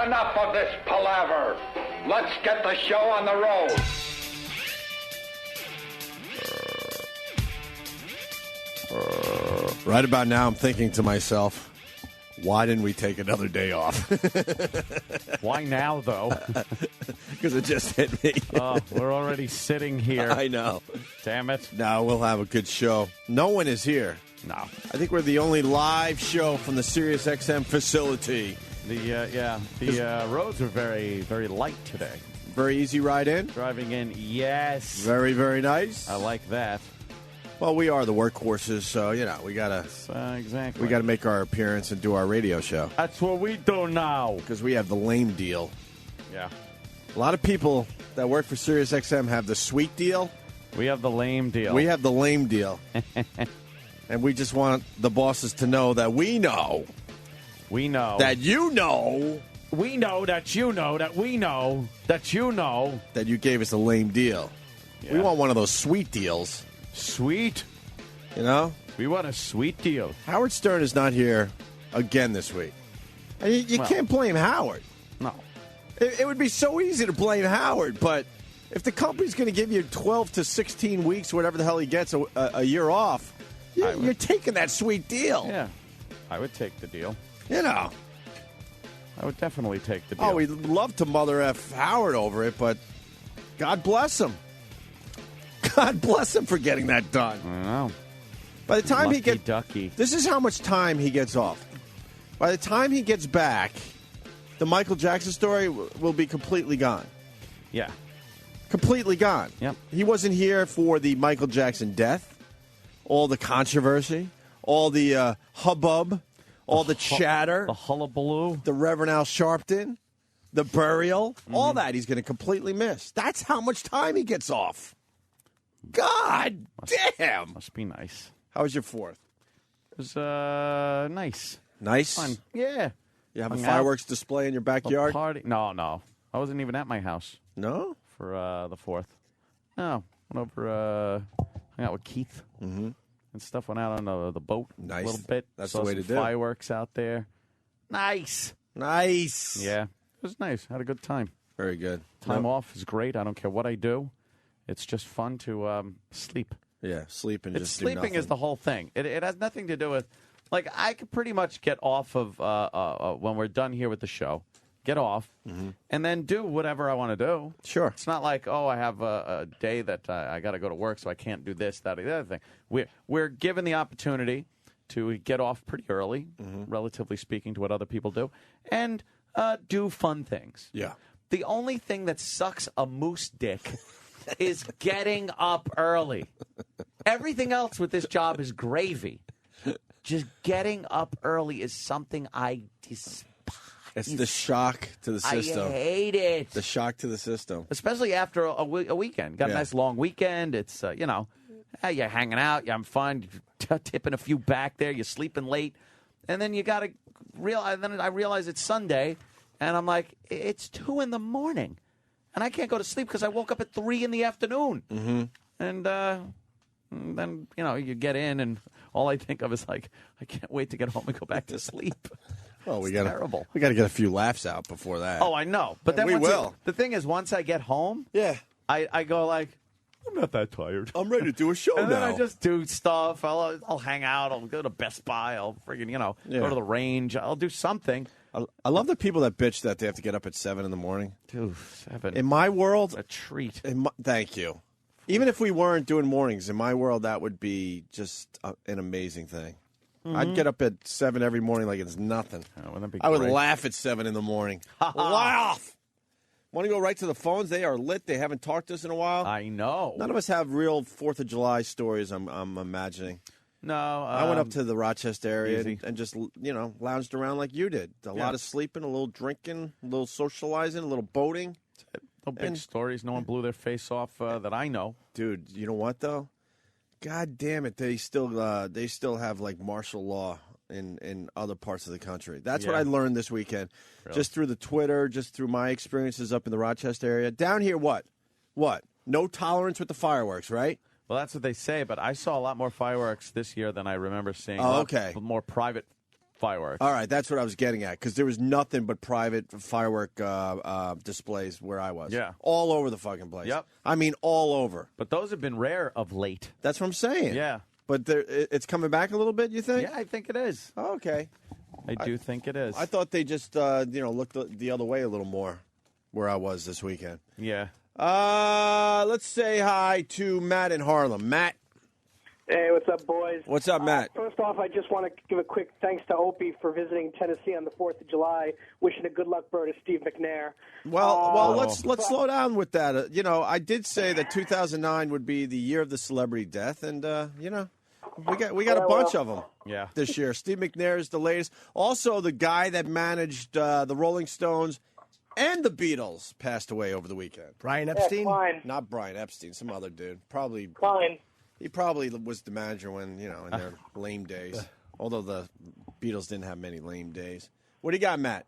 enough of this palaver. Let's get the show on the road. Right about now, I'm thinking to myself, why didn't we take another day off? Why now, though? Because it just hit me. Oh, we're already sitting here. I know. Damn it. No, we'll have a good show. No one is here. No. I think we're the only live show from the SiriusXM facility. The roads are very, very light today. Very easy ride in? Driving in, yes. Very, very nice. I like that. Well, we are the workhorses, so, we got to exactly. We got to make our appearance and do our radio show. That's what we do now. Because we have the lame deal. Yeah. A lot of people that work for SiriusXM have the sweet deal. We have the lame deal. We have the lame deal. And we just want the bosses to know that we know. We know. That you know. We know that you know that we know that you know. That you gave us a lame deal. Yeah. We want one of those sweet deals. Sweet. You know? We want a sweet deal. Howard Stern is not here again this week. And you can't blame Howard. No. It would be so easy to blame Howard, but if the company's going to give you 12 to 16 weeks, whatever the hell he gets, a year off, you're taking that sweet deal. Yeah. I would take the deal. I would definitely take the deal. Oh, we'd love to Mother F. Howard over it, but God bless him. God bless him for getting that done. I know. By the time Lucky he gets... ducky. This is how much time he gets off. By the time he gets back, the Michael Jackson story will be completely gone. Yeah. Completely gone. Yep. He wasn't here for the Michael Jackson death, all the controversy, all the hubbub, all the chatter. The hullabaloo. The Reverend Al Sharpton, the burial, all that he's going to completely miss. That's how much time he gets off. God damn. Must be nice. How was your 4th? It was nice. Nice? Fun. Yeah. You have a fireworks display in your backyard? A party. No. I wasn't even at my house. No? For the 4th. No. Went over, hung out with Keith and stuff. Went out on the boat nice. A little bit. That's Saw the way to some do it. Fireworks out there. Nice. Nice. Yeah. It was nice. Had a good time. Very good. Time off is great. I don't care what I do. It's just fun to sleep. Yeah, sleep and just do sleeping nothing. is the whole thing. It has nothing to do with, like, I could pretty much get off of when we're done here with the show, get off, and then do whatever I want to do. Sure. It's not like, I have a day that I got to go to work, so I can't do this, that, or the other thing. We're given the opportunity to get off pretty early, relatively speaking to what other people do, and do fun things. Yeah. The only thing that sucks a moose dick is getting up early. Everything else with this job is gravy. Just getting up early is something I despise. It's the shock to the system. I hate it. The shock to the system. Especially after a weekend. Got a nice long weekend. It's, you're hanging out, you're having fun, you're tipping a few back there, you're sleeping late. And then you got to realize, then I realize it's Sunday, and I'm like, it's 2 in the morning. And I can't go to sleep because I woke up at 3 in the afternoon. Mm-hmm. And then, you get in, and all I think of is, like, I can't wait to get home and go back to sleep. Well, it's terrible. We got to get a few laughs out before that. Oh, I know. But then we will. The thing is, once I get home, I go like, I'm not that tired. I'm ready to do a show and now. then I just do stuff. I'll hang out. I'll go to Best Buy. I'll friggin', go to the range. I'll do something. I love the people that bitch that they have to get up at 7 in the morning. Dude, 7. In my world, a treat. Thank you. Even if we weren't doing mornings, in my world, that would be just an amazing thing. I'd get up at 7 every morning like it's nothing. Oh, wouldn't that be I would great? laugh at 7 in the morning. Laugh! Want to go right to the phones? They are lit. They haven't talked to us in a while. I know. None of us have real 4th of July stories, I'm imagining. No. I went up to the Rochester area and just, lounged around like you did. A lot of sleeping, a little drinking, a little socializing, a little boating. No big stories. No one blew their face off that I know. Dude, you know what, though? God damn it, they still have, like, martial law in other parts of the country. That's what I learned this weekend. Really? Just through the Twitter, just through my experiences up in the Rochester area. Down here, what? No tolerance with the fireworks, right? Well, that's what they say, but I saw a lot more fireworks this year than I remember seeing. Oh, okay. More private fireworks. All right, that's what I was getting at, because there was nothing but private firework displays where I was. Yeah. All over the fucking place. Yep. I mean, all over. But those have been rare of late. That's what I'm saying. Yeah. But it's coming back a little bit, you think? Yeah, I think it is. Oh, okay. I do think it is. I thought they just, looked the other way a little more where I was this weekend. Yeah. Let's say hi to Matt in Harlem. Matt. Hey, what's up, boys? What's up, Matt? First off, I just want to give a quick thanks to Opie for visiting Tennessee on the 4th of July. Wishing a good luck, bro, to Steve McNair. Well, let's slow down with that. I did say that 2009 would be the year of the celebrity death, and we got a bunch of them. Yeah. This year. Steve McNair is the latest. Also, the guy that managed the Rolling Stones and the Beatles passed away over the weekend. Brian Epstein? Klein. Not Brian Epstein, some other dude. Probably. Klein. He probably was the manager when, in their lame days. Although the Beatles didn't have many lame days. What do you got, Matt?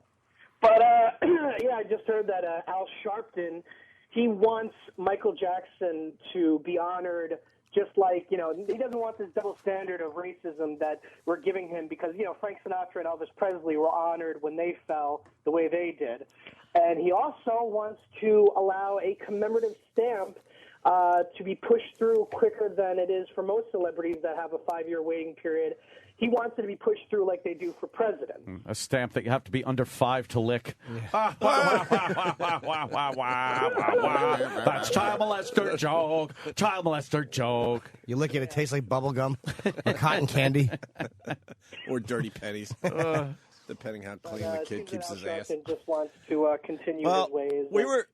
But, I just heard that Al Sharpton, he wants Michael Jackson to be honored just like, he doesn't want this double standard of racism that we're giving him because, Frank Sinatra and Elvis Presley were honored when they fell the way they did. And he also wants to allow a commemorative stamp to be pushed through quicker than it is for most celebrities that have a 5-year waiting period. He wants it to be pushed through like they do for president. A stamp that you have to be under 5 to lick. That's child molester joke. Child molester joke. You lick it, it tastes like bubble gum or cotton candy. Or dirty pennies. Depending how clean the kid keeps his ass. Just wants to continue his ways. We were,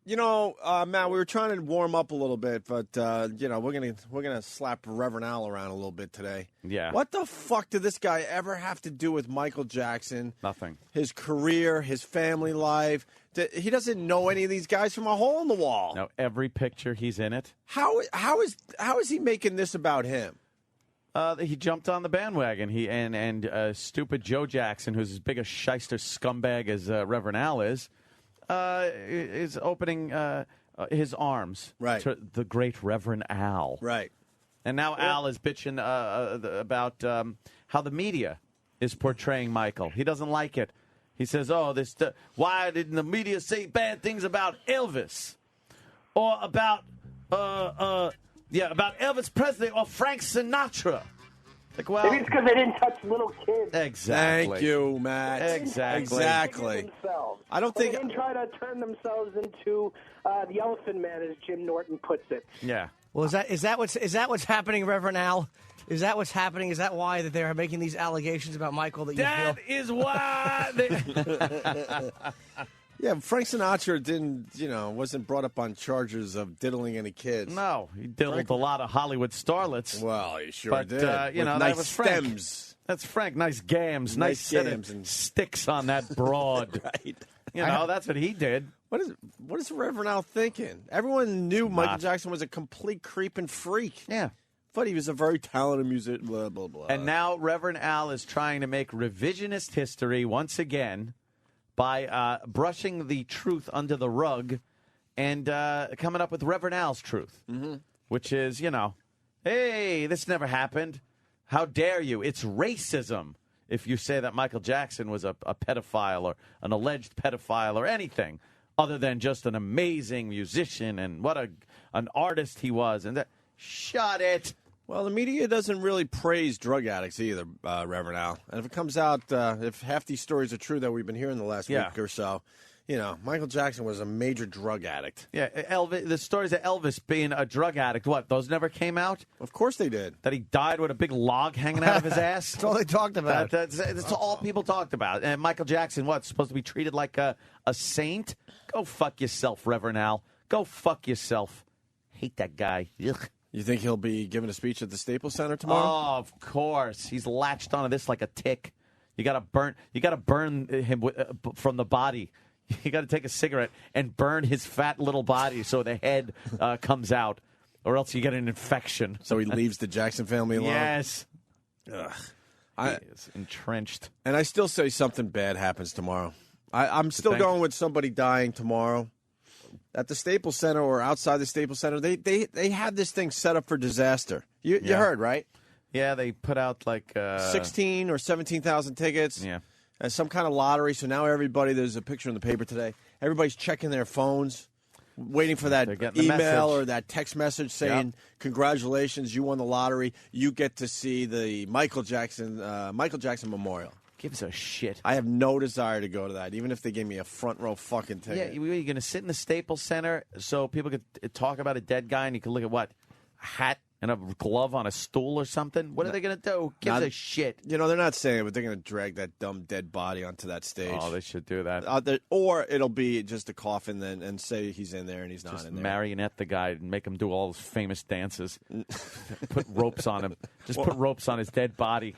Matt, we were trying to warm up a little bit, but we're gonna slap Reverend Al around a little bit today. Yeah. What the fuck did this guy ever have to do with Michael Jackson? Nothing. His career, his family life. He doesn't know any of these guys from a hole in the wall. No, every picture he's in it. How is he making this about him? He jumped on the bandwagon. And stupid Joe Jackson, who's as big a shyster scumbag as Reverend Al is opening his arms to the great Reverend Al. Right. And now Al is bitching about how the media is portraying Michael. He doesn't like it. He says, why didn't the media say bad things about Elvis? Or about Elvis Presley or Frank Sinatra. Like, well, maybe it's because they didn't touch little kids. Exactly. Thank you, Matt. Exactly. I don't think they didn't try to turn themselves into the Elephant Man, as Jim Norton puts it. Yeah. Well, is that what's happening, Reverend Al? Is that what's happening? Is that why that they're making these allegations about Michael that you That feel? is why. Yeah, Frank Sinatra wasn't brought up on charges of diddling any kids. No, he diddled a lot of Hollywood starlets. Well, he sure did. With nice that was Frank. stems. That's Frank. Nice gams. Nice set of and sticks on that broad. Right. That's what he did. What is Reverend Al thinking? Everyone knew Michael Jackson was a complete creep and freak. Yeah. But he was a very talented musician, blah, blah, blah. And now Reverend Al is trying to make revisionist history once again by brushing the truth under the rug and coming up with Reverend Al's truth, which is, hey, this never happened. How dare you? It's racism if you say that Michael Jackson was a pedophile or an alleged pedophile or anything other than just an amazing musician and what an artist he was. And shut it. Well, the media doesn't really praise drug addicts either, Reverend Al. And if it comes out, if half these stories are true that we've been hearing the last week or so, Michael Jackson was a major drug addict. Yeah, the stories of Elvis being a drug addict, what, those never came out? Of course they did. That he died with a big log hanging out of his ass? That's all they talked about. That's all people talked about. And Michael Jackson, supposed to be treated like a saint? Go fuck yourself, Reverend Al. Go fuck yourself. Hate that guy. Ugh. You think he'll be giving a speech at the Staples Center tomorrow? Oh, of course. He's latched onto this like a tick. You got to burn him from the body. You got to take a cigarette and burn his fat little body so the head comes out, or else you get an infection. So he leaves the Jackson family alone? Yes. Ugh. He is entrenched. And I still say something bad happens tomorrow. I'm still going with somebody dying tomorrow. At the Staples Center or outside the Staples Center, they had this thing set up for disaster. You heard, right? Yeah, they put out like 16 or 17,000 tickets. Yeah. As some kind of lottery. So now everybody, there's a picture in the paper today. Everybody's checking their phones, waiting for that email or that text message saying, "Congratulations, you won the lottery. You get to see the Michael Jackson Memorial." Gives a shit. I have no desire to go to that, even if they gave me a front row fucking ticket. Yeah, you're going to sit in the Staples Center so people could talk about a dead guy and you can look at what? A hat and a glove on a stool or something? What are they going to do? Gives a shit. You know, they're not saying it, but they're going to drag that dumb dead body onto that stage. Oh, they should do that. Or it'll be just a coffin then and say he's in there and he's not Just in there. marionette the guy and make him do all his famous dances. Put ropes on him. Just put ropes on his dead body.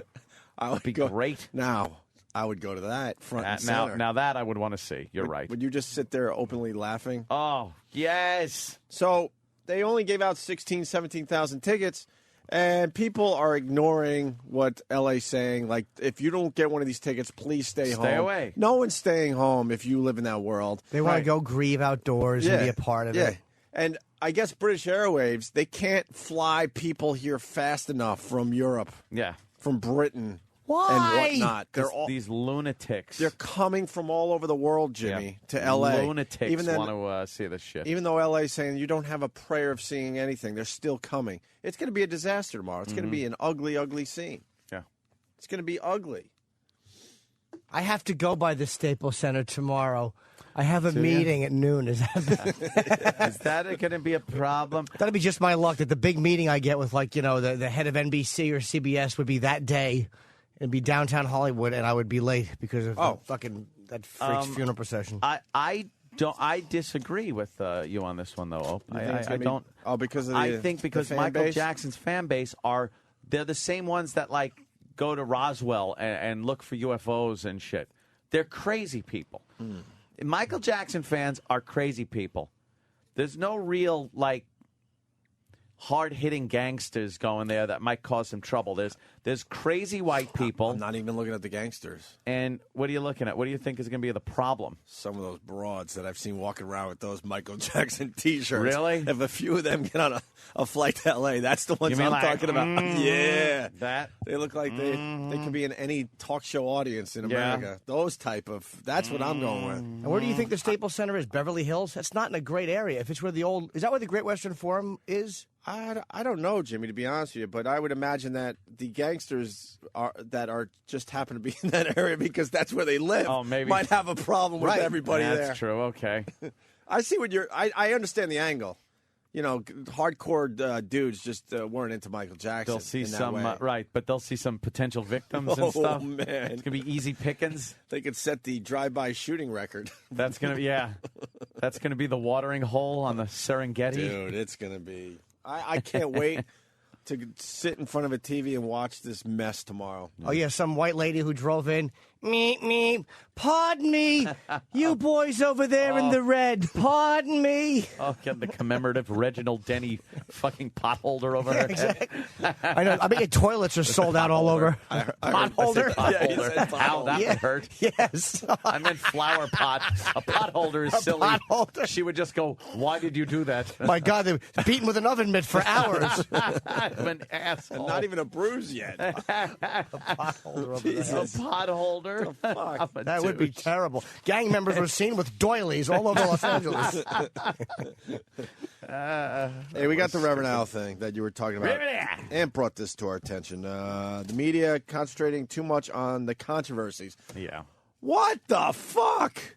I would be great. Now, I would go to that front and center. Now that I would want to see. You're right. Would you just sit there openly laughing? Oh, yes. So they only gave out 17,000 tickets, and people are ignoring what LA's saying. Like, if you don't get one of these tickets, please stay home. Stay away. No one's staying home if you live in that world. They want to go grieve outdoors and be a part of it. And I guess British Airways, they can't fly people here fast enough from Europe. Yeah. From Britain. Why? And whatnot. They're all these lunatics. They're coming from all over the world, Jimmy, to L.A. Lunatics want to see this shit. Even though L.A. is saying you don't have a prayer of seeing anything, they're still coming. It's going to be a disaster tomorrow. It's going to be an ugly, ugly scene. Yeah. It's going to be ugly. I have to go by the Staples Center tomorrow. I have a meeting at noon. Is that going to be a problem? That'll be just my luck that the big meeting I get with, like, you know, the head of NBC or CBS would be that day. It'd be downtown Hollywood, and I would be late because of that freak's funeral procession. I disagree with you on this one, though. I don't. Oh, because of I think because Michael Jackson's fan base they're the same ones that like go to Roswell and look for UFOs and shit. They're crazy people. Michael Jackson fans are crazy people. There's no real like hard-hitting gangsters going there that might cause some trouble. There's crazy white people. I'm not even looking at the gangsters. And what are you looking at? What do you think is going to be the problem? Some of those broads that I've seen walking around with those Michael Jackson T-shirts. Really? If a few of them get on a flight to L.A., that's the ones I'm talking about. Yeah. That? They look like they can be in any talk show audience in America. Those type of, that's what I'm going with. And where do you think the Staples Center is? Beverly Hills? That's not in a great area. If it's where is that where the Great Western Forum is? I don't know, Jimmy, to be honest with you, but I would imagine that the gangsters are just happen to be in that area because that's where they live. Oh, maybe might have a problem with everybody there. That's true. Okay. I see what I understand the angle. You know, hardcore dudes just weren't into Michael Jackson. They'll see in that some way. but they'll see some potential victims and stuff. Oh man, it's gonna be easy pickings. They could set the drive-by shooting record. That's gonna be that's gonna be the watering hole on the Serengeti. Dude, it's gonna be. I can't wait to sit in front of a TV and watch this mess tomorrow. Oh, yeah, some white lady who drove in. Me, pardon me. You boys over there in the red, pardon me. Oh, get the commemorative Reginald Denny fucking potholder over her. Exactly. I know. I mean, toilets are sold out all over. Potholder? Potholder. Ow, that would hurt. Yes. I meant flower pot. A potholder is silly. Potholder. She would just go, why did you do that? My God, they're beaten with an oven mitt for hours. I'm an asshole. And not even a bruise yet. A potholder over A potholder. That would be terrible. Gang members were seen with doilies all over Los Angeles. Hey, we got the Reverend Al thing that you were talking about. And brought this to our attention. The media concentrating too much on the controversies. Yeah. What the fuck?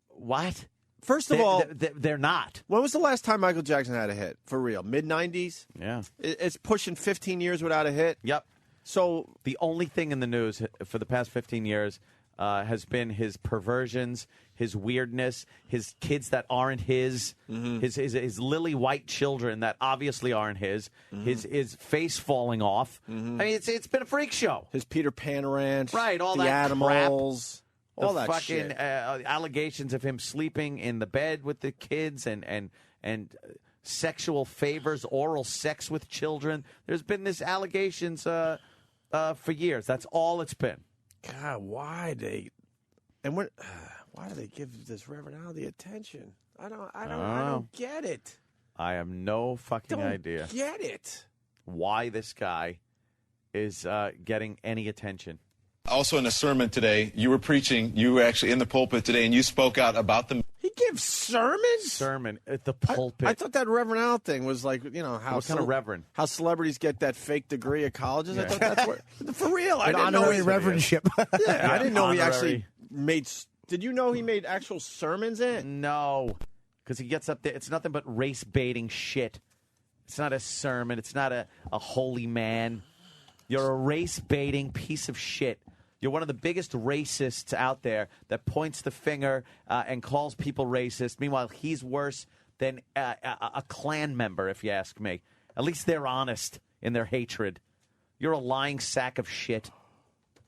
What? First of all, they're not. When was the last time Michael Jackson had a hit? For real? Mid-90s? Yeah. It's pushing 15 years without a hit? Yep. So the only thing in the news for the past 15 years has been his perversions, his weirdness, his kids that aren't his, his lily white children that obviously aren't his face falling off. I mean, it's been a freak show. His Peter Pan ranch, right? All the that animals, crap, all the that fucking shit. Allegations of him sleeping in the bed with the kids and sexual favors, oral sex with children. There's been this allegations for years. That's all it's been. God, why do they give this Reverend Al the attention? I don't get it. I have no fucking idea. Get it. why this guy is getting any attention. Also in a sermon today, you were actually in the pulpit today, and you spoke out about the... He gives sermons? Sermon at the pulpit. I thought that Reverend Al thing was like, how... What kind of reverend? How celebrities get that fake degree at colleges. Yeah. I thought that's where... For real, I An didn't know honorary reverendship. Yeah, I didn't know he honorary. actually made... Did you know he made actual sermons in? No, because he gets up there. It's nothing but race-baiting shit. It's not a sermon. It's not a holy man. You're a race-baiting piece of shit. You're one of the biggest racists out there that points the finger and calls people racist. Meanwhile, he's worse than a Klan member, if you ask me. At least they're honest in their hatred. You're a lying sack of shit.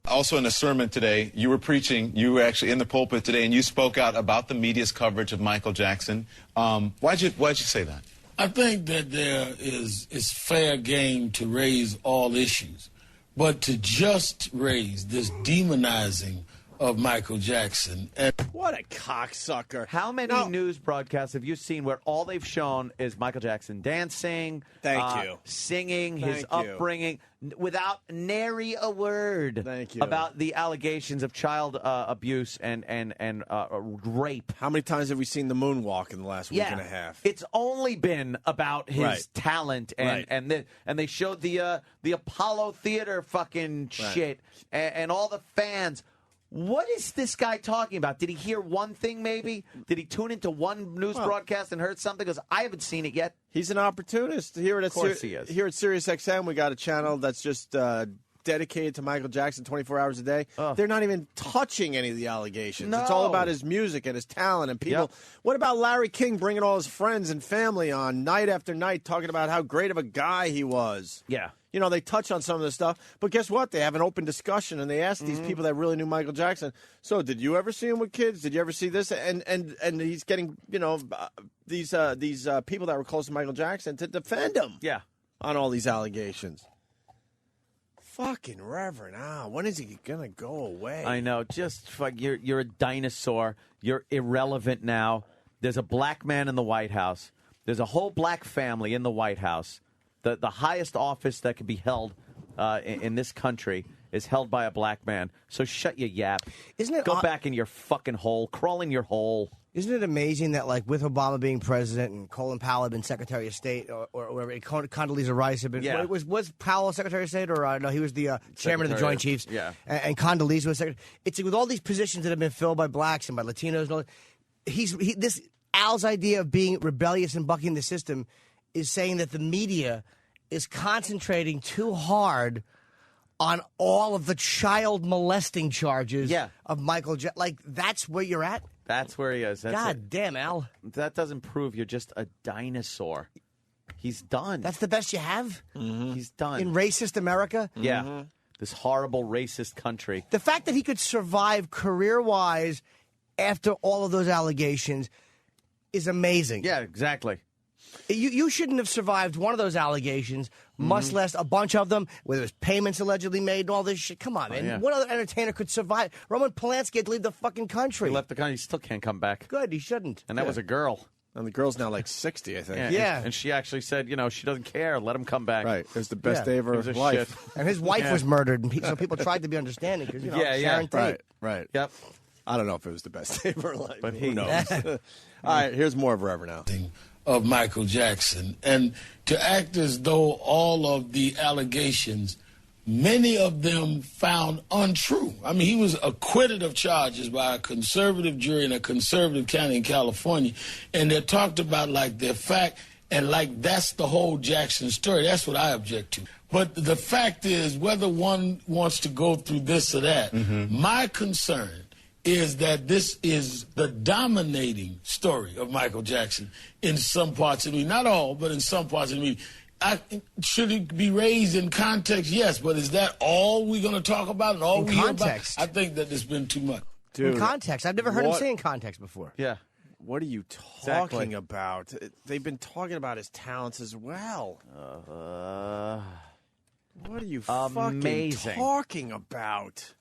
Also in a sermon today, you were actually in the pulpit today, and you spoke out about the media's coverage of Michael Jackson. Why'd you say that? I think that it's fair game to raise all issues, but to just raise this demonizing of Michael Jackson. What a cocksucker. How many news broadcasts have you seen where all they've shown is Michael Jackson dancing, singing, his upbringing, without nary a word about the allegations of child abuse and rape? How many times have we seen the moonwalk in the last week and a half? It's only been about his talent, and they showed the Apollo Theater fucking shit and all the fans. What is this guy talking about? Did he hear one thing, maybe? Did he tune into one news broadcast and heard something? Because I haven't seen it yet. He's an opportunist. Here at Sirius XM, we got a channel that's just dedicated to Michael Jackson 24 hours a day. They're not even touching any of the allegations. No. It's all about his music and his talent and people. Yep. What about Larry King bringing all his friends and family on night after night talking about how great of a guy he was? Yeah. They touch on some of this stuff, but guess what? They have an open discussion, and they ask these people that really knew Michael Jackson, so did you ever see him with kids? Did you ever see this? And he's getting, these people that were close to Michael Jackson to defend him on all these allegations. Fucking Reverend Al, when is he going to go away? I know. Just fuck, you're a dinosaur. You're irrelevant now. There's a black man in the White House. There's a whole black family in the White House. The highest office that can be held in this country is held by a black man. So shut your yap. Go back in your fucking hole. Crawl in your hole. Isn't it amazing that, like, with Obama being president and Colin Powell had been Secretary of State or whatever, Condoleezza Rice had been, was Powell Secretary of State or no, he was the chairman of the Joint Chiefs. Yeah. And Condoleezza was Secretary. It's with all these positions that have been filled by blacks and by Latinos and all that, this Al's idea of being rebellious and bucking the system is saying that the media is concentrating too hard on all of the child molesting charges of Michael Jackson. Like, that's where you're at? That's where he is. God damn, Al. That doesn't prove you're just a dinosaur. He's done. That's the best you have? Mm-hmm. He's done. In racist America? Yeah. Mm-hmm. This horrible racist country. The fact that he could survive career-wise after all of those allegations is amazing. Yeah, exactly. You shouldn't have survived one of those allegations, much less a bunch of them, where there's payments allegedly made and all this shit. Come on, man. Yeah. What other entertainer could survive? Roman Polanski had to leave the fucking country. He left the country. He still can't come back. Good, he shouldn't. And that was a girl. And the girl's now like 60, I think. Yeah. And she actually said, she doesn't care. Let him come back. Right. It was the best day of her life. Shit. And his wife was murdered, and so people tried to be understanding. Cause, Sharon Tate. Right. Yep. I don't know if it was the best day of her life. But who knows? All right, here's more of Reverend Al. Of Michael Jackson, and to act as though all of the allegations, many of them found untrue. I mean, he was acquitted of charges by a conservative jury in a conservative county in California, and they're talked about like they're fact, and like that's the whole Jackson story. That's what I object to. But the fact is, whether one wants to go through this or that, my concern is that this is the dominating story of Michael Jackson in some parts of the media. Not all, but in some parts of the media. Should it be raised in context? Yes, but is that all we're going to talk about and all we hear about? I think that there's been too much. Dude, in context. I've never heard him say in context before. Yeah. What are you talking about? They've been talking about his talents as well. What are you fucking talking about?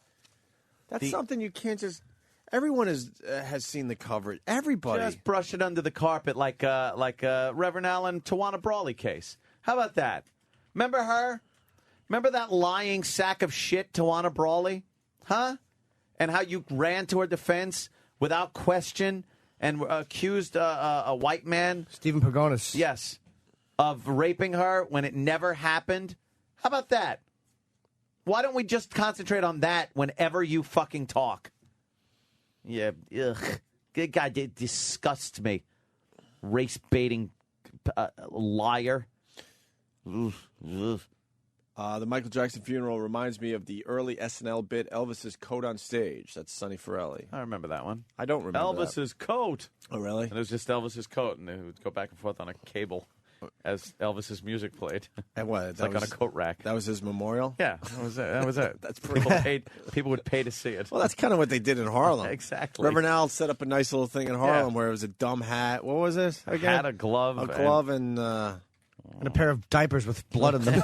That's something you can't just... Everyone has seen the coverage. Everybody. Just brush it under the carpet like Reverend Allen Tawana Brawley case. How about that? Remember her? Remember that lying sack of shit, Tawana Brawley? Huh? And how you ran to her defense without question and accused a white man? Stephen Pagonis. Yes. Of raping her when it never happened? How about that? Why don't we just concentrate on that whenever you fucking talk? Yeah, ugh. Good guy disgusts me. Race-baiting liar. Ugh, ugh. The Michael Jackson funeral reminds me of the early SNL bit Elvis's coat on stage. That's Sonny Forelli. I remember that one. I don't remember Elvis's coat. Oh, really? And it was just Elvis's coat, and they would go back and forth on a cable as Elvis's music played. And what? It's like on a coat rack. That was his memorial? Yeah, that was it. That was it. That's pretty People would pay to see it. Well, that's kind of what they did in Harlem. Exactly. Reverend Al set up a nice little thing in Harlem where it was a dumb hat. What was it again? A hat, a glove. A glove and a pair of diapers with blood in them.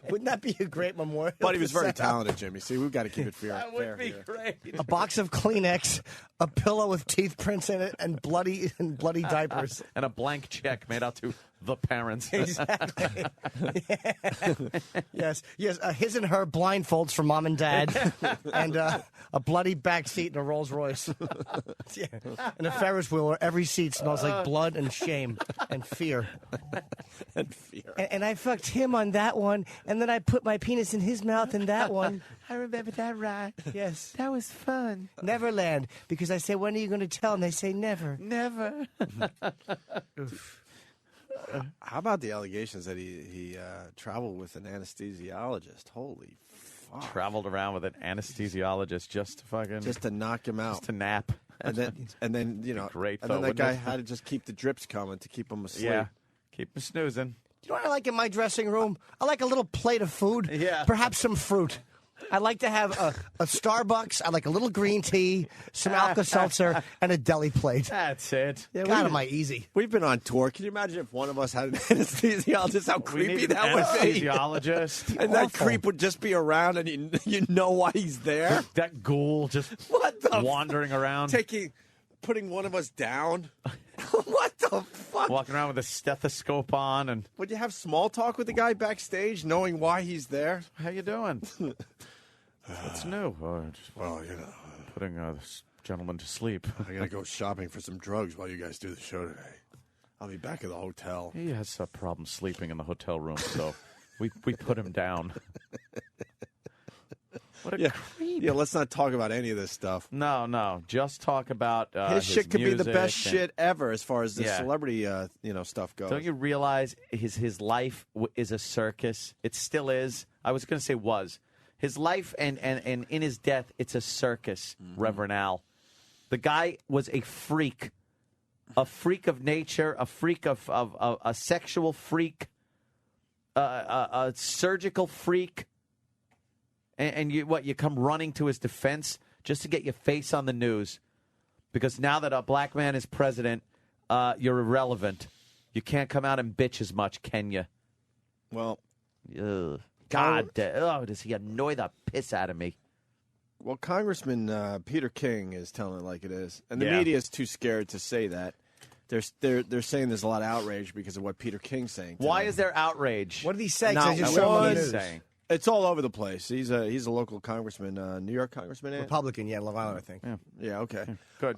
Wouldn't that be a great memorial? But he was very talented, Jimmy. See, we've got to keep it fair. That would be here. great. A box of Kleenex, a pillow with teeth prints in it, and bloody diapers. And a blank check made out to the parents. Exactly. Yes. His and her blindfolds for mom and dad, and a bloody back seat in a Rolls Royce, yeah. And a Ferris wheel where every seat smells like blood and shame and fear. And fear. And I fucked him on that one, and then I put my penis in his mouth in that one. I remember that right. Yes. That was fun. Neverland, because I say, when are you going to tell? And they say, never. Never. How about the allegations that he traveled with an anesthesiologist? Holy fuck. Traveled around with an anesthesiologist just to knock him out. Just to nap. And then you know, Great, and then that guy had to just keep the drips coming to keep him asleep. Yeah. Keep him snoozing. You know what I like in my dressing room? I like a little plate of food. Yeah. Perhaps some fruit. I like to have a Starbucks. I like a little green tea, some Alka-Seltzer, and a deli plate. That's it. Yeah, God, am I easy? We've been on tour. Can you imagine if one of us had an anesthesiologist? How creepy that would be. Anesthesiologist. And that creep would just be around, and you know why he's there. That ghoul just wandering around. Putting one of us down. What the fuck? Walking around with a stethoscope on. And would you have small talk with the guy backstage, knowing why he's there? How you doing? What's new? Well, you know, putting this gentleman to sleep. I gotta go shopping for some drugs while you guys do the show today. I'll be back at the hotel. He has a problem sleeping in the hotel room, so we put him down. What a creep. Yeah, let's not talk about any of this stuff. No. Just talk about his shit could be the best and shit ever as far as the celebrity stuff goes. Don't you realize his life is a circus? It still is. I was going to say was. His life and in his death, it's a circus, Reverend Al. The guy was a freak of nature, a freak of a sexual freak, a surgical freak. And you come running to his defense just to get your face on the news. Because now that a black man is president, you're irrelevant. You can't come out and bitch as much, can you? Well, God, does he annoy the piss out of me? Well, Congressman Peter King is telling it like it is. And the media is too scared to say that. They're saying there's a lot of outrage because of what Peter King's saying. Why is there outrage? What did he say? Not what he's saying. It's all over the place. He's a local congressman, New York congressman, Republican, Long Island, I think. Yeah, okay, good.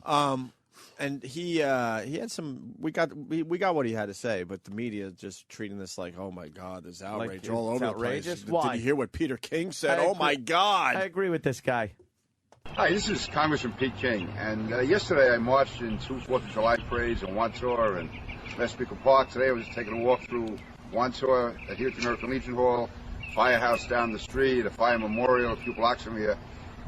And he had some. We got what he had to say, but the media is just treating this like, oh my God, there's outrage all over the place. Why? Did you hear what Peter King said? Oh my God! I agree with this guy. Hi, this is Congressman Pete King, and yesterday I marched in 2 4th of July parades in Wandsworth and Massapequa Park. Today I was taking a walk through Wandsworth, here to American Legion Hall. Firehouse down the street, a fire memorial a few blocks from here,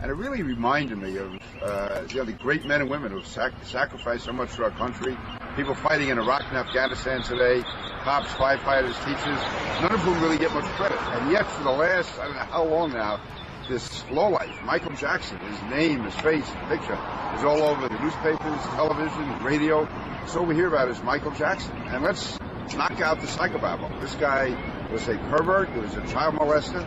and it really reminded me of the great men and women who sacrificed so much for our country. People fighting in Iraq and Afghanistan today, cops, firefighters, teachers, none of whom really get much credit. And yet, for the last, I don't know how long now, this lowlife, Michael Jackson, his name, his face, his picture, is all over the newspapers, television, radio. So all we hear about is Michael Jackson. And let's knock out the psychobabble. This guy was a pervert, he was a child molester,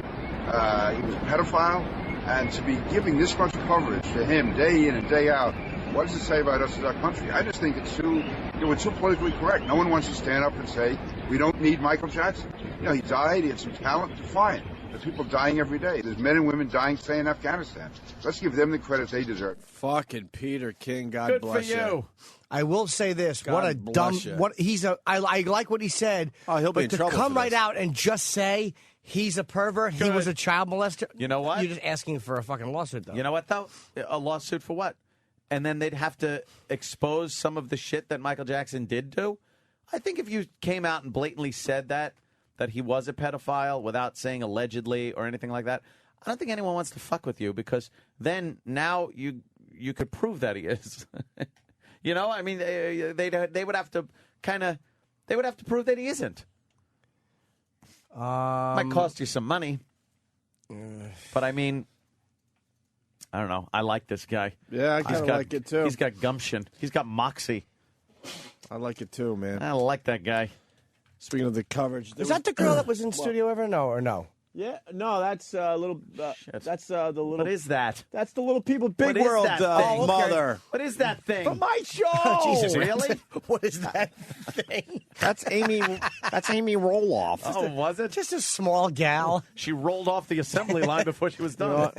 he was a pedophile, and to be giving this much coverage to him day in and day out What does it say about us as our country? I just think we're too politically correct. No one wants to stand up and say, we don't need Michael Jackson. He died, he had some talent, fine. There's people dying every day. There's men and women dying, say, in Afghanistan. Let's give them the credit they deserve. Fucking Peter King, God Good bless for you. I will say this: God what a bless dumb. you. What he's a. I like what he said. Oh, he'll be but in to trouble come for right this. out and just say he's a pervert, he was a child molester. You know what? You're just asking for a fucking lawsuit, though. You know what, though? A lawsuit for what? And then they'd have to expose some of the shit that Michael Jackson did do. I think if you came out and blatantly said that he was a pedophile without saying allegedly or anything like that, I don't think anyone wants to fuck with you because then now you could prove that he is. I mean, they would have to prove that he isn't. Might cost you some money. But I mean, I don't know. I like this guy. Yeah, I kind of like it too. He's got gumption. He's got moxie. I like it too, man. I like that guy. Speaking of the coverage, Is that the girl that was in studio ever? No, or no? Yeah, no, that's little. That's the little. What is that? That's the Little People Big What is World that thing? mother. What is that thing? From my show. Jesus, really? What is that thing? That's Amy. That's Amy Roloff. Oh, was it? Just a small gal. She rolled off the assembly line before she was done.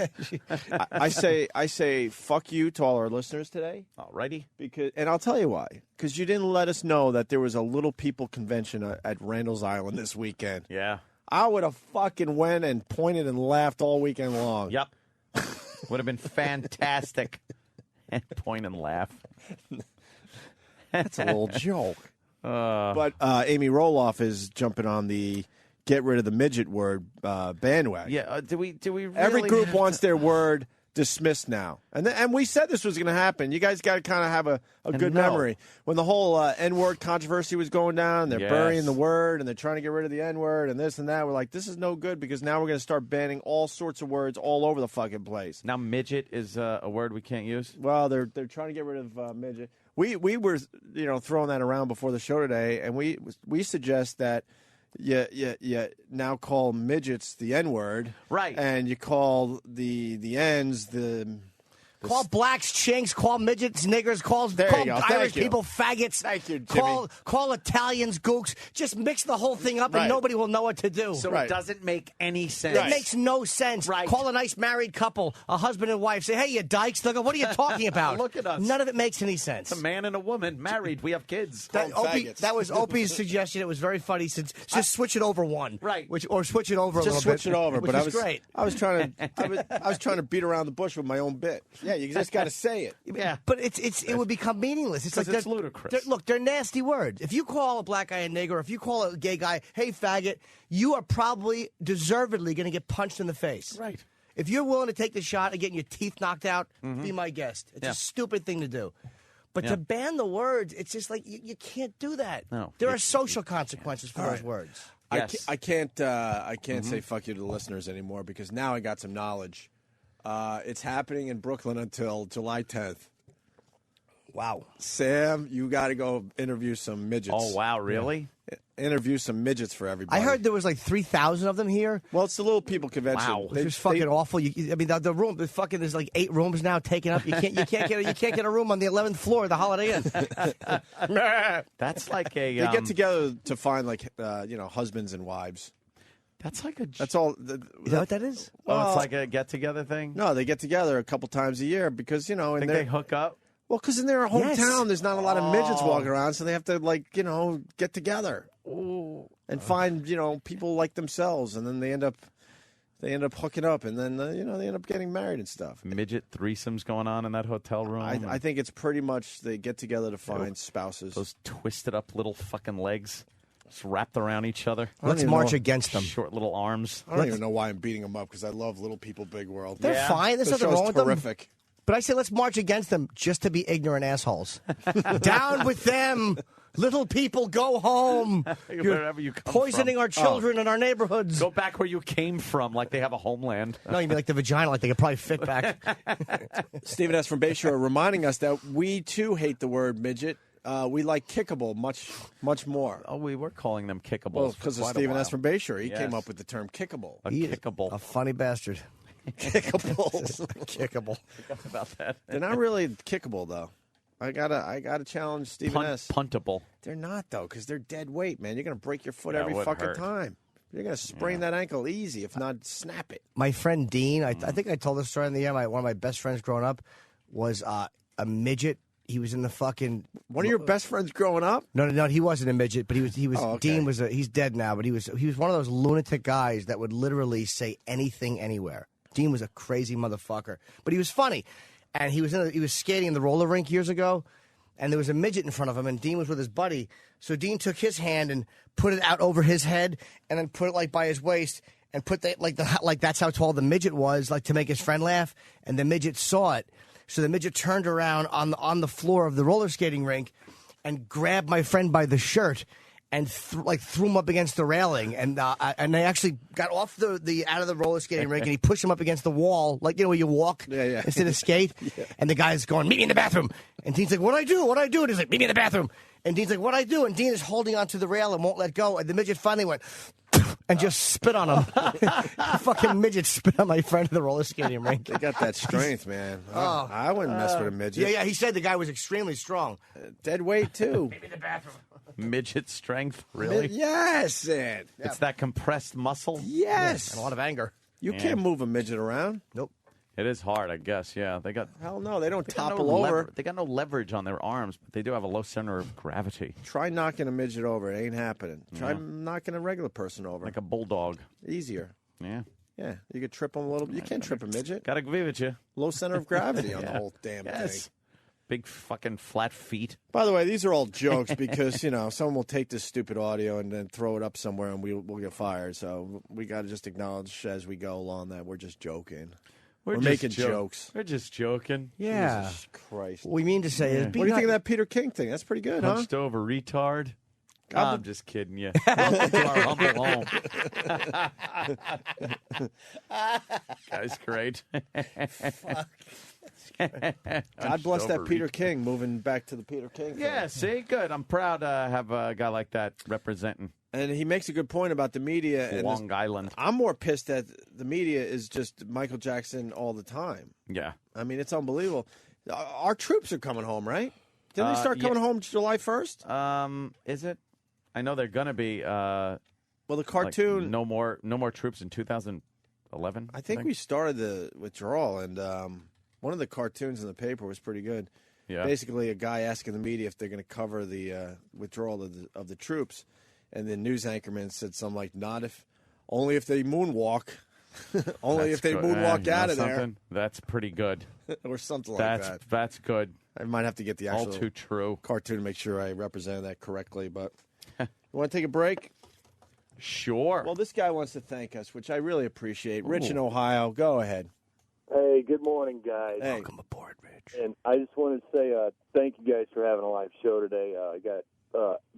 I say fuck you to all our listeners today. Alrighty. And I'll tell you why. Because you didn't let us know that there was a Little People convention at Randall's Island this weekend. Yeah. I would have fucking went and pointed and laughed all weekend long. Yep. Would have been fantastic. And point and laugh. That's a little joke. But Amy Roloff is jumping on the get rid of the midget word bandwagon. Yeah. Do we really Every group have wants to... their word dismissed now. And we said this was going to happen. You guys got to kind of have a good memory. When the whole N-word controversy was going down, they're burying the word, and they're trying to get rid of the N-word, and this and that. We're like, this is no good because now we're going to start banning all sorts of words all over the fucking place. Now midget is a word we can't use? Well, they're trying to get rid of midget. We were throwing that around before the show today, and we suggest that you now call midgets the N-word. Right. And you call the N's the... Call blacks chinks, call midgets niggers, call Irish people faggots. Thank you, Jimmy. Call Italians gooks. Just mix the whole thing up and nobody will know what to do. So it doesn't make any sense. It makes no sense. Right. Call a nice married couple, a husband and wife. Say, hey, you dykes. They'll go, what are you talking about? Look at us. None of it makes any sense. It's a man and a woman married. We have kids. That was Opie's suggestion. It was very funny. Just switch it over one. Right. Or switch it over a little bit. Just switch it over. Which but was great. I was trying to beat around the bush with my own bit. Yeah, you just got to say it. Yeah. But it would become meaningless. It's like it's ludicrous. Look, they're nasty words. If you call a black guy a nigger, if you call a gay guy, hey, faggot, you are probably deservedly going to get punched in the face. Right. If you're willing to take the shot of getting your teeth knocked out, be my guest. It's Yeah. a stupid thing to do. But to ban the words, it's just like you can't do that. No. There are social consequences for those words. Yes. I can't say fuck you to the listeners anymore because now I got some knowledge. It's happening in Brooklyn until July 10th. Wow. Sam, you got to go interview some midgets. Oh, wow, really? Yeah. Interview some midgets for everybody. I heard there was like 3,000 of them here. Well, it's the Little People convention. Wow. Which is fucking awful. The room, there's like 8 rooms now taken up. You can't get a room on the 11th floor of the Holiday Inn. That's like a. They get together to find husbands and wives. That's like a. That's all. Is that what that is? Oh, it's like a get together thing. No, they get together a couple times a year because Think they hook up. Well, because in their hometown, there's not a lot of midgets walking around, so they have to get together and find people like themselves, and then they end up hooking up, and then they end up getting married and stuff. Midget threesomes going on in that hotel room. I think it's pretty much they get together to find spouses. Those twisted up little fucking legs, just wrapped around each other. Let's march against them. Short little arms. I don't even know why I'm beating them up because I love Little People, Big World. They're fine. There's The nothing show's wrong with them. terrific. But I say let's march against them just to be ignorant assholes. Down with them. Little people, go home. Wherever you come poisoning from. our children in our neighborhoods. Go back where you came from, like they have a homeland. No, you mean like the vagina, like they could probably fit back. Stephen S. from Bayshore reminding us that we too hate the word midget. We like kickable much more. Oh, we were calling them kickables. Well, because of Stephen S. from Bayshore. He Yes. came up with the term kickable. A kickable. A funny bastard. Kickables. Kickable. Forgot about that. They're not really kickable, though. I gotta challenge Stephen S. Puntable. They're not though, because they're dead weight, man. You're gonna break your foot Yeah, every it would fucking hurt. time. You're gonna sprain that ankle easy, if not snap it. My friend Dean, I think I told this story in the air. One of my best friends growing up was a midget. He was in the fucking one of your best friends growing up. No, he wasn't a midget, but he was. Oh, okay. Dean was. He's dead now, but he was one of those lunatic guys that would literally say anything anywhere. Dean was a crazy motherfucker, but he was funny, and he was skating in the roller rink years ago. And there was a midget in front of him, and Dean was with his buddy. So Dean took his hand and put it out over his head, and then put it like by his waist, and put that like that's how tall the midget was, like to make his friend laugh. And the midget saw it, so the midget turned around on the floor of the roller skating rink, and grabbed my friend by the shirt, and threw him up against the railing, and they actually got off the out of the roller skating rink, and he pushed him up against the wall, like where you walk instead of skate. And the guy's going, "Meet me in the bathroom." And Dean's like, "What'd I do? What'd I do?" And he's like, "Meet me in the bathroom." And Dean's like, "What'd I do?" And Dean is holding onto the rail and won't let go. And the midget finally went and just spit on him. The fucking midget spit on my friend in the roller skating rink. They got that strength, man. I wouldn't mess with a midget. Yeah. He said the guy was extremely strong. Dead weight too. Meet me in the bathroom. Midget strength, really? Yes, Ed. It's that compressed muscle. Yes. And a lot of anger. You can't move a midget around. Nope. It is hard, I guess. Yeah, they got. Hell no, they don't They got topple no over. They got no leverage on their arms, but they do have a low center of gravity, Try knocking a midget over. It ain't happening. Try knocking a regular person over. like a bulldog. Easier. Yeah, Yeah, you could trip them a little. You can't trip a midget. gotta agree with you. Low center of gravity on the whole damn Yes, thing. big fucking flat feet. By the way, these are all jokes because someone will take this stupid audio and then throw it up somewhere and we'll get fired. So we got to just acknowledge as we go along that we're just joking. We're just making jokes. We're just joking. Yeah. Jesus Christ. What we mean to say is, What do you think of that Peter King thing? That's pretty good, Punched over retard. I'm just kidding you. Welcome to our humble home. Guy's great. God bless that Peter King, moving back to the Peter King thing. Yeah, see, good. I'm proud to have a guy like that representing And he makes a good point about the media. And Long Island. I'm more pissed that the media is just Michael Jackson all the time. Yeah. I mean, it's unbelievable. Our troops are coming home, right? Didn't they start coming home July 1st? Is it? I know they're gonna be. Well, the cartoon. No more troops in 2011. I think we started the withdrawal, and one of the cartoons in the paper was pretty good. Yeah. Basically, a guy asking the media if they're going to cover the withdrawal of the troops, and the news anchorman said something like, only if they moonwalk, only if they moonwalk out of there, That's pretty good. or something like that. That's good. I might have to get the All actual too true. cartoon to make sure I represented that correctly. But you want to take a break? Sure. Well, this guy wants to thank us, which I really appreciate. Rich in Ohio, go ahead. Hey, good morning, guys. Hey. Welcome aboard, Rich. And I just wanted to say thank you guys for having a live show today. I got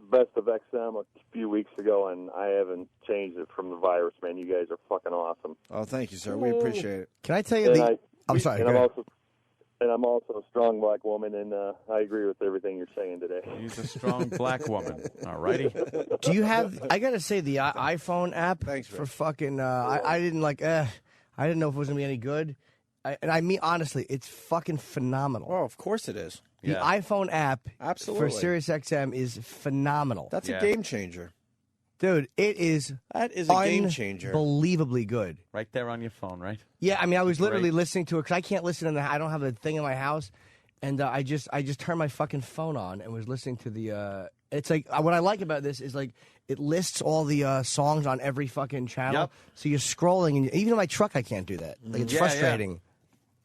Best of XM a few weeks ago, and I haven't changed it from the virus, man. You guys are fucking awesome. Oh, thank you, sir. We appreciate it. Can I tell you I'm sorry. And I'm also a strong black woman, and I agree with everything you're saying today. He's a strong black woman. All righty. Do you have? I gotta say the iPhone app. Thanks, for Rich. fucking. I didn't like. I didn't know if it was gonna be any good. And I mean honestly, it's fucking phenomenal. Oh, of course it is. The iPhone app Absolutely. for SiriusXM is phenomenal. That's a game changer. Dude, it is. That is a game changer. Unbelievably good. Right there on your phone, right? Yeah, I mean, I was literally listening to it because I can't listen I don't have a thing in my house, and I just turned my fucking phone on and was listening to the. It's like what I like about this is like it lists all the songs on every fucking channel. Yep. So you're scrolling, and even in my truck, I can't do that. Like it's frustrating.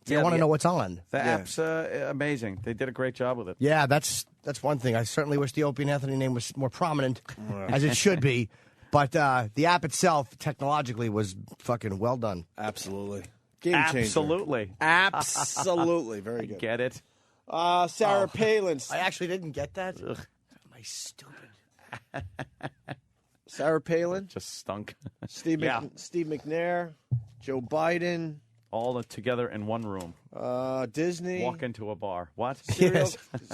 So I want to know what's on. The app's amazing. They did a great job with it. Yeah, that's one thing. I certainly wish the Opie and Anthony name was more prominent, as it should be. But the app itself, technologically, was fucking well done. Absolutely. Game changer. Absolutely. Absolutely. Very good. Get it? Sarah Palin. I actually didn't get that. Am I stupid? Sarah Palin. Just stunk. Steve McNair. Joe Biden. All together in one room. Disney. Walk into a bar. What?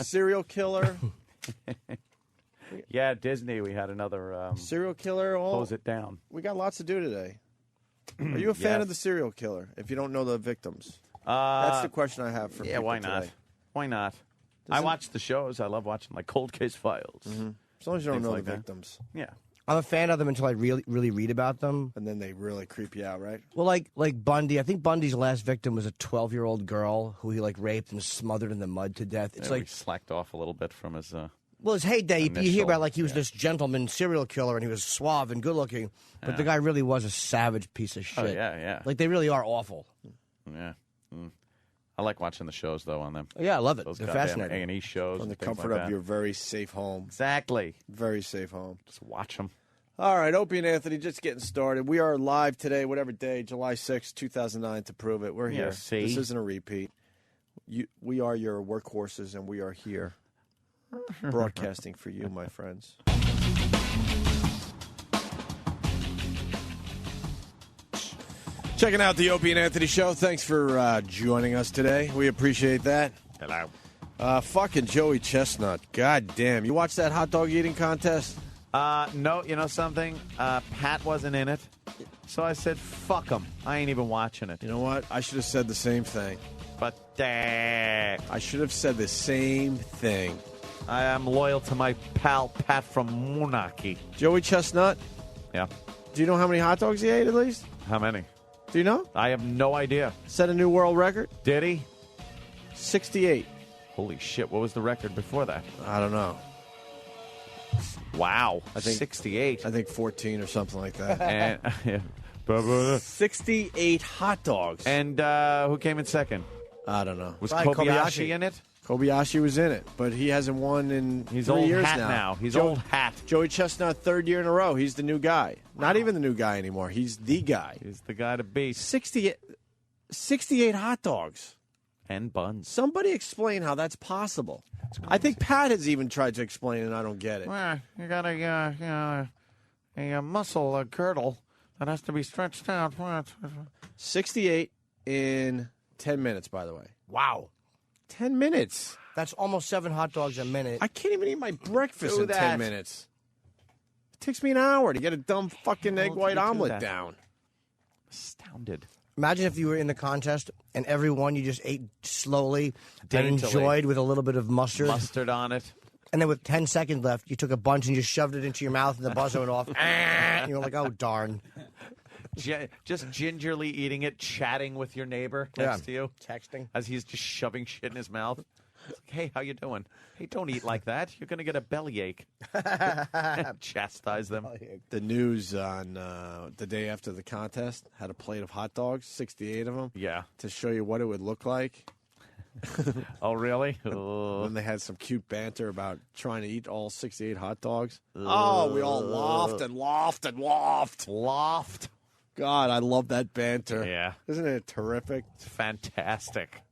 Serial killer. Yeah, Disney. We had another Serial killer. close it down. We got lots to do today. Are you a fan of the serial killer? If you don't know the victims, that's the question I have for people why not? today. Why not? I watch the shows. I love watching like Cold Case Files. Mm-hmm. As long as you don't Things know like the that. victims. Yeah. I'm a fan of them until I really read about them. And then they really creep you out, right? Well, like Bundy. I think Bundy's last victim was a 12-year-old girl who he like raped and smothered in the mud to death. It's He like slacked off a little bit from his. Well, his heyday, you hear initial- about like he was this gentleman serial killer and he was suave and good looking, but the guy really was a savage piece of shit. Oh, yeah. Like they really are awful. Yeah. I like watching the shows though on them. Yeah, I love it. Those They're goddamn fascinating. A&E shows. From the and things comfort like of that. your very safe home. Exactly. Very safe home. Just watch them. All right, Opie and Anthony, just getting started. We are live today, whatever day, July 6th, 2009, to prove it. We're here. Yeah, see? This isn't a repeat. We are your workhorses, and we are here broadcasting for you, my friends. Checking out the Opie and Anthony show. Thanks for joining us today. We appreciate that. Hello. Fucking Joey Chestnut. God damn. You watched that hot dog eating contest? No, you know something? Pat wasn't in it. So I said, fuck him. I ain't even watching it. You know what? I should have said the same thing. But I should have said the same thing. I am loyal to my pal Pat from Monarchy. Joey Chestnut? Yeah. Do you know how many hot dogs he ate at least? How many? Do you know? I have no idea. Set a new world record? Did he? 68. Holy shit, what was the record before that? I don't know. Wow. I think 68. I think 14 or something like that. And 68 hot dogs. And who came in second? I don't know. Was Probably Kobayashi Kobayashi. in it? Kobayashi was in it, but he hasn't won in He's 3 old years hat now. now. He's old hat. Joey Chestnut, third year in a row. He's the new guy. Not even the new guy anymore. He's the guy. He's the guy to beat. 68 hot dogs. And buns. Somebody explain how that's possible. I think Pat has even tried to explain it, and I don't get it. Well, you got a muscle, a girdle that has to be stretched out. 68 in 10 minutes, by the way. Wow. 10 minutes. That's almost 7 hot dogs a minute. I can't even eat my breakfast Do in that. 10 minutes. It takes me an hour to get a dumb fucking egg did white you do omelet that? down. Astounded. Imagine if you were in the contest and every one you just ate slowly and Daintily. enjoyed with a little bit of mustard. Mustard on it. And then with 10 seconds left, you took a bunch and just shoved it into your mouth and the buzzer went off. And you're like, oh, darn. Just gingerly eating it, chatting with your neighbor next to you Texting. as he's just shoving shit in his mouth. It's like, hey, how you doing? Hey, don't eat like that. You're going to get a bellyache. Chastise them. The news on the day after the contest had a plate of hot dogs, 68 of them, Yeah. to show you what it would look like. Oh, really? Then they had some cute banter about trying to eat all 68 hot dogs. Oh, we all laughed and laughed and laughed. Loft. God, I love that banter. Yeah. Isn't it terrific? It's fantastic.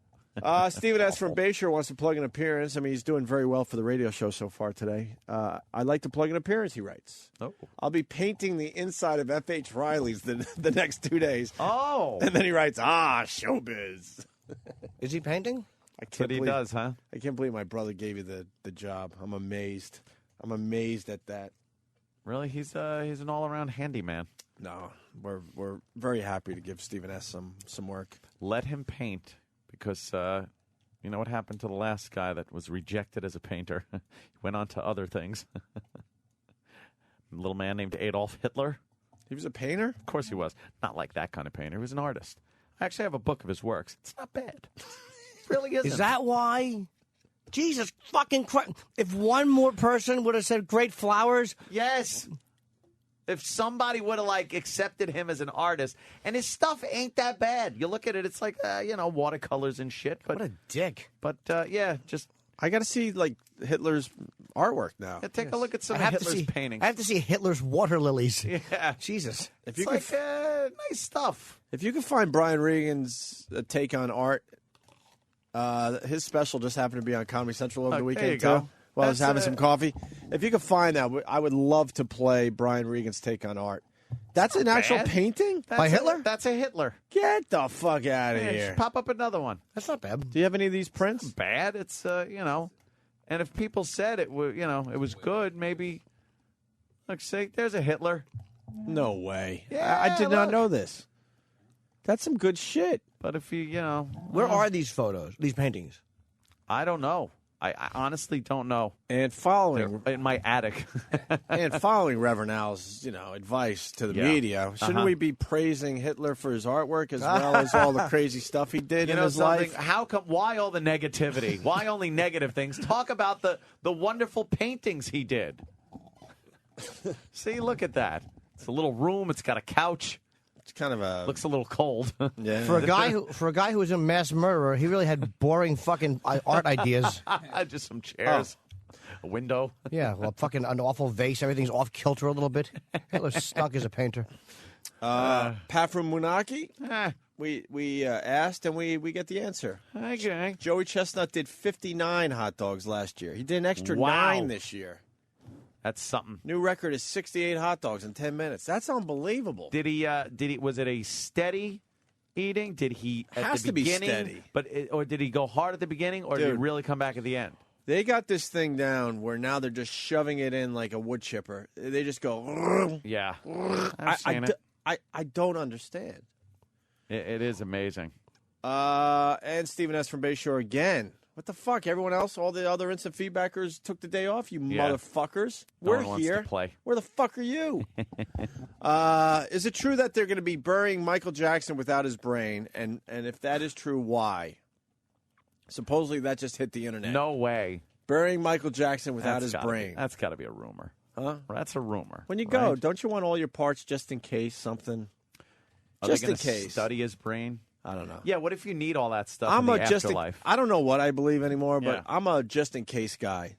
Stephen S. from Bayshore wants to plug an appearance. I mean, he's doing very well for the radio show so far today. I'd like to plug an appearance, he writes. Oh. I'll be painting the inside of F.H. Riley's the next 2 days. Oh. And then he writes, showbiz. Is he painting? That's what he does, huh? I can't believe my brother gave you the job. I'm amazed. I'm amazed at that. Really? He's an all-around handyman. No, we're very happy to give Stephen S. some work. Let him paint because you know what happened to the last guy that was rejected as a painter? He went on to other things. A little man named Adolf Hitler. He was a painter? Of course he was. Not like that kind of painter. He was an artist. I actually have a book of his works. It's not bad. It really isn't. Is that why? Jesus fucking Christ. If one more person would have said great flowers. Yes. If somebody would have, accepted him as an artist, and his stuff ain't that bad. You look at it, it's like, watercolors and shit. But, What a dick. But, just I got to see, Hitler's artwork now. take a look at some I of have to Hitler's see paintings. I have to see Hitler's water lilies. Yeah. Jesus. If It's you like, could, nice stuff. if you could find Brian Regan's take on art, his special just happened to be on Comedy Central over Oh, the there weekend you too. go. While I was That's, having some coffee. If you could find that, I would love to play Brian Regan's take on art. That's an actual bad. painting? By Hitler? That's a Hitler. Get the fuck out of Yeah, here. just pop up another one. That's not bad. Do you have any of these prints? Bad. It's, and if people said it was good, maybe, look, say, there's a Hitler. No way. Yeah, I did not look. know this. That's some good shit. But if Where are these photos, these paintings? I don't know. I honestly don't know. And following in my attic. and following Reverend Al's, advice to the media, shouldn't we be praising Hitler for his artwork as well as all the crazy stuff he did in his life? Why all the negativity? Why only negative things? Talk about the wonderful paintings he did. See, look at that. It's a little room. It's got a couch. It's kind of looks a little cold. Yeah. For a guy who was a mass murderer, he really had boring fucking art ideas. Just some chairs, a window. Yeah, well, fucking an awful vase. Everything's off kilter a little bit. Hitler stunk as a painter. Pat from Munaki. We asked and we get the answer. Okay. Joey Chestnut did 59 hot dogs last year. He did an extra 9 this year. That's something. New record is 68 hot dogs in 10 minutes. That's unbelievable. Did he? Was it a steady eating? Did he at Has the to be beginning? steady. Or did he go hard at the beginning, or did he really come back at the end? They got this thing down where now they're just shoving it in like a wood chipper. They just go. Yeah, I've seen it. I don't understand. It is amazing. And Stephen S. from Bayshore again. What the fuck? Everyone else, all the other instant feedbackers took the day off, you motherfuckers. No We're one wants here. to play. Where the fuck are you? Is it true that they're going to be burying Michael Jackson without his brain? And if that is true, why? Supposedly that just hit the internet. No way. Burying Michael Jackson without his brain. That's got to be a rumor. Huh? That's a rumor. When you go, right? don't you want all your parts just in case something? Are just they in case. Study his brain? I don't know. Yeah, what if you need all that stuff in the afterlife? I don't know what I believe anymore, but Yeah. I'm a just-in-case guy.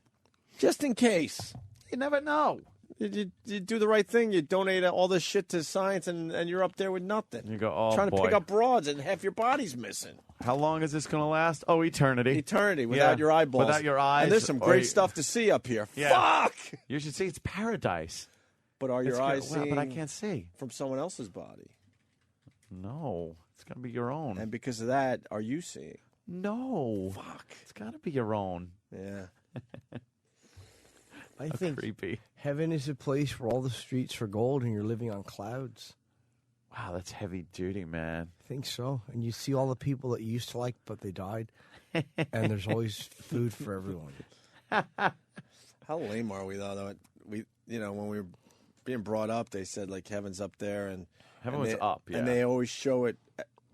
Just in case. You never know. You do the right thing. You donate all this shit to science, and you're up there with nothing. You go, oh, trying boy. to pick up broads, and half your body's missing. How long is this going to last? Oh, eternity. Eternity, without your eyeballs. Without your eyes. And there's some great stuff to see up here. Yeah. Fuck! You should see it's paradise. But are your eyes seeing but I can't see. from someone else's body? No. It's got to be your own. And because of that, are you seeing? No. Fuck. It's got to be your own. Yeah. I think creepy. Heaven is a place where all the streets are gold and you're living on clouds. Wow, that's heavy duty, man. I think so. And you see all the people that you used to like, but they died. And there's always food for everyone. How lame are we, though? We, when we were being brought up, they said, like, heaven's up there. And Heaven was up, yeah. And they always show it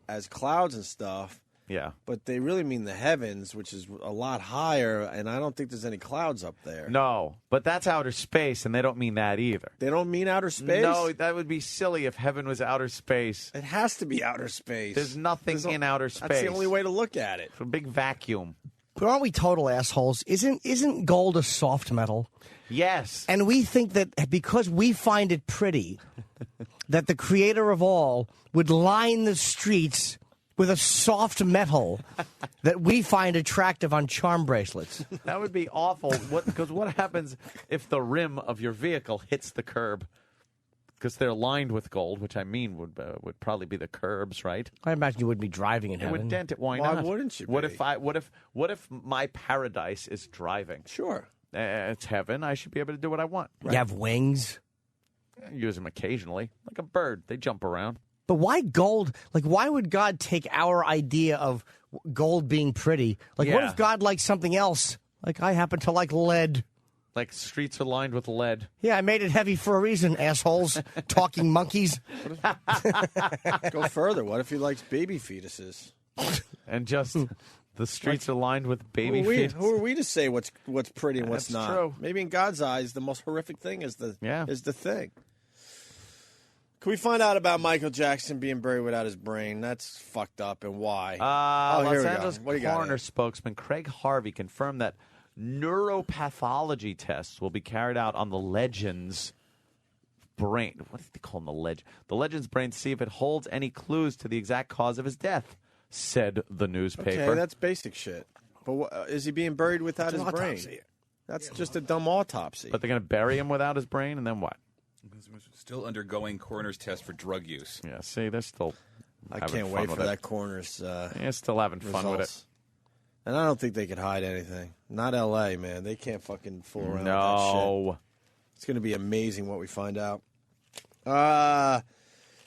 as clouds and stuff. Yeah. But they really mean the heavens, which is a lot higher, and I don't think there's any clouds up there. No, but that's outer space, and they don't mean that either. They don't mean outer space? No, that would be silly if heaven was outer space. It has to be outer space. There's nothing in outer space. That's the only way to look at it. It's a big vacuum. But aren't we total assholes? Isn't gold a soft metal? Yes. And we think that because we find it pretty, that the creator of all would line the streets with a soft metal that we find attractive on charm bracelets. That would be awful. Because what happens if the rim of your vehicle hits the curb? Because they're lined with gold, which I mean would probably be the curbs, right? I imagine you wouldn't be driving in It heaven. would dent it. Why Why not? wouldn't you What be? if my paradise is driving? Sure. It's heaven. I should be able to do what I want. You have wings. Use them occasionally, like a bird. They jump around. But why gold? Like, why would God take our idea of gold being pretty? Like, what Yeah. if God likes something else? Like, I happen to like lead. Like streets are lined with lead. Yeah, I made it heavy for a reason, assholes. Talking monkeys. Go further. What if he likes baby fetuses? And just the streets are lined with baby feet. Who are we to say what's pretty and what's That's not? true. Maybe in God's eyes, the most horrific thing is the thing. Can we find out about Michael Jackson being buried without his brain? That's fucked up, and why? Here Los we Angeles go. What do you got coroner here? spokesman Craig Harvey confirmed that neuropathology tests will be carried out on the legend's brain. What do they call him, the legend? The legend's brain to see if it holds any clues to the exact cause of his death, said the newspaper. Okay, that's basic shit. But is he being buried without It's his an brain? autopsy. That's just a dumb autopsy. But they're going to bury him without his brain, and then what? Still undergoing coroner's test for drug use. Yeah, see, they're still I having can't fun wait with for it. that coroner's Yeah, still having fun with it. results. And I don't think they could hide anything. Not L.A., man. They can't fucking fool around with that shit. No. It's going to be amazing what we find out.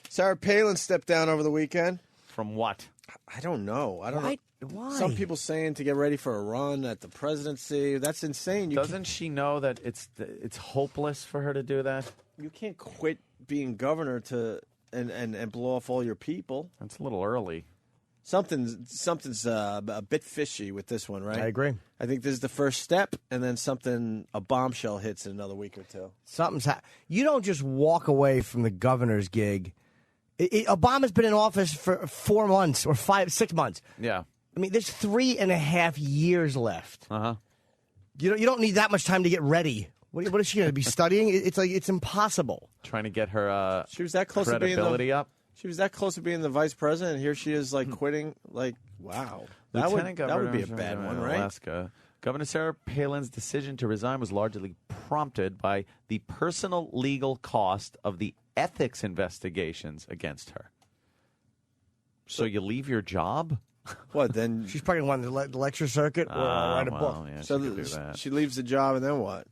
Sarah Palin stepped down over the weekend. From what? I don't know. I don't know. Why? Some people saying to get ready for a run at the presidency. That's insane. Doesn't she know that it's hopeless for her to do that? You can't quit being governor and blow off all your people. That's a little early. Something's a bit fishy with this one, right? I agree. I think this is the first step, and then a bombshell hits in another week or two. You don't just walk away from the governor's gig. Obama's been in office for 4 months or 6 months. Yeah. I mean, there's 3.5 years left. Uh-huh. You don't need that much time to get ready. What is she going to be studying? It's impossible. Trying to get her she was that close credibility up. She was that close to being the vice president, and here she is, like, quitting. Like, wow. That would be a bad one, right? Alaska. Governor Sarah Palin's decision to resign was largely prompted by the personal legal cost of the ethics investigations against her. So you leave your job? What, then? She's probably going to run the lecture circuit or write a book. Yeah, so she could do that. She leaves the job, and then what?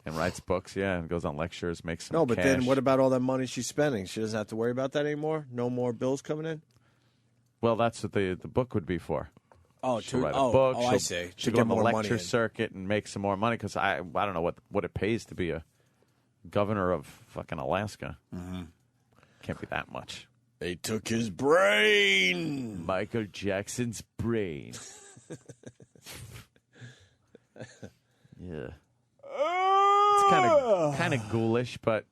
And writes books, yeah, and goes on lectures, makes some No, but cash. then what about all that money she's spending? She doesn't have to worry about that anymore? No more bills coming in? Well, that's what the book would be for. Oh, she'll write a book. I see. She'll go on the lecture circuit and make some more money because I don't know what it pays to be a governor of fucking Alaska. Mm-hmm. Can't be that much. They took his brain. Michael Jackson's brain. Yeah. It's kind of ghoulish, but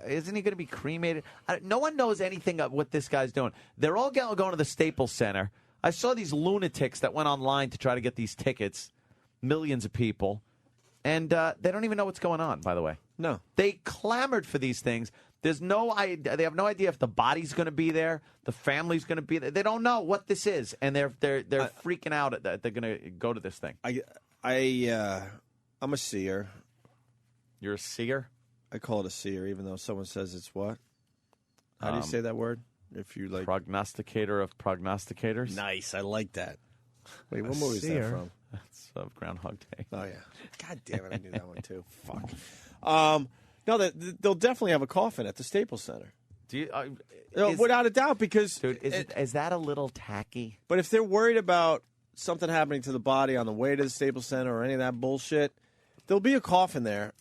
isn't he going to be cremated? No one knows anything of what this guy's doing. They're all going to the Staples Center. I saw these lunatics that went online to try to get these tickets, millions of people, and they don't even know what's going on, by the way. No. They clamored for these things. There's no idea. They have no idea if the body's going to be there, the family's going to be there. They don't know what this is, and they're freaking out that they're going to go to this thing. I'm a seer. You're a seer? I call it a seer, even though someone says it's what? How do you say that word? If you like prognosticator of prognosticators. Nice, I like that. Wait, what movie is that from? That's of Groundhog Day. Oh yeah. God damn it, I knew that one too. Fuck. No, they'll definitely have a coffin at the Staples Center. Do you? Without a doubt, because dude, is that a little tacky? But if they're worried about something happening to the body on the way to the Staples Center or any of that bullshit, there'll be a coffin there.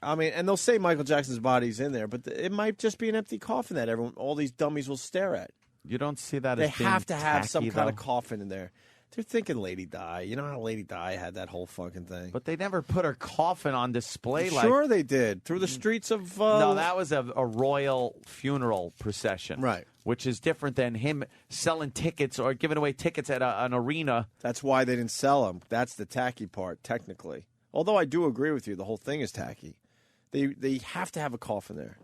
I mean, and they'll say Michael Jackson's body's in there, but it might just be an empty coffin that all these dummies will stare at. You don't see that they as being have to have tacky, some kind of though? coffin in there. They're thinking Lady Di. You know how Lady Di had that whole fucking thing. But they never put her coffin on display. Sure they did. Through the streets of... No, that was a royal funeral procession. Right. Which is different than him selling tickets or giving away tickets at an arena. That's why they didn't sell them. That's the tacky part, technically. Although I do agree with you, the whole thing is tacky. They have to have a coffin there.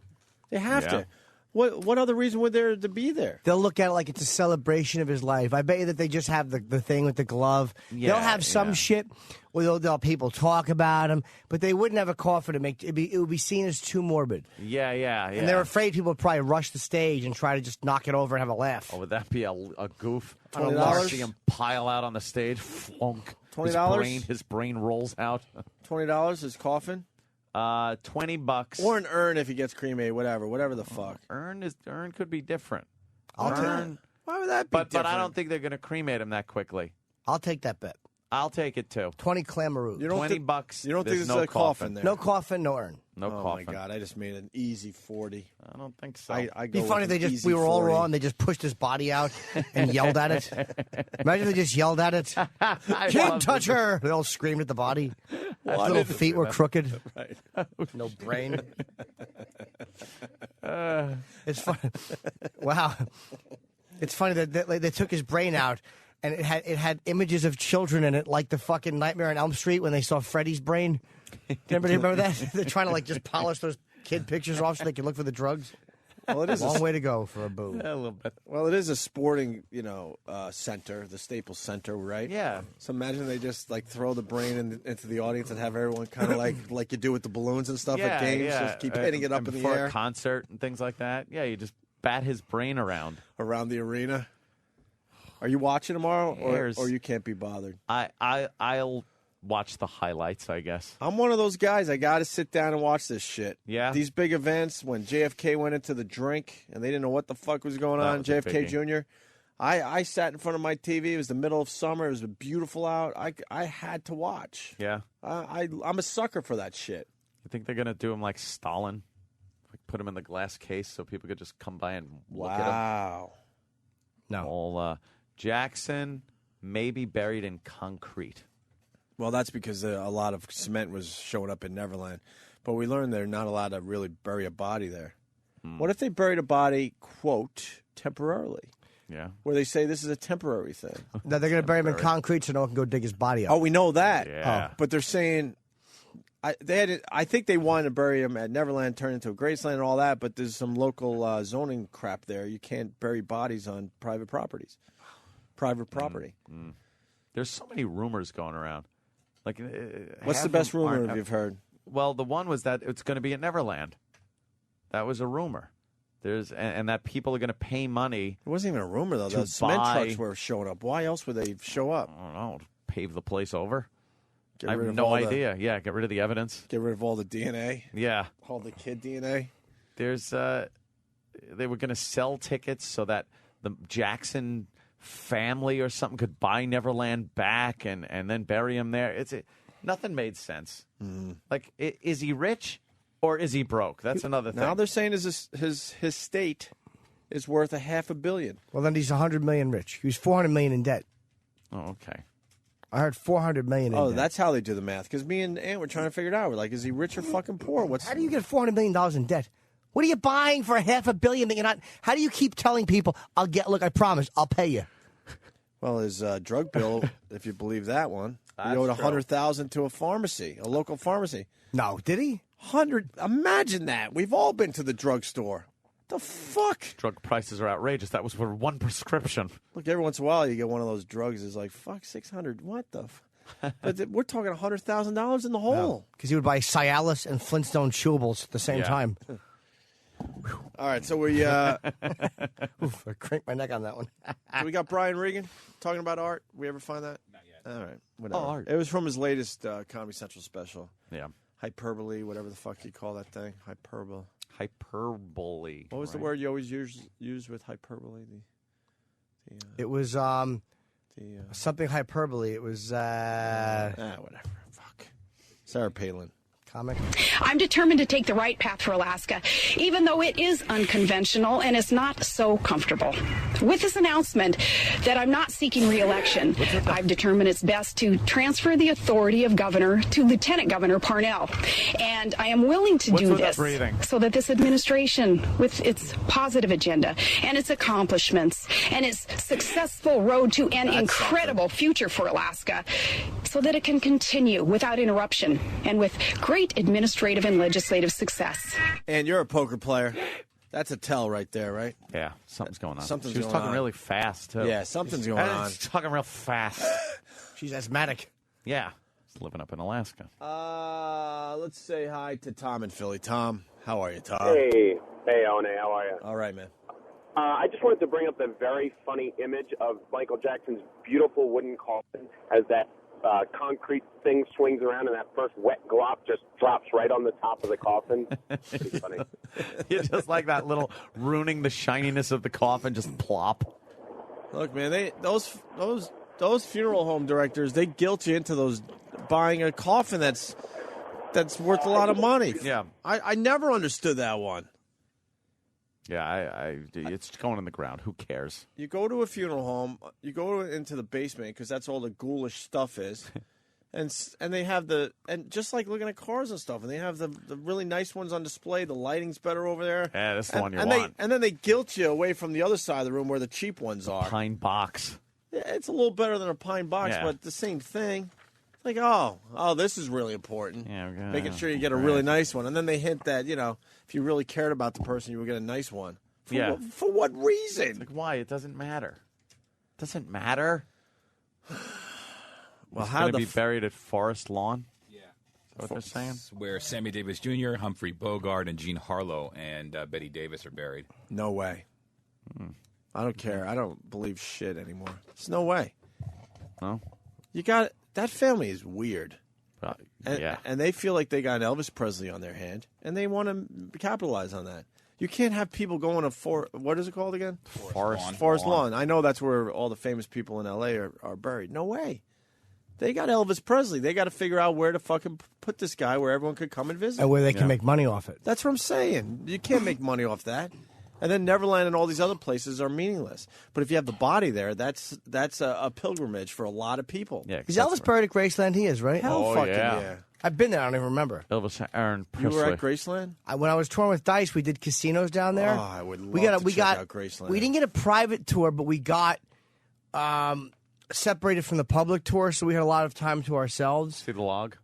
They have to. What other reason would there to be there? They'll look at it like it's a celebration of his life. I bet you that they just have the thing with the glove. Yeah, they'll have some shit where they'll people talk about him, but they wouldn't have a coffin to make it would be seen as too morbid. Yeah. And they're afraid people would probably rush the stage and try to just knock it over and have a laugh. Oh, would that be a goof? $20? See him pile out on the stage, flunk. $20? His brain rolls out. $20 his coffin? $20. Or an urn if he gets cremated, whatever the fuck. Urn could be different. Why would that be different? But I don't think they're going to cremate him that quickly. I'll take that bet. I'll take it too. 20 clamaroos. $20. You don't think there's there's no a coffin there? No coffin, no urn. No oh coffin. My God, I just made an easy 40. I don't think so. I It'd be funny if we were all wrong. They just pushed his body out and yelled at it. Imagine they just yelled at it. Can't touch her. They all screamed at the body. His little feet were crooked. Right. No brain. It's funny. Wow. It's funny that they took his brain out. And it had images of children in it, like the fucking Nightmare on Elm Street when they saw Freddy's brain. Remember that? They're trying to just polish those kid pictures off so they can look for the drugs. Well, it is a long way to go for a boo. Yeah, a little bit. Well, it is a sporting, center, the Staples Center, right? Yeah. So imagine they just throw the brain into the audience and have everyone kind of like you do with the balloons and stuff at games, just keep hitting it up in the air for a concert and things like that. Yeah, you just bat his brain around the arena. Are you watching tomorrow, or you can't be bothered? I'll watch the highlights, I guess. I'm one of those guys. I got to sit down and watch this shit. Yeah. These big events, when JFK went into the drink and they didn't know what the fuck was going on, JFK Jr., I sat in front of my TV. It was the middle of summer. It was beautiful out. I had to watch. Yeah. I'm a sucker for that shit. You think they're going to do him like Stalin? Like put him in the glass case so people could just come by and look at him? Wow. No. Well, Jackson may be buried in concrete. Well, that's because a lot of cement was showing up in Neverland. But we learned they're not allowed to really bury a body there. What if they buried a body, quote, temporarily? Yeah. Where they say this is a temporary thing. No, they're going to bury him in concrete so no one can go dig his body up. Oh, we know that. Yeah. But they're saying I think they wanted to bury him at Neverland, turn into a Graceland and all that, but there's some local zoning crap there. You can't bury bodies on private properties. Private property. There's so many rumors going around. Like, What's the best rumor you've heard? Well, the one was that it's going to be at Neverland. That was a rumor. And that people are going to pay money. It wasn't even a rumor, though. The cement trucks were showing up. Why else would they show up? I don't know. Pave the place over. I rid have of no all idea. Yeah, get rid of the evidence. Get rid of all the DNA. Yeah. All the kid DNA. There's they were going to sell tickets so that the Jackson family or something could buy Neverland back and then bury him there. Nothing made sense. Like, is he rich or is he broke? That's another thing. Now they're saying his state is worth $500 million. Well, then he's $100 million rich. He was $400 million in debt. Oh, okay. I heard $400 million in debt. Oh, that's how they do the math. Because me and Ant were trying to figure it out. We're like, is he rich or fucking poor? How do you get $400 million in debt? What are you buying for $500 million that you're not? How do you keep telling people, look, I promise, I'll pay you? Well, his drug bill, if you believe that one, he owed $100,000 to a pharmacy, a local pharmacy. No, did he? Imagine that. We've all been to the drugstore. The fuck? Drug prices are outrageous. That was for one prescription. Look, every once in a while you get one of those drugs. It's like, fuck, $600. What the? But we're talking $100,000 in the hole. Because he would buy Cialis and Flintstone chewables at the same time. All right, so we I cranked my neck on that one. so we got Brian Regan talking about art. We ever find that? Not yet. All right, whatever. Oh, art. It was from his latest Comedy Central special. Yeah. Hyperbole, whatever the fuck you call that thing. Hyperbole. Hyperbole. What was the word you always use with hyperbole? It was something hyperbole. It was whatever. Fuck. Sarah Palin. Comic. I'm determined to take the right path for Alaska, even though it is unconventional and it's not so comfortable. With this announcement that I'm not seeking re-election, I've determined it's best to transfer the authority of governor to Lieutenant Governor Parnell. And I am willing to do this so that this administration, with its positive agenda and its accomplishments and its successful road to an incredible future for Alaska, so that it can continue without interruption and with great administrative and legislative success. And you're a poker player. That's a tell right there, right? Yeah, something's going on. Something's she was going talking on. really fast, too. Yeah, something's going on. She's talking real fast. She's asthmatic. Yeah. She's living up in Alaska. Let's say hi to Tom in Philly. Tom, how are you, Tom? Hey, One, how are you? All right, man. I just wanted to bring up the very funny image of Michael Jackson's beautiful wooden coffin as that concrete thing swings around and that first wet glop just drops right on the top of the coffin. It's funny. You just like that little ruining the shininess of the coffin, just plop. Look, man, those funeral home directors, they guilt you into buying a coffin that's worth a lot of money. Yeah. I never understood that one. Yeah, it's going in the ground. Who cares? You go to a funeral home, you go into the basement because that's all the ghoulish stuff is, and they have just like looking at cars and stuff, and they have the really nice ones on display. The lighting's better over there. Yeah, that's the one you want. And then they guilt you away from the other side of the room where the cheap ones are. Pine box. Yeah, it's a little better than a pine box, but the same thing. Like, oh, this is really important. Yeah, making sure you get a really nice one, and then they hint that if you really cared about the person, you would get a nice one. For what reason? Like, why? It doesn't matter. Doesn't matter. Well, how to be buried at Forest Lawn? Yeah, what they're saying. Where Sammy Davis Jr., Humphrey Bogart, and Gene Harlow and Betty Davis are buried. No way. I don't care. I don't believe shit anymore. There's no way. No. You got that family is weird. Yeah. And they feel like they got an Elvis Presley on their hand, and they want to capitalize on that. You can't have people going to what is it called again? Forest Lawn. I know that's where all the famous people in L.A. are buried. No way. They got Elvis Presley. They got to figure out where to fucking put this guy where everyone could come and visit. And where they can make money off it. That's what I'm saying. You can't make money off that. And then Neverland and all these other places are meaningless. But if you have the body there, that's a pilgrimage for a lot of people. Yeah, Is Elvis buried at Graceland? He is, right? Hell fucking yeah. I've been there. I don't even remember. Elvis Aaron You Presley. were at Graceland? When I was touring with Dice, we did casinos down there. Oh, I would love to check out Graceland. We didn't get a private tour, but we got separated from the public tour, so we had a lot of time to ourselves. See the log?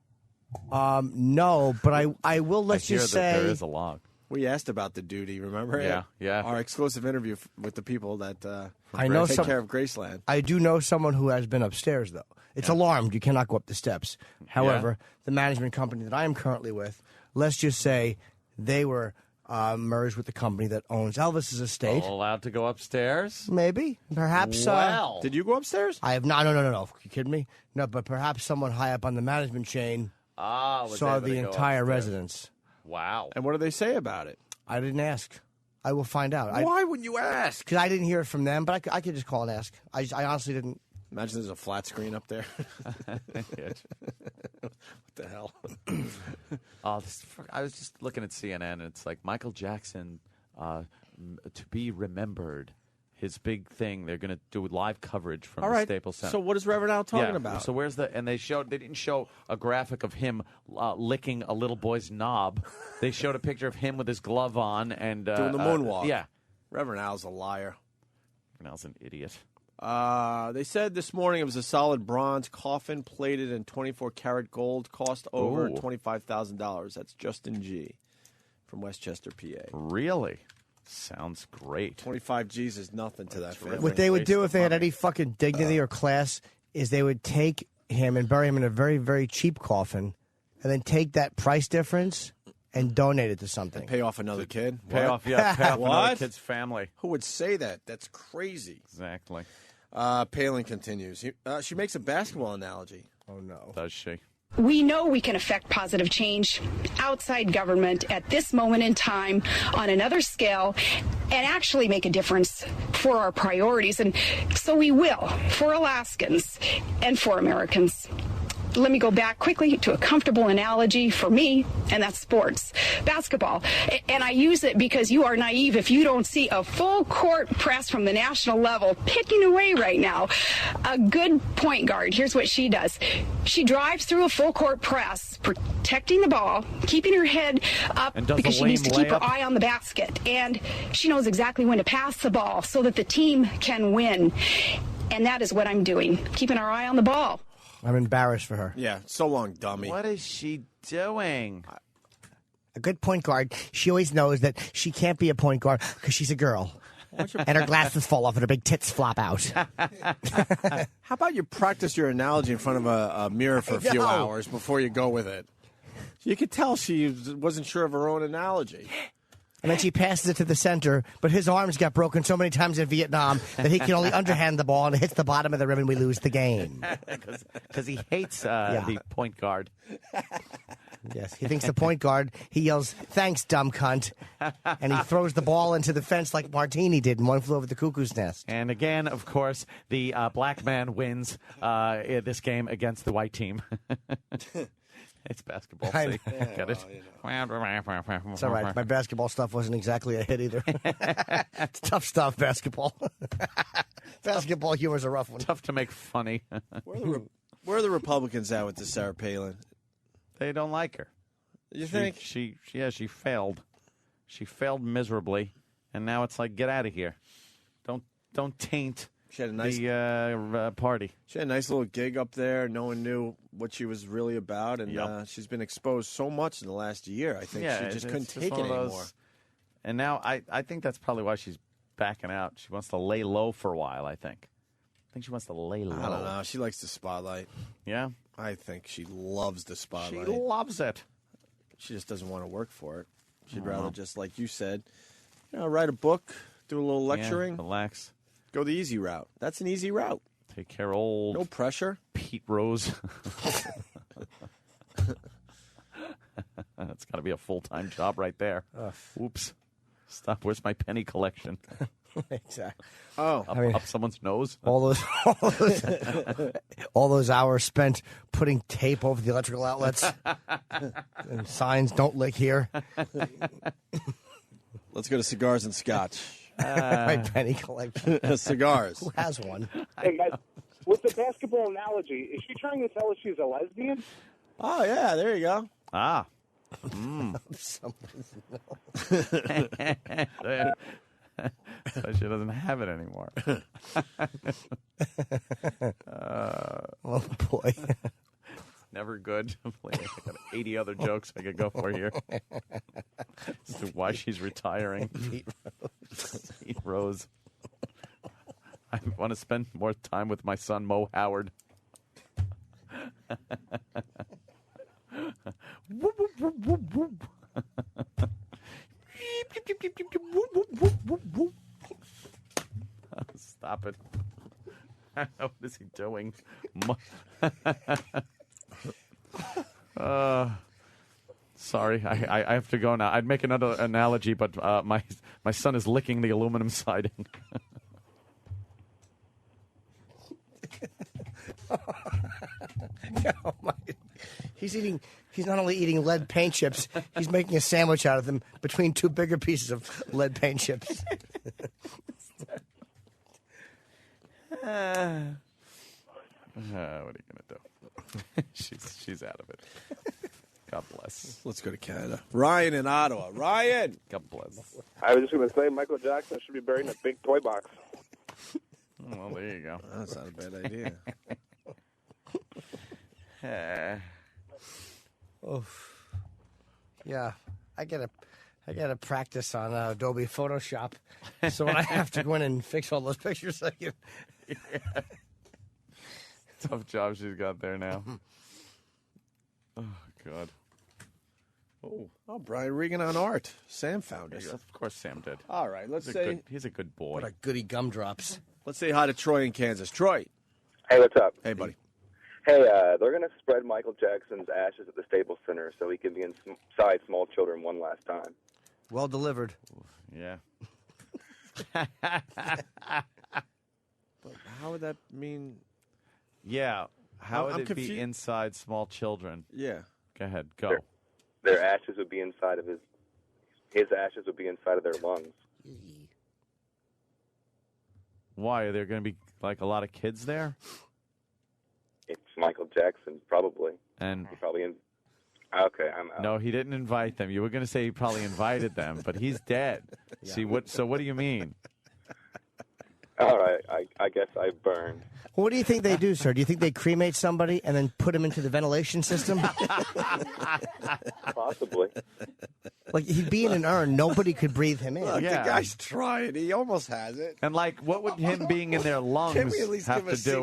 No, but I will let's just say there is a log. We asked about the duty, remember? Yeah. Our exclusive interview with the people that take care of Graceland. I do know someone who has been upstairs, though. It's alarmed. You cannot go up the steps. However, the management company that I am currently with, let's just say they were merged with the company that owns Elvis's estate. Allowed to go upstairs? Maybe. Perhaps. Well. Did you go upstairs? I have not. No. Are you kidding me? No, but perhaps someone high up on the management chain saw the entire residence. Wow. And what do they say about it? I didn't ask. I will find out. Why wouldn't you ask? Because I didn't hear it from them, but I could just call and ask. I honestly didn't. Imagine there's a flat screen up there. What the hell? I was just looking at CNN, and it's like Michael Jackson to be remembered. His big thing. They're going to do live coverage from the Staples Center. So what is Reverend Al talking about? So where's and they didn't show a graphic of him licking a little boy's knob. They showed a picture of him with his glove on and doing the moonwalk. Yeah. Reverend Al's a liar. Reverend Al's an idiot. They said this morning it was a solid bronze coffin plated in 24-karat gold, cost over $25,000. That's Justin G. from Westchester, PA. Really? Sounds great. 25 G's is nothing to that family. What they would do if they had any fucking dignity or class is they would take him and bury him in a very, very cheap coffin and then take that price difference and donate it to something. And pay off another kid? Pay off another kid's family. Who would say that? That's crazy. Exactly. Palin continues. She makes a basketball analogy. Oh, no. Does she? We know we can affect positive change outside government at this moment in time on another scale and actually make a difference for our priorities. And so we will for Alaskans and for Americans. Let me go back quickly to a comfortable analogy for me, and that's sports, basketball. And I use it because you are naive if you don't see a full court press from the national level picking away right now. A good point guard, here's what she does. She drives through a full court press, protecting the ball, keeping her head up because she needs to keep her eye on the basket. And she knows exactly when to pass the ball so that the team can win. And that is what I'm doing, keeping our eye on the ball. I'm embarrassed for her. Yeah, so long, dummy. What is she doing? A good point guard, she always knows that she can't be a point guard because she's a girl. And her glasses fall off and her big tits flop out. How about you practice your analogy in front of a mirror for a few hours before you go with it? You could tell she wasn't sure of her own analogy. And then she passes it to the center, but his arms got broken so many times in Vietnam that he can only underhand the ball, and it hits the bottom of the rim, and we lose the game. Because he hates the point guard. Yes, he thinks the point guard, he yells, "Thanks, dumb cunt," and he throws the ball into the fence like Martini did in One Flew Over the Cuckoo's Nest. And again, of course, the black man wins this game against the white team. It's basketball. See? Get it? It's all right. My basketball stuff wasn't exactly a hit either. It's tough stuff, basketball. Basketball humor's a rough one. Tough to make funny. Where are the Republicans at with the Sarah Palin? They don't like her. You think? She failed. She failed miserably, and now it's like, get out of here. Don't taint she had a nice party. She had a nice little gig up there. No one knew what she was really about, and she's been exposed so much in the last year. I think she just couldn't take it anymore. And now I think that's probably why she's backing out. She wants to lay low for a while, I think. She wants to lay low. I don't know. She likes the spotlight. Yeah? I think she loves the spotlight. She loves it. She just doesn't want to work for it. She'd rather just, like you said, write a book, do a little lecturing. Relax. Go the easy route. That's an easy route. Take care of old... No pressure. Pete Rose. That's got to be a full-time job right there. Oops. Stop. Where's my penny collection? Exactly. Oh, Up someone's nose? All those hours spent putting tape over the electrical outlets and signs, don't lick here. Let's go to cigars and scotch. My penny collection. Cigars. Who has one? Hey, guys, with the basketball analogy, is she trying to tell us she's a lesbian? Oh, yeah, there you go. Ah. So she doesn't have it anymore. Oh, boy. Never good. I got 80 other jokes I could go for here. As to why she's retiring. Pete Rose. I want to spend more time with my son, Mo Howard. Stop it. What is he doing? Sorry, I have to go now. I'd make another analogy, but my son is licking the aluminum siding. Oh, my. He's not only eating lead paint chips, he's making a sandwich out of them between two bigger pieces of lead paint chips. What are you gonna do? She's out of it. God bless. Let's go to Canada. Ryan in Ottawa. Ryan! God bless. I was just going to say Michael Jackson should be buried in a big toy box. Well, there you go. That's not a bad idea. Yeah, I gotta practice on Adobe Photoshop, so when I have to go in and fix all those pictures, I can. Yeah. Tough job she's got there now. Oh God. Oh, Brian Regan on art. Sam found us. Of course, Sam did. All right, He's a good boy. What a goody gumdrops. Let's say hi to Troy in Kansas. Troy. Hey, what's up? Hey, buddy. Hey, they're going to spread Michael Jackson's ashes at the Staples Center so he can be inside small children one last time. Well delivered. Yeah. But how would that mean? Yeah. How would I'm it confused. be inside small children? Yeah. Go ahead. Go. Their ashes would be inside of his ashes would be inside of their lungs. Why? Are there going to be like a lot of kids there? It's Michael Jackson, probably. And He probably okay, I'm out. no, he didn't invite them. You were going to say he probably invited them, but he's dead. Yeah. See what? So what do you mean? All right, I guess I burned. What do you think they do, sir? Do you think they cremate somebody and then put him into the ventilation system? Possibly. Like, he'd be in an urn. Nobody could breathe him in. Look, Yeah. the guy's trying. He almost has it. And like, what would him being in their lungs Can we at least have give to a do C-?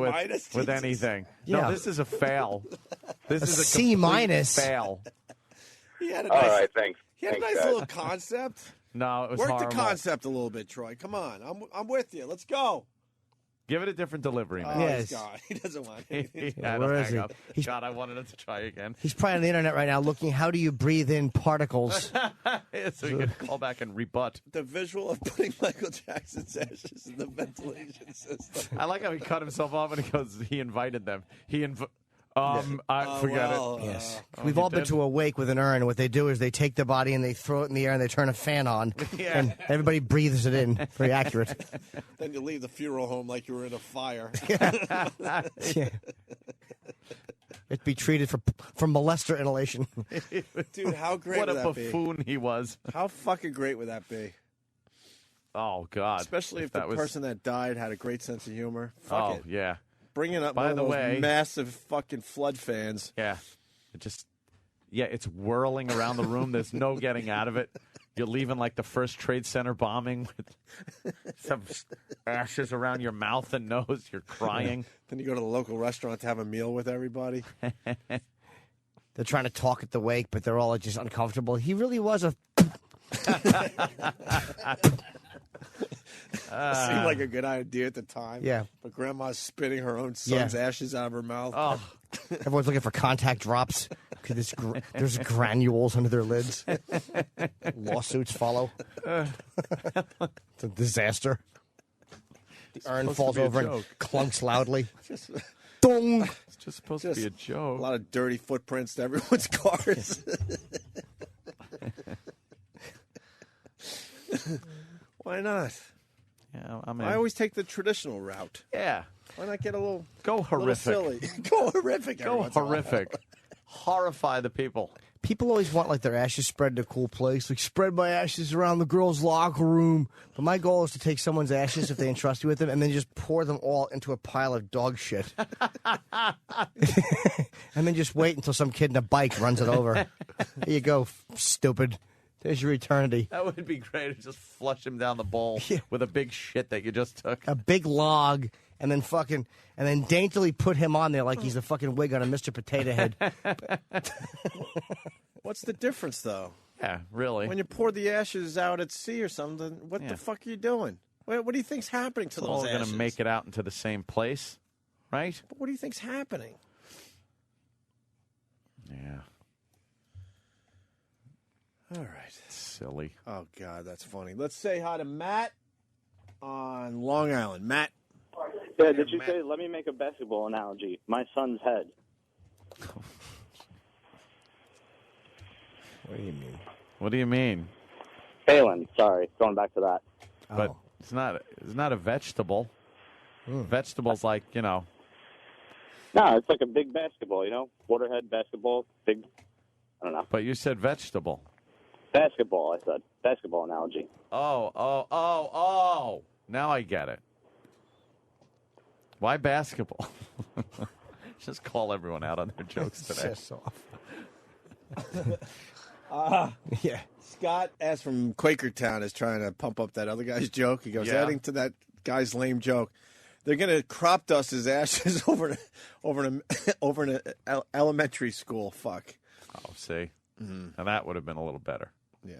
with Jesus. anything? Yeah. No, this is a fail. This is a C- complete fail. He had a All nice, right, thanks. He had a Thanks, nice guys. little concept. No, it was Work horrible. the concept a little bit, Troy. Come on. I'm with you. Let's go. Give it a different delivery, man. Oh, Yes. he's gone. He doesn't want it. Yeah, Where don't is hang he? up. He's- God, I wanted him to try again. He's probably on the internet right now looking, how do you breathe in particles? So he could call back and rebut. The visual of putting Michael Jackson's ashes in the ventilation system. I like how he cut himself off and he goes, he invited them. I forget well, it. Yes. Oh, We've he all been did? to a wake with an urn. What they do is they take the body and they throw it in the air and they turn a fan on. Yeah. And everybody breathes it in. Very accurate. Then you leave the funeral home like you were in a fire. Yeah. It'd be treated for molester inhalation. Dude, how great What would a that be? buffoon he was. How fucking great would that be? Oh, God. Especially if the that was... person that died had a great sense of humor. Fuck Oh, it. yeah. Bringing up By one of the those way- massive fucking flood fans. Yeah. It's whirling around the room. There's no getting out of it. You're leaving like the first Trade Center bombing with some ashes around your mouth and nose. You're crying. Then you go to the local restaurant to have a meal with everybody. They're trying to talk at the wake, but they're all just uncomfortable. He really was a... Seemed like a good idea at the time. Yeah. But grandma's spitting her own son's ashes out of her mouth. Oh, Everyone's looking for contact drops. There's granules under their lids. Lawsuits follow. It's a disaster. The urn falls over and clunks loudly. Dong. It's just supposed to be a joke. A lot of dirty footprints to everyone's cars. Why not? Yeah, I always take the traditional route. Yeah. Why not get a little horrific? Little silly? Go horrific. Go horrific. Horrify the people. People always want like their ashes spread to a cool place. Like spread my ashes around the girls' locker room. But my goal is to take someone's ashes if they entrust you with them, and then just pour them all into a pile of dog shit, and then just wait until some kid in a bike runs it over. Here you go, stupid. There's your eternity. That would be great. Just flush him down the bowl with a big shit that you just took. A big log, and then daintily put him on there like he's the fucking wig on a Mr. Potato Head. What's the difference, though? Yeah, really. When you pour the ashes out at sea or something, what the fuck are you doing? What do you think's happening to It's those all ashes? going to make it out into the same place, right? But what do you think's happening? Yeah. All right. Silly. Oh, God, that's funny. Let's say hi to Matt on Long Island. Matt. Yeah, did you say, let me make a basketball analogy? My son's head. What do you mean? What do you mean? Phelan, sorry. Going back to that. But it's not a vegetable. Vegetables like, No, it's like a big basketball, Waterhead basketball, big, I don't know. But you said vegetable. Basketball, I said. Basketball analogy. Oh. Now I get it. Why basketball? Just call everyone out on their jokes today. Yeah. Scott S. from Quakertown is trying to pump up that other guy's joke. He goes, adding to that guy's lame joke, they're going to crop dust his ashes over an elementary school. Fuck. Oh, see? Mm-hmm. Now that would have been a little better. Yeah.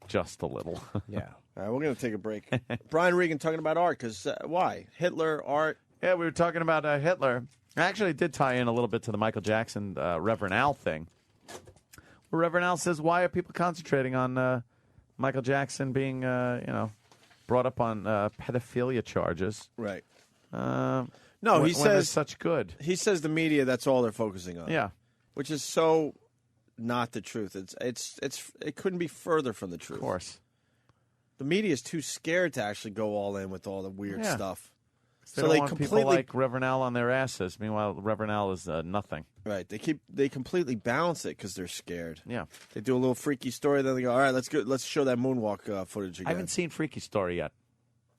Just a little. Yeah. All right, we're going to take a break. Brian Regan talking about art, because why? Hitler, art. Yeah, we were talking about Hitler. I actually did tie in a little bit to the Michael Jackson Reverend Al thing. Where Reverend Al says, why are people concentrating on Michael Jackson being, brought up on pedophilia charges? Right. No, he says it's such good. He says the media, that's all they're focusing on. Yeah. Which is so not the truth. It couldn't be further from the truth. Of course. The media is too scared to actually go all in with all the weird stuff. They don't want people like Reverend Al on their asses. Meanwhile, Reverend Al is nothing. Right. They completely balance it because they're scared. Yeah. They do a little freaky story, then they go, all right, let's show that moonwalk footage again. I haven't seen Freaky Story yet.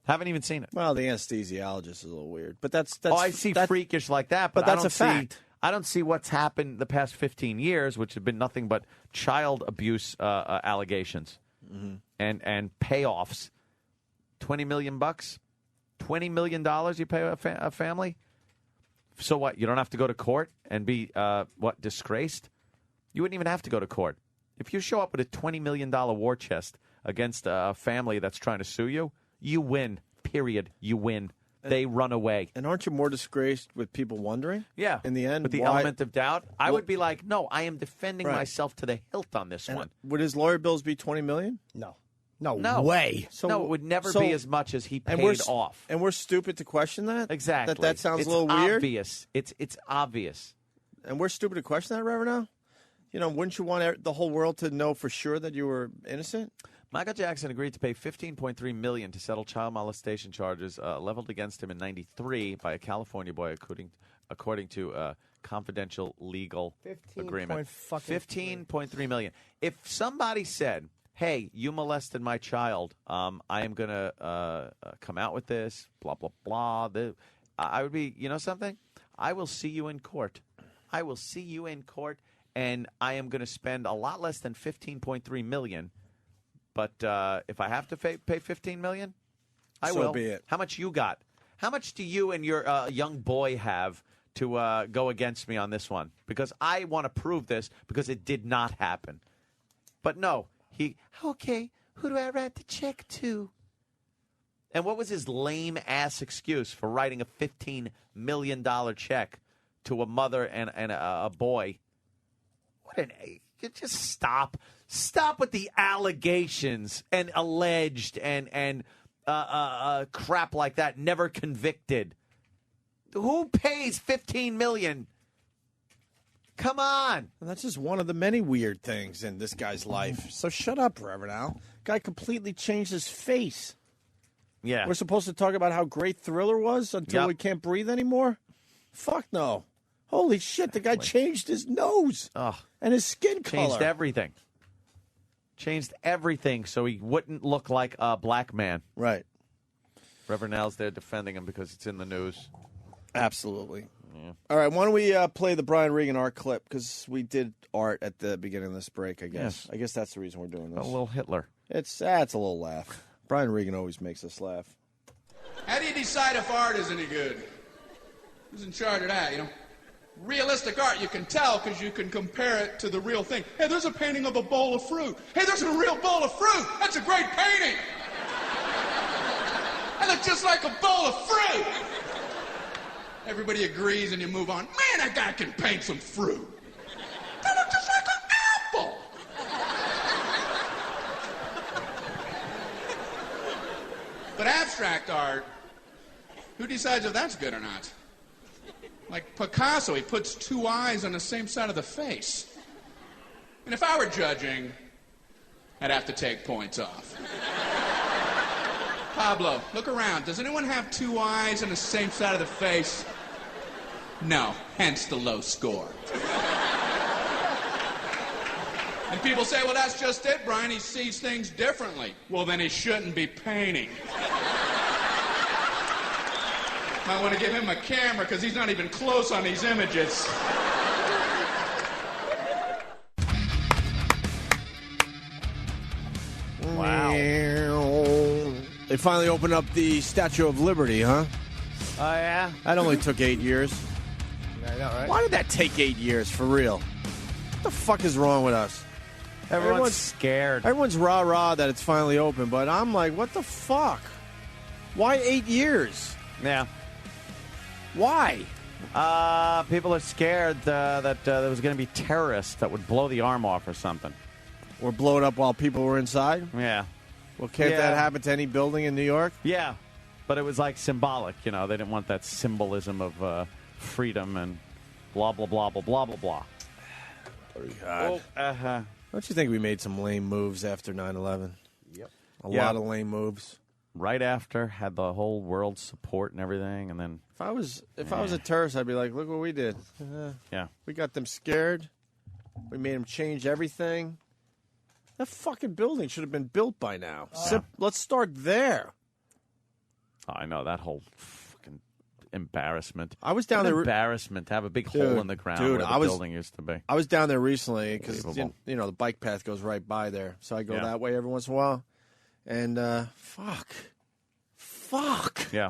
Haven't even seen it. Well, the anesthesiologist is a little weird, but that's I see freakish like that, but that's I don't a fact. I don't see what's happened the past 15 years, which have been nothing but child abuse allegations and payoffs. $20 million bucks, $20 million you pay a family. So what? You don't have to go to court and be disgraced. You wouldn't even have to go to court if you show up with a $20 million war chest against a family that's trying to sue you. You win. Period. You win. They run away. And aren't you more disgraced with people wondering? Yeah. In the end, with the element of doubt, I would be like, no, I am defending myself to the hilt on this one. Would his lawyer bills be $20 million? No No, way. it would never be as much as he paid off. And we're stupid to question that? Exactly. That sounds it's a little weird? Obvious. It's obvious. And we're stupid to question that, Reverend Al? Wouldn't you want the whole world to know for sure that you were innocent? Michael Jackson agreed to pay $15.3 million to settle child molestation charges leveled against him in '93 by a California boy, according to a confidential legal agreement. $15.3 million. If somebody said, hey, you molested my child, I am going to come out with this, blah, blah, blah, I would be, something? I will see you in court. I will see you in court, and I am going to spend a lot less than $15.3 million. But if I have to pay $15 million, I will. So be it. How much you got? How much do you and your young boy have to go against me on this one? Because I want to prove this because it did not happen. But no, okay, who do I write the check to? And what was his lame-ass excuse for writing a $15 million check to a mother and a boy. You just stop with the allegations and alleged and crap like that. Never convicted. Who pays $15 million? Come on. And that's just one of the many weird things in this guy's life. So shut up, Reverend Al. Guy completely changed his face. Yeah. We're supposed to talk about how great Thriller was until we can't breathe anymore? Fuck no. Holy shit, the guy changed his nose and his skin color. Changed everything. Changed everything so he wouldn't look like a black man. Right. Reverend Al's there defending him because it's in the news. Absolutely. Yeah. All right, why don't we play the Brian Regan art clip? Because we did art at the beginning of this break, I guess. Yes. I guess that's the reason we're doing this. A little Hitler. It's a little laugh. Brian Regan always makes us laugh. How do you decide if art is any good? Who's in charge of that, you know? Realistic art, you can tell because you can compare it to the real thing. Hey, there's a painting of a bowl of fruit. Hey, there's a real bowl of fruit. That's a great painting. I look just like a bowl of fruit. Everybody agrees and you move on. Man, that guy can paint some fruit. That looks just like an apple. But abstract art, who decides if that's good or not? Like Picasso, he puts two eyes on the same side of the face. And if I were judging, I'd have to take points off. Pablo, look around. Does anyone have two eyes on the same side of the face? No, hence the low score. And people say, well, that's just it, Brian. He sees things differently. Well, then he shouldn't be painting. Might want to give him a camera because he's not even close on these images. Wow. They finally opened up the Statue of Liberty, huh? Oh, yeah? That only took 8 years. I know, right? Why did that take 8 years, for real? What the fuck is wrong with us? Everyone's scared. Everyone's rah-rah that it's finally open, but I'm like, what the fuck? Why 8 years? Yeah. Why? People are scared that there was going to be terrorists that would blow the arm off or something. Or blow it up while people were inside? Yeah. Well, can't that happen to any building in New York? Yeah. But it was like symbolic, you know. They didn't want that symbolism of freedom and blah, blah, blah, blah, blah, blah, blah. Oh, God. Don't you think we made some lame moves after 9/11? Yep. A lot of lame moves. Right after, had the whole world's support and everything, and then... If I was a terrorist, I'd be like, look what we did. Yeah. We got them scared. We made them change everything. That fucking building should have been built by now. Let's start there. I know, that whole fucking embarrassment. I was down there. Embarrassment to have a big hole in the ground where the building used to be. I was down there recently because, you know, the bike path goes right by there. So I go that way every once in a while. And, fuck. Yeah.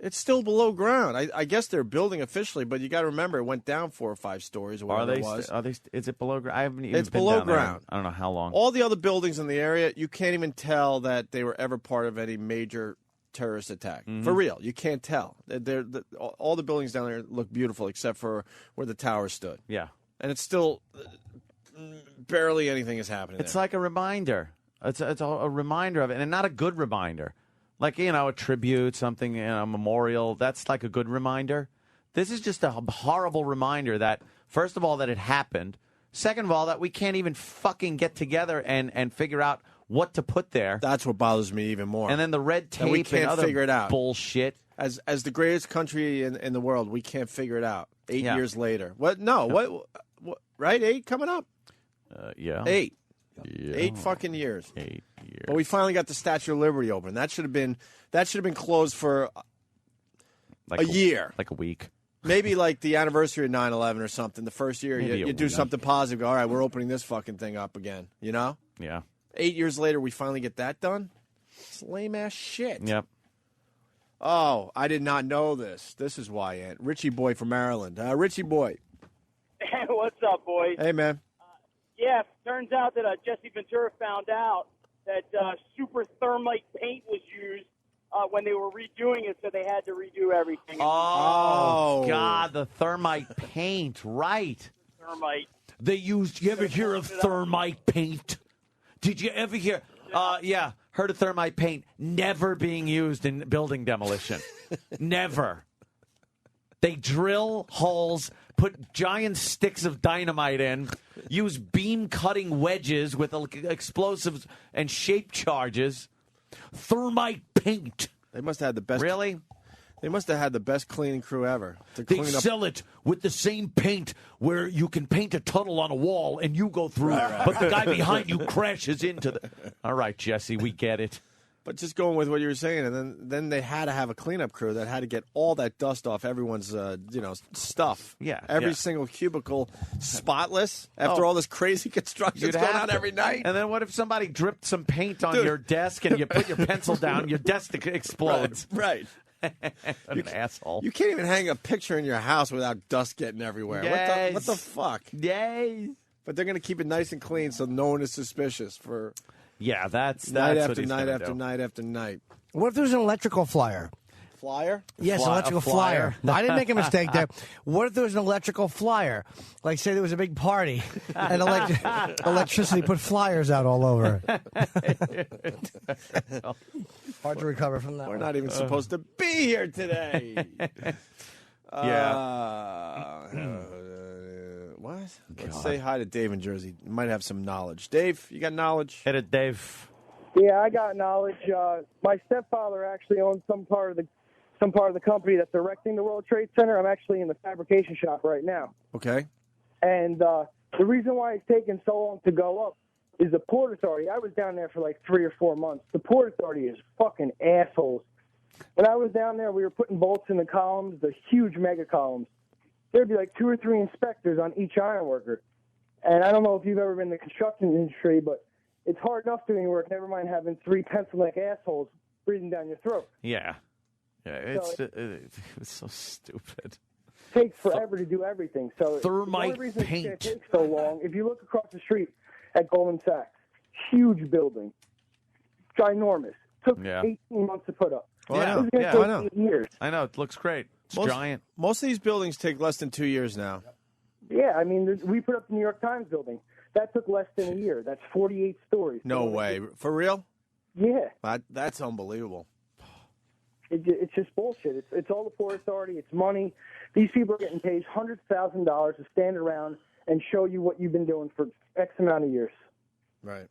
It's still below ground. I guess they're building officially, but you got to remember it went down 4 or 5 stories or whatever it was. Is it below ground? I haven't even It's been below down there. ground. I don't know how long. All the other buildings in the area, you can't even tell that they were ever part of any major terrorist attack. For real. You can't tell. All the buildings down there look beautiful except for where the tower stood. Yeah. And it's still barely anything is happening It's there. like a reminder. It's a reminder of it, and not a good reminder. Like, you know, a tribute, something, you know, a memorial. That's like a good reminder. This is just a horrible reminder that, first of all, that it happened. Second of all, that we can't even fucking get together and figure out what to put there. That's what bothers me even more. And then the red tape and we can't and other figure it out. Bullshit. As the greatest country in the world, we can't figure it out. 8 Yeah. years later. What? No. What? Right? 8 coming up? Yeah. 8. Yeah. 8 fucking years. 8 years. But we finally got the Statue of Liberty open. That should have been closed for like a year. Like a week. Maybe like the anniversary of 9/11 or something. The first year Maybe you a do week. something positive. Go, all right, we're opening this fucking thing up again. You know? Yeah. 8 years later, we finally get that done? It's lame ass shit. Yep. Oh, I did not know this. This is why, Aunt. Richie Boy from Maryland. Richie Boy. Hey, what's up, boys? Hey, man. Yeah, turns out that Jesse Ventura found out that super thermite paint was used when they were redoing it, so they had to redo everything. Oh, God, the thermite paint, right. Thermite. They used, you ever hear of thermite paint? Did you ever hear? Yeah, heard of thermite paint never being used in building demolition. Never. They drill holes, put giant sticks of dynamite in, use beam-cutting wedges with explosives and shape charges. Thermite paint. They must have had the best. Really? They must have had the best cleaning crew ever. They sell it with the same paint where you can paint a tunnel on a wall and you go through, but the guy behind you crashes into the... All right, Jesse, we get it. But just going with what you were saying, and then they had to have a cleanup crew that had to get all that dust off everyone's, stuff. Yeah, every single cubicle spotless after all this crazy construction going on every night. And then what if somebody dripped some paint on your desk and you put your pencil down, your desk explodes? Right. An asshole. You can't even hang a picture in your house without dust getting everywhere. Yes. What the fuck? Yay. But they're going to keep it nice and clean so no one is suspicious for that's night what after he's night gonna after do. night after night. What if there's an electrical flyer? Flyer? Yes, A electrical flyer. No, I didn't make a mistake there. What if there was an electrical flyer? Like, say there was a big party and electricity put flyers out all over. Hard to recover from that. We're not even supposed to be here today. What? Let's say hi to Dave in Jersey. You might have some knowledge. Dave, you got knowledge? Hit it, Dave. Yeah, I got knowledge. My stepfather actually owns some part of the company that's erecting the World Trade Center. I'm actually in the fabrication shop right now. Okay. And the reason why it's taken so long to go up is the Port Authority. I was down there for like 3 or 4 months. The Port Authority is fucking assholes. When I was down there, we were putting bolts in the columns, the huge mega columns. There'd be like 2 or 3 inspectors on each iron worker. And I don't know if you've ever been in the construction industry, but it's hard enough doing work, never mind having 3 pencil-neck assholes breathing down your throat. Yeah, it's so stupid. It takes forever to do everything. So Thermite the only reason paint. it takes so long, if you look across the street at Goldman Sachs, huge building, ginormous, took 18 months to put up. Oh, I know. It was gonna take 8 years. I know. It looks great. It's giant. Most of these buildings take less than 2 years now. Yeah, I mean, we put up the New York Times building. That took less than a year. That's 48 stories. No way. For real? Yeah. That's unbelievable. It's just bullshit. It's all the Port Authority. It's money. These people are getting paid $100,000 to stand around and show you what you've been doing for X amount of years. Right.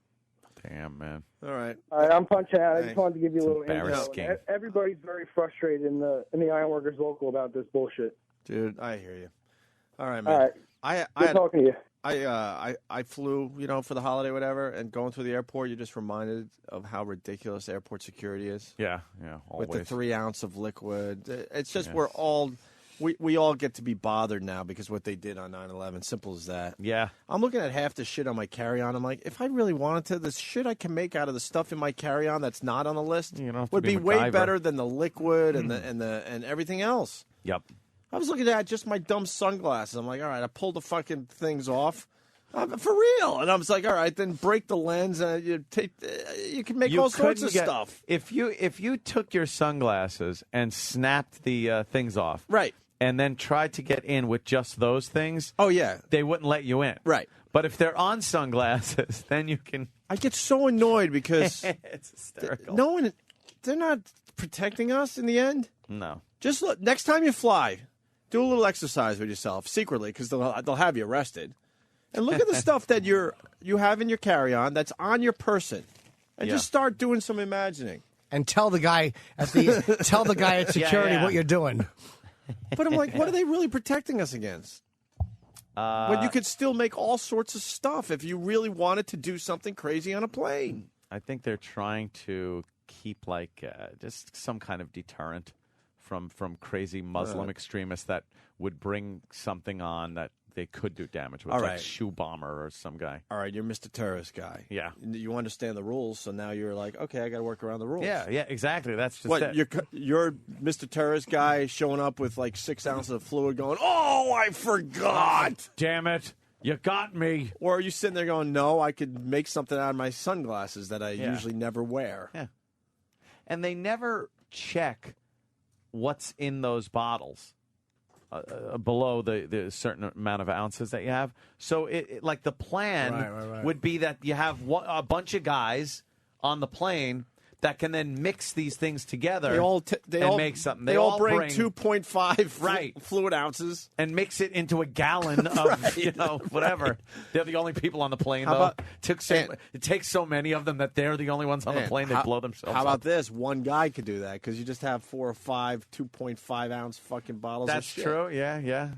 Damn, man. All right. All right, I'm punching out. I just wanted to give you a little embarrassing. info. Everybody's very frustrated in the Ironworkers local about this bullshit. Dude, I hear you. All right, man. All right. Good talking to you. I flew, for the holiday, whatever, and going through the airport, you're just reminded of how ridiculous airport security is. Yeah, always. With the 3 ounce of liquid. It's just we all get to be bothered now because what they did on 9/11. Simple as that. Yeah. I'm looking at half the shit on my carry-on. I'm like, if I really wanted to, the shit I can make out of the stuff in my carry-on that's not on the list would be way better than the liquid and everything else. Yep. I was looking at just my dumb sunglasses. I'm like, all right, I pulled the fucking things off. For real. And I was like, all right, then break the lens and you can make all sorts of stuff. If you took your sunglasses and snapped the things off. Right. And then tried to get in with just those things. Oh, yeah. They wouldn't let you in. Right. But if they're on sunglasses, then you can. I get so annoyed because it's hysterical. They're not protecting us in the end. No. Just look, next time you fly, do a little exercise with yourself secretly because they'll have you arrested. And look at the stuff that you have in your carry-on that's on your person. And just start doing some imagining. And tell the guy at security what you're doing. But I'm like, what are they really protecting us against? When you could still make all sorts of stuff if you really wanted to do something crazy on a plane. I think they're trying to keep just some kind of deterrent from crazy Muslim extremists that would bring something on that they could do damage with, like Shoe Bomber or some guy. All right, you're Mr. Terrorist guy. Yeah. You understand the rules, so now you're like, okay, I got to work around the rules. Yeah, exactly. That's just what, it. You're Mr. Terrorist guy showing up with like 6 ounces of fluid going, oh, I forgot. Oh, damn it. You got me. Or are you sitting there going, no, I could make something out of my sunglasses that I usually never wear. Yeah. And they never check what's in those bottles below the certain amount of ounces that you have. So, like the plan would be that you have a bunch of guys on the plane that can then mix these things together make something. They all bring 2.5 fluid ounces and mix it into a gallon of whatever. They're the only people on the plane, though. It takes so many of them that they're the only ones on the plane. They blow themselves How about up. this? One guy could do that because you just have 4 or 5 2.5 ounce fucking bottles. That's of shit. true. Yeah.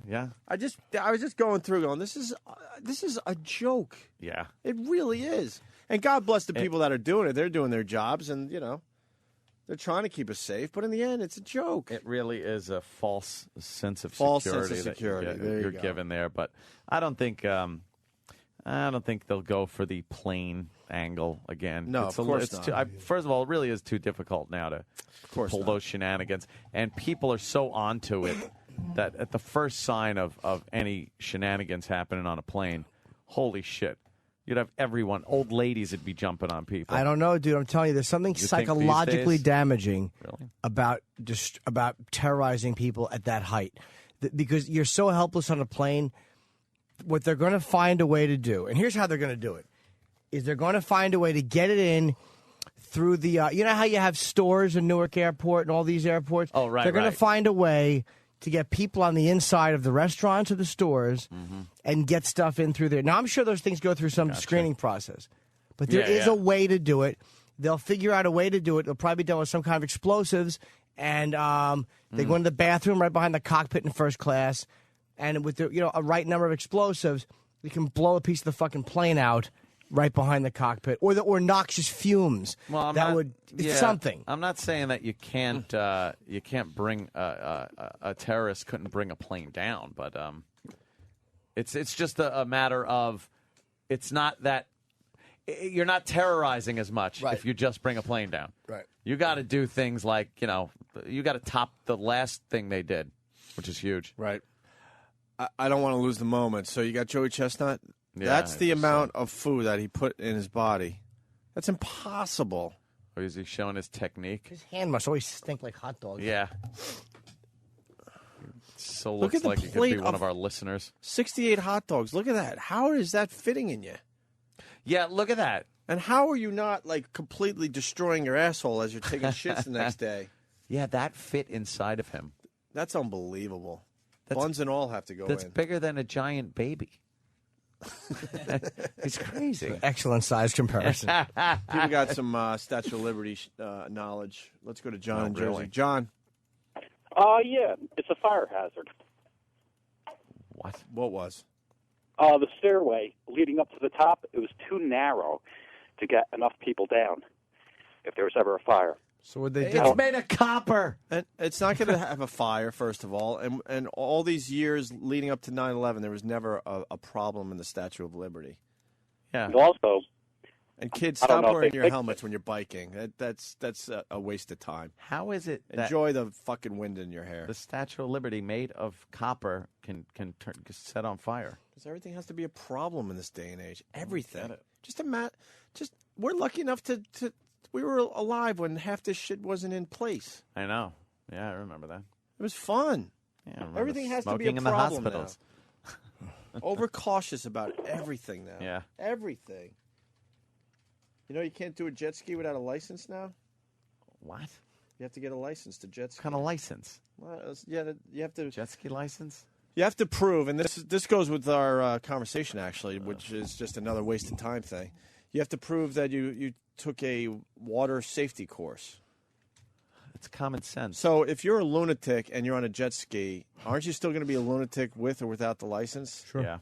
I was just going through, going, this is a joke. Yeah, it really is. And God bless the people that are doing it. They're doing their jobs, and, they're trying to keep us safe. But in the end, it's a joke. It really is a false sense of security that you're given there. But I don't think they'll go for the plane angle again. No, of course not. First of all, it really is too difficult now to pull those shenanigans. And people are so onto it that at the first sign of any shenanigans happening on a plane, holy shit. You'd have everyone, old ladies would be jumping on people. I don't know, dude. I'm telling you, there's something psychologically damaging about terrorizing people at that height. Because you're so helpless on a plane. What they're going to find a way to do, and here's how they're going to do it, is they're going to find a way to get it in through the, you know how you have stores in Newark Airport and all these airports? Oh, right, They're going to find a way to get people on the inside of the restaurants or the stores and get stuff in through there. Now, I'm sure those things go through some screening process, but there is a way to do it. They'll figure out a way to do it. It'll probably be done with some kind of explosives, and they go into the bathroom right behind the cockpit in first class, and with a right number of explosives, you can blow a piece of the fucking plane out right behind the cockpit, or noxious fumes. Well, something. I'm not saying that you can't bring a terrorist couldn't bring a plane down, but it's just a matter of it's not that you're not terrorizing as much if you just bring a plane down. Right. You got to do things like you got to top the last thing they did, which is huge. Right. I don't want to lose the moment. So you got Joey Chestnut. Yeah, that's the amount of food that he put in his body. That's impossible. Or is he showing his technique? His hand must always stink like hot dogs. Yeah. So Look looks at the like he could plate be one of of our listeners. 68 hot dogs. Look at that. How is that fitting in you? Yeah, look at that. And how are you not completely destroying your asshole as you're taking shits the next day? Yeah, that fit inside of him. That's unbelievable. Buns and all have to go That's in. bigger than a giant baby. It's crazy. Excellent size comparison. People got some Statue of Liberty knowledge. Let's go to John in Jersey. Really? John. Yeah, it's a fire hazard. What? What was? The stairway leading up to the top, it was too narrow to get enough people down if there was ever a fire. So would they do? It's made of copper. And it's not going to have a fire, first of all. And all these years leading up to 9/11, there was never a problem in the Statue of Liberty. Yeah. And also, and kids, I don't stop know if wearing they your fixed helmets when you're biking. That's a waste of time. How is it that Enjoy the fucking wind in your hair. the Statue of Liberty made of copper can set on fire? Because everything has to be a problem in this day and age. Everything. We're lucky enough to we were alive when half this shit wasn't in place. I know. Yeah, I remember that. It was fun. Yeah, I remember Everything has to be a smoking in the problem hospitals. now. Overcautious about everything now. Yeah. Everything. You know you can't do a jet ski without a license now? What? You have to get a license to jet ski. What kind of license? Well, you have to Jet ski license? You have to prove, and this goes with our conversation actually, which is just another waste of time thing. You have to prove that you took a water safety course. It's common sense. So if you're a lunatic and you're on a jet ski, aren't you still going to be a lunatic with or without the license? Sure. Yeah.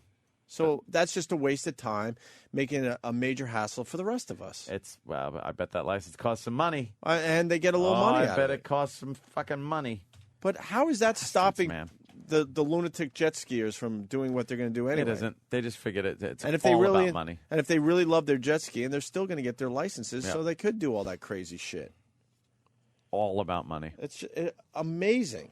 So that's just a waste of time, making a major hassle for the rest of us. Well, I bet that license costs some money. And they get a little money out I bet of it costs some fucking money. But how is that stopping man. the lunatic jet skiers from doing what they're going to do anyway? It isn't. They just figured it's and if all they really, about money. And if they really love their jet skiing, they're still going to get their licenses, Yeah. so they could do all that crazy shit. All about money. It's amazing.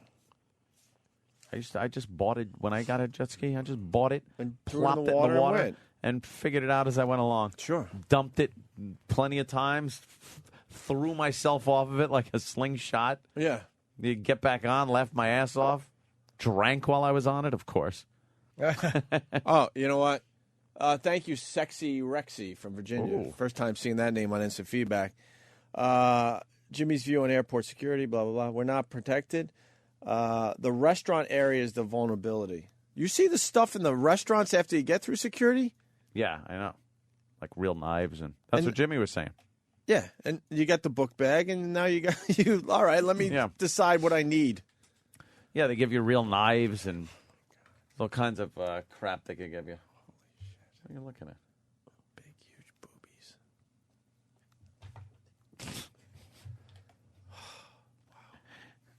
I just bought it when I got a jet ski. I just bought it and threw plopped it in the water, and figured it out as I went along. Sure. Dumped it plenty of times. threw myself off of it like a slingshot. Yeah. You get back on, laughed my ass off, drank while I was on it, of course. Oh, you know what? Thank you, Sexy Rexy from Virginia. Ooh. First time seeing that name on Instant Feedback. Jimmy's view on airport security, blah, blah, blah. We're not protected. The restaurant area is the vulnerability. You see the stuff in the restaurants after you get through security? Yeah, I know. Like real knives. And that's what Jimmy was saying. Yeah, and you got the book bag, and now you got you. All right, let me decide what I need. Yeah, they give you real knives and all kinds of crap they could give you. What are you looking at? Big, huge boobies.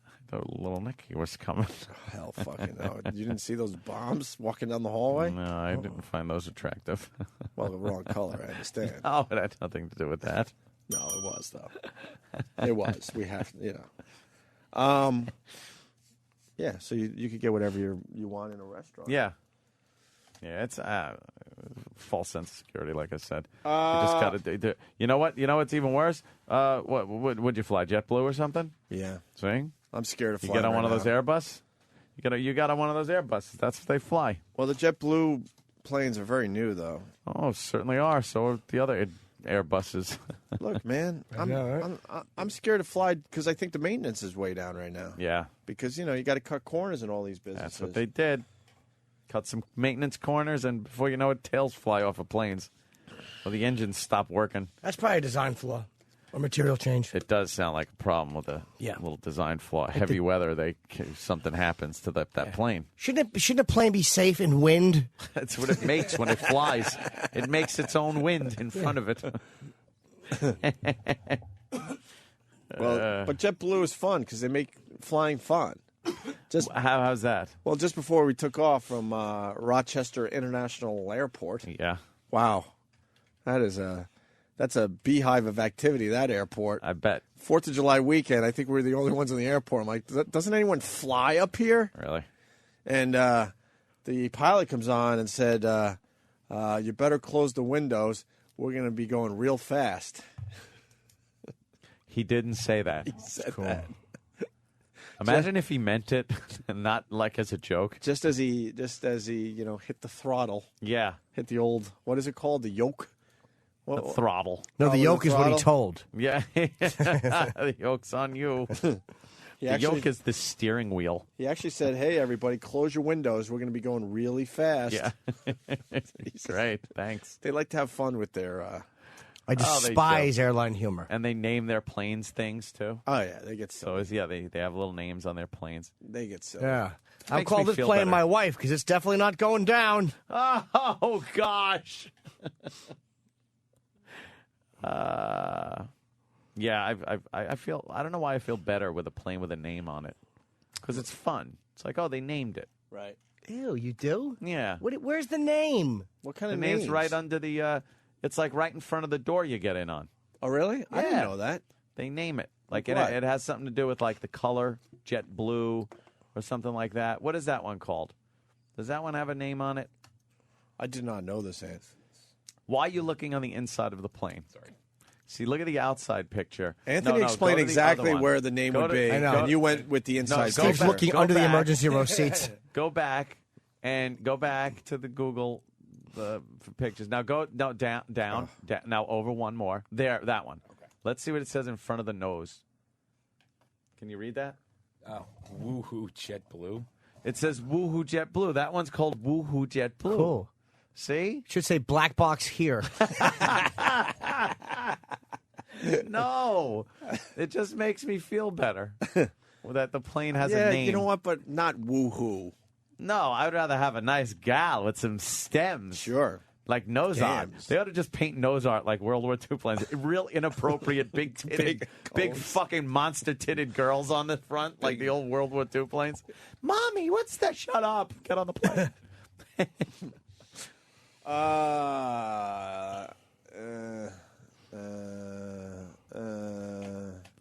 I thought little Nicky was coming. Hell fucking no. You didn't see those bombs walking down the hallway? No, I didn't find those attractive. Well, the wrong color, I understand. Oh, it had nothing to do with that. No, it was, though. It was. We have, you know. Yeah, so you could get whatever you want in a restaurant. Yeah. Yeah, it's false sense of security, like I said. You just got to do. You know what? You know what's even worse? Would you fly JetBlue or something? Yeah. See? I'm scared of flying. You get on one of now. those Airbus? You got on one of those Airbuses. That's what they fly. Well, the JetBlue planes are very new, though. Oh, certainly are. So are the other Airbuses. Look, man, I'm scared to fly because I think the maintenance is way down right now. Yeah. Because, you know, you got to cut corners in all these businesses. That's what they did. Cut some maintenance corners, and before you know it, tails fly off of planes. Well, the engines stop working. That's probably a design flaw or material change. It does sound like a problem with a little design flaw. Heavy weather, something happens to that plane. Shouldn't a plane be safe in wind? That's what it makes when it flies. It makes its own wind in front of it. Well, but JetBlue is fun because they make flying fun. Just how's that? Well, just before we took off from Rochester International Airport. Yeah. Wow, that's a beehive of activity. That airport. I bet. 4th of July weekend. I think we're the only ones in the airport. I'm like, doesn't anyone fly up here? Really? And the pilot comes on and said, "You better close the windows. We're going to be going real fast." He didn't say that. He said that. Imagine if he meant it, and not like as a joke. Just as he, hit the throttle. Yeah. Hit the old, what is it called? The yoke? The throttle. No, the yoke is what he told. Yeah. The yoke's on you. The yoke is the steering wheel. He actually said, "Hey, everybody, close your windows. We're going to be going really fast." Yeah. Great. Thanks. They like to have fun with their... I despise airline humor. And they name their planes things, too. Oh, yeah. They get silly. So, they have little names on their planes. They get silly. Yeah. I'll call this plane my wife because it's definitely not going down. Oh, gosh. Yeah, I feel, I don't know why I feel better with a plane with a name on it. Because it's fun. It's like, oh, they named it. Right. Ew, you do? Yeah. Where's the name? What kind of name's names? right under the, it's like right in front of the door you get in on. Oh, really? Yeah. I didn't know that. They name it. Like What? it has something to do with like the color, JetBlue, or something like that. What is that one called? Does that one have a name on it? I did not know this, Ant. Why are you looking on the inside of the plane? Sorry. See, look at the outside picture. Anthony explained exactly where the name would be, and you went with the inside. Steve's looking under the emergency row seats. Go back to the Google for pictures. Now down. Now over one more. There, that one. Okay. Let's see what it says in front of the nose. Can you read that? Oh, Woohoo JetBlue. It says Woohoo JetBlue. That one's called Woohoo JetBlue. Cool. See? Should say black box here. No. It just makes me feel better that the plane has a name. Yeah, you know what? But not woohoo. No, I would rather have a nice gal with some stems. Sure. Like nose art. They ought to just paint nose art like World War II planes. Real inappropriate, big fucking monster-titted girls on the front, like the old World War II planes. Mommy, what's that? Shut up. Get on the plane.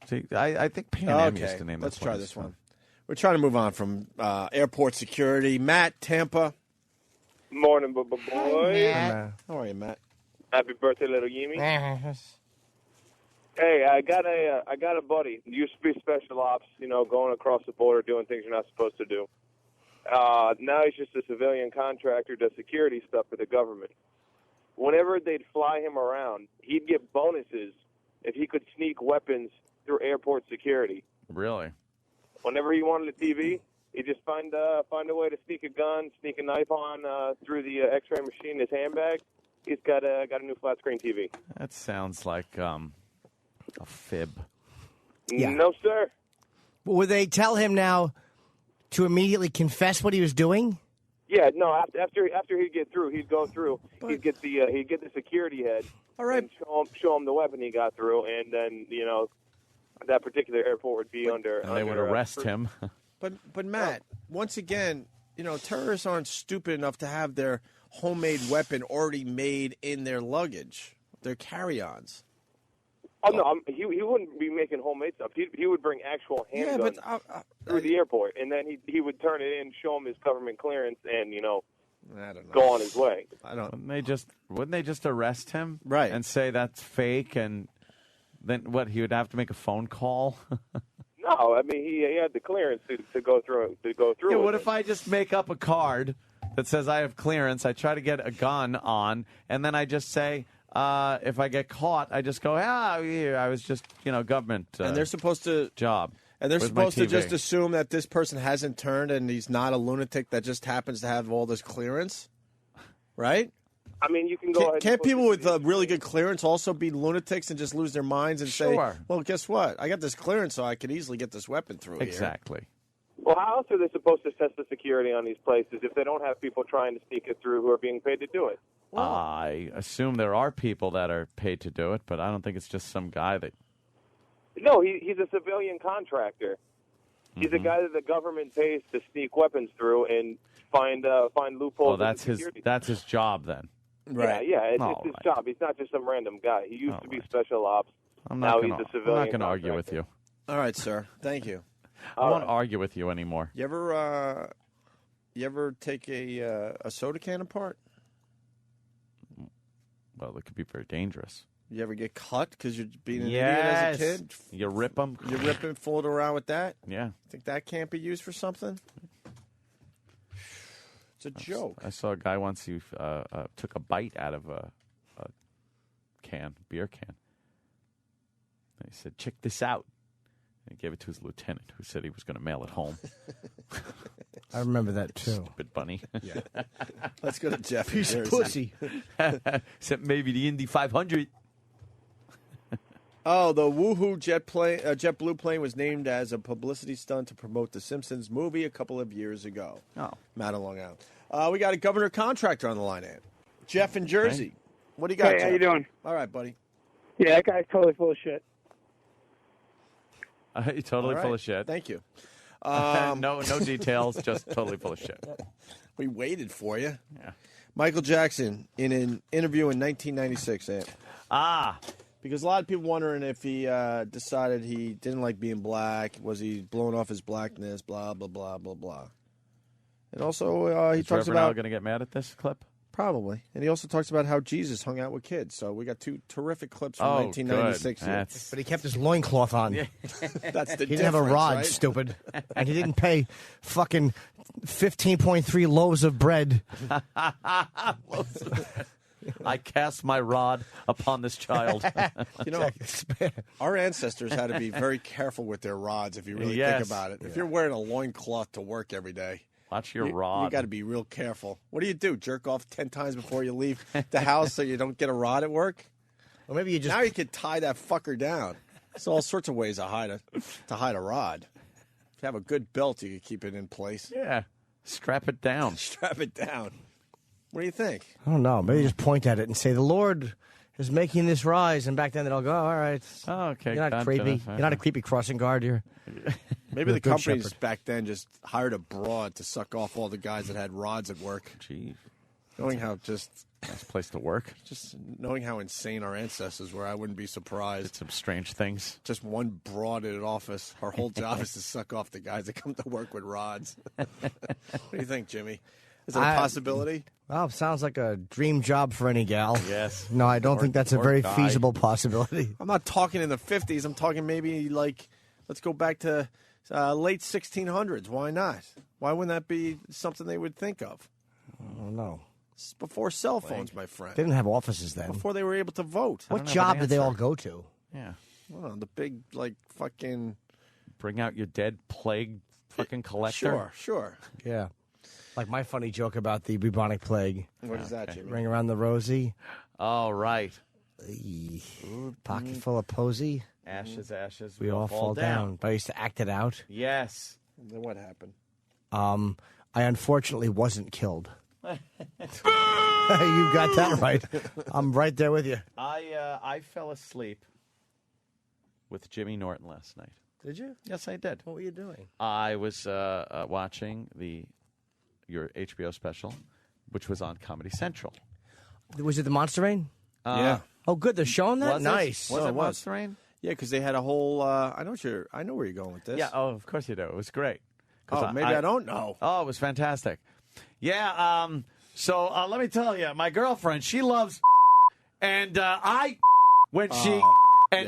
See, I think Pan Am used to name let's this try this one. We're trying to move on from airport security. Matt, Tampa. Morning, boy. How are you, Matt? Happy birthday, little Yimi. Hey, I got a buddy. Used to be special ops, going across the border, doing things you're not supposed to do. Now he's just a civilian contractor, does security stuff for the government. Whenever they'd fly him around, he'd get bonuses if he could sneak weapons through airport security. Really? Whenever he wanted a TV, he'd just find a way to sneak a gun, sneak a knife on through the X-ray machine in his handbag. He's got a new flat screen TV. That sounds like a fib. Yeah. No, sir. But would they tell him now to immediately confess what he was doing? Yeah, no. After he'd get through, he'd go through. He'd get the security head. All right. And show him the weapon he got through, and then that particular airport would be under. And they would arrest him. But Matt, once again, terrorists aren't stupid enough to have their homemade weapon already made in their luggage, their carry-ons. Oh no, he wouldn't be making homemade stuff. He would bring actual handguns through the airport, and then he would turn it in, show him his government clearance, and I don't know. go on his way. I don't. Wouldn't they just arrest him? Right. And say that's fake, and then what? He would have to make a phone call. No, I mean he had the clearance to go through. Yeah, what with if I just make up a card that says I have clearance? I try to get a gun on, and then I just say, if I get caught, I just go, I was just, government. And they're supposed to job. And they're Where's my supposed to TV? just assume that this person hasn't turned and he's not a lunatic that just happens to have all this clearance, right? I mean, you can go ahead. Can't people with really good clearance also be lunatics and just lose their minds and say, Sure. well, guess what? I got this clearance, so I could easily get this weapon through Exactly. Well, how else are they supposed to test the security on these places if they don't have people trying to sneak it through who are being paid to do it? I assume there are people that are paid to do it, but I don't think it's just some guy that. No, he's a civilian contractor. He's a guy that the government pays to sneak weapons through and find loopholes. Well, in that's the his security. job then. Right. Yeah, it's All his right. job. He's not just some random guy. He used to be special ops. I'm now not he's gonna, a civilian. I'm not going to argue with you. All right, sir. Thank you. I won't argue with you anymore. You ever take a soda can apart? Well, it could be very dangerous. You ever get cut because you're being an Yes. idiot as a kid? You rip them. You rip and fool it around with that? Yeah. Think that can't be used for something? It's a joke. I saw a guy once who took a bite out of a beer can. And he said, "Check this out." And he gave it to his lieutenant, who said he was going to mail it home. I remember that too. Stupid bunny. Yeah. Let's go to Jeff. in Piece of Jersey. pussy. Except maybe the Indy 500. Oh, the Woohoo JetBlue plane was named as a publicity stunt to promote the Simpsons movie a couple of years ago. Oh. Matt on Long Island. We got a governor contractor on the line, Ed. Jeff in Jersey. What do you got, Hey, Jeff? how you doing? All right, buddy. Yeah, that guy's totally full of shit. You're totally All right. full of shit. Thank you. No details, just totally full of shit. We waited for you. Yeah. Michael Jackson in an interview in 1996, Ed. Because a lot of people wondering if he decided he didn't like being black. Was he blowing off his blackness? Blah, blah, blah, blah, blah. And also, he Is talks Reverend Al about... going to get mad at this clip? Probably. And he also talks about how Jesus hung out with kids. So we got two terrific clips from 1996. Good. here. That's... But he kept his loincloth on. That's the He didn't have a difference, rod, right? stupid. And he didn't pay fucking 15.3 loaves of bread. I cast my rod upon this child. You know, our ancestors had to be very careful with their rods if you really Yes. think about it. If you're wearing a loincloth to work every day, watch your you rod. got to be real careful. What do? Jerk off 10 times before you leave the house so you don't get a rod at work? Or maybe you just... Now you could tie that fucker down. There's all sorts of ways to hide a rod. If you have a good belt, you can keep it in place. Yeah. Strap it down. Strap it down. What do you think? I don't know. Maybe just point at it and say, the Lord is making this rise. And back then they'll go, all right. Oh, okay. You're not creepy. You're not a creepy crossing guard. Maybe Maybe the companies back then just hired a broad to suck off all the guys that had rods at work. Gee. Knowing how just... Nice place to work. Just knowing how insane our ancestors were, I wouldn't be surprised. Did some strange things. Just one broad in an office. Her whole job is to suck off the guys that come to work with rods. What do you think, Jimmy? Is that a possibility? Well, sounds like a dream job for any gal. Yes. No, I don't think that's a very guy. feasible possibility. I'm not talking in the 50s. I'm talking maybe like, let's go back to late 1600s. Why not? Why wouldn't that be something they would think of? I don't know. It's before cell phones, my friend. They didn't have offices then. Before they were able to vote. What job did they all go to? Yeah. Well, the big, like, fucking... Bring out your dead plague fucking collector. Sure. Yeah. Like my funny joke about the bubonic plague. What is that, Jimmy? Ring around the rosy. Oh, right. Pocket full of posy. Ashes, ashes. We all fall down. But I used to act it out. Yes. And then what happened? I unfortunately wasn't killed. You got that right. I'm right there with you. I fell asleep with Jimmy Norton last night. Did you? Yes, I did. What were you doing? I was watching your HBO special, which was on Comedy Central. Was it the Monster Rain? Yeah. Oh, good. They're showing that? Was Nice. Was it Monster Rain? Yeah, because they had a whole... I know where you're going with this. Yeah. Oh, of course you do. It was great. Oh, maybe I don't know. Oh, it was fantastic. Yeah. So let me tell you, my girlfriend, she loves, and I when she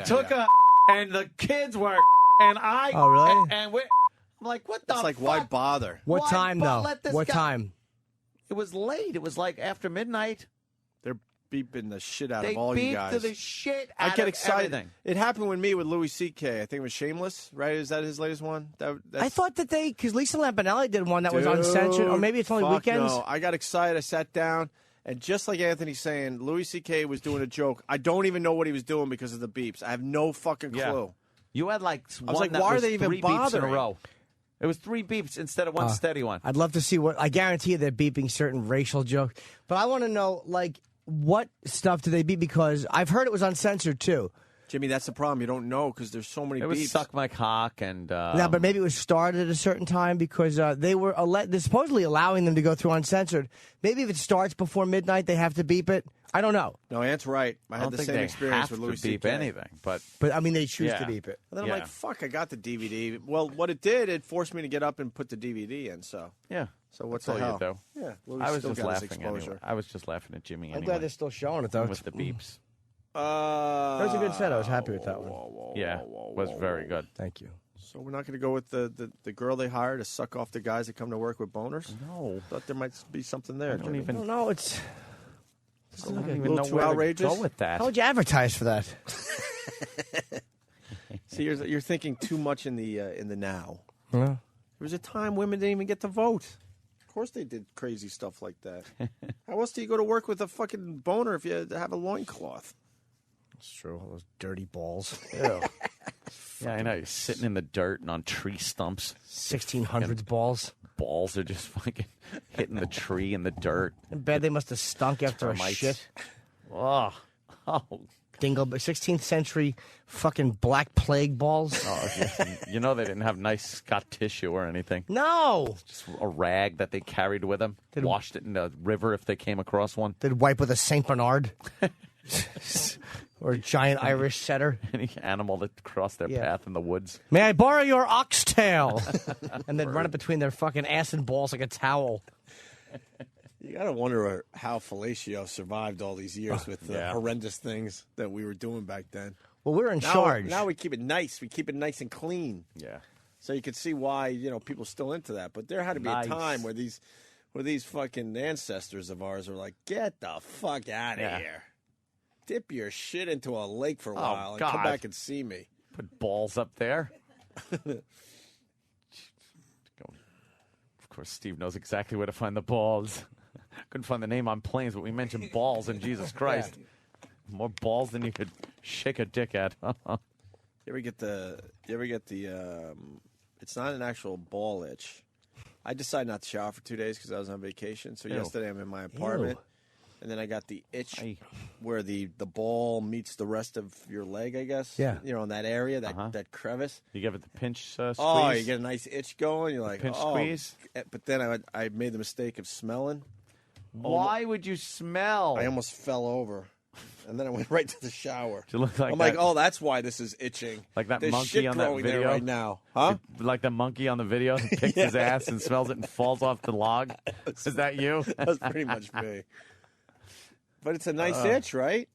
took a, and the kids were, and I. Oh, really? And we. I'm like, what the? It's like, fuck? why bother? What time, though? What time? It was late. It was like after midnight. They're beeping the shit out They of all you beeped guys. to the shit out I get of excited. everything. It happened with me with Louis C.K. I think it was Shameless, right? Is that his latest one? I thought that because Lisa Lampanelli did one that was uncensored, or maybe it's only fuck weekends. No, I got excited. I sat down, and just like Anthony's saying, Louis C.K. was doing a joke. I don't even know what he was doing because of the beeps. I have no fucking clue. Yeah. You had like I one was like, that why are was they even 3 beeps in a bothering? row. It was 3 beeps instead of one steady one. I'd love to see what. I guarantee you they're beeping certain racial jokes, but I want to know like what stuff do they beep because I've heard it was uncensored too. Jimmy, that's the problem. You don't know because there's so many It beeps. was suck my cock and. Yeah, but maybe it was started at a certain time because they were they're supposedly allowing them to go through uncensored. Maybe if it starts before midnight, they have to beep it. I don't know. No, Ant's right. I had the same experience with Louis beep C.K. anything, but I mean they choose to beep it. And then I'm like, fuck, I got the DVD. Well, what it did, it forced me to get up and put the DVD in. So yeah. So what's That's the all hell? you do. Yeah, Louis I was still just got his laughing exposure. anyway. I was just laughing at Jimmy I'm anyway. glad they're still showing it though. With the beeps. That was a good set. I was happy with that one. Yeah, was very good. Thank you. So we're not going to go with the girl they hired to suck off the guys that come to work with boners? No. Thought there might be something there. I don't Jimmy. even No, it's. I don't a even little know too where outrageous? to go with that. How would you advertise for that? See, you're thinking too much in the now. Yeah. There was a time women didn't even get to vote. Of course they did crazy stuff like that. How else do you go to work with a fucking boner if you have a loincloth? That's true. All those dirty balls. Yeah, I know. You're sitting in the dirt and on tree stumps. 1600s balls. Balls are just fucking hitting the tree in the dirt. I bet they must have stunk after a Termites. shit. Oh. Dingle, 16th century fucking black plague balls. Oh, you know they didn't have nice Scott tissue or anything. No. Just a rag that they carried with them. Washed it in the river if they came across one. They'd wipe with a Saint Bernard. Or a giant Irish setter. Any animal that crossed their path in the woods. May I borrow your oxtail? And then run it between their fucking ass and balls like a towel. You got to wonder how Fellatio survived all these years with the horrendous things that we were doing back then. Well, we're in now, charge. Now we keep it nice. We keep it nice and clean. Yeah. So you can see why people are still into that. But there had to be a time where these fucking ancestors of ours were like, get the fuck out of here. Dip your shit into a lake for a while and come back and see me. Put balls up there. Of course, Steve knows exactly where to find the balls. Couldn't find the name on planes, but we mentioned balls, and Jesus Christ. More balls than you could shake a dick at. You ever get the it's not an actual ball itch. I decided not to shower for 2 days because I was on vacation. So yesterday I'm in my apartment. And then I got the itch where the ball meets the rest of your leg, I guess. Yeah. In that area, that crevice. You give it the pinch squeeze. Oh, you get a nice itch going. You're like, pinch squeeze. But then I made the mistake of smelling. Why would you smell? I almost fell over. And then I went right to the shower. You look like I'm that, like, oh, that's why this is itching. like that There's monkey shit on that growing there video right now. Huh? Like the monkey on the video who picks his ass and smells it and falls off the log. Is that you? That's pretty much me. But it's a nice itch, right?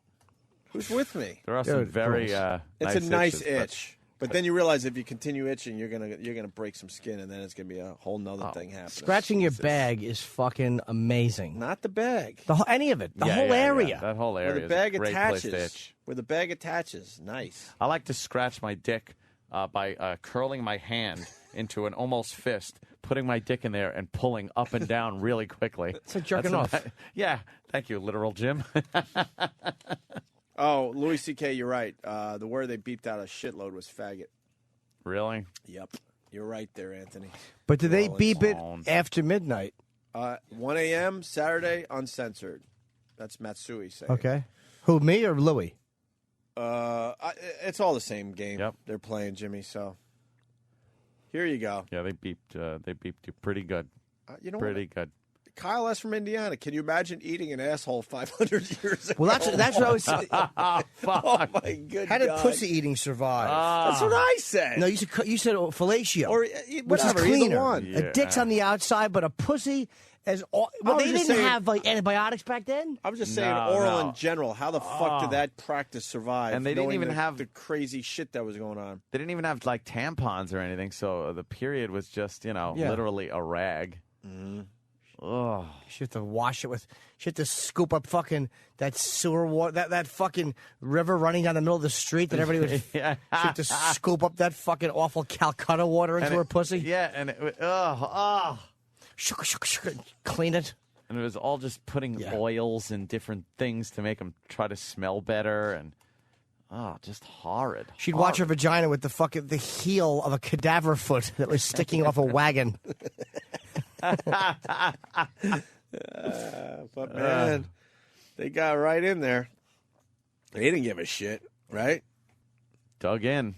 Who's with me? There are some very It's nice a nice itches, itch. But then you realize if you continue itching, you're gonna break some skin, and then it's gonna be a whole nother thing happening. Scratching your bag is fucking amazing. Not the bag. Any of it. The Yeah, whole yeah, yeah. area. That whole area Where the is a bag great place to attaches. itch. Where the bag attaches. Nice. I like to scratch my dick by curling my hand into an almost fist, putting my dick in there, and pulling up and down really quickly. It's like jerking off. Yeah. Thank you, literal Jim. Oh, Louis C.K., you're right. The word they beeped out a shitload was faggot. Really? Yep. You're right there, Anthony. But do they Rolling beep it Stones. after midnight? 1 a.m. Saturday, uncensored. That's Matsui saying. Okay. Who, me or Louis? It's all the same game. Yep. They're playing, Jimmy. So here you go. Yeah, they beeped you pretty good. You know pretty good. Kyle S. from Indiana. Can you imagine eating an asshole 500 years ago? Well, that's what I was saying. Oh, my good How did God. pussy eating survive? That's what I said. No, you said fellatio. Or which is whatever, either cleaner. one. A dick's on the outside, but a pussy as all. Well, was they just didn't saying- have like antibiotics back then. I was just saying No, oral no. in general. How the fuck did that practice survive? And they didn't knowing even the, have- the crazy shit that was going on. They didn't even have like tampons or anything, so the period was just Yeah. literally a rag. Mm-hmm. Oh, You have to wash it with. You have to scoop up fucking that sewer water, that fucking river running down the middle of the street that everybody would. Yeah. You have to scoop up that fucking awful Calcutta water into her pussy. Yeah, and Clean it. and it was all just putting oils and different things to make them try to smell better, and just horrid. She'd watch her vagina with the heel of a cadaver foot that was sticking off a wagon. But man, they got right in there. They didn't give a shit, right? Dug in.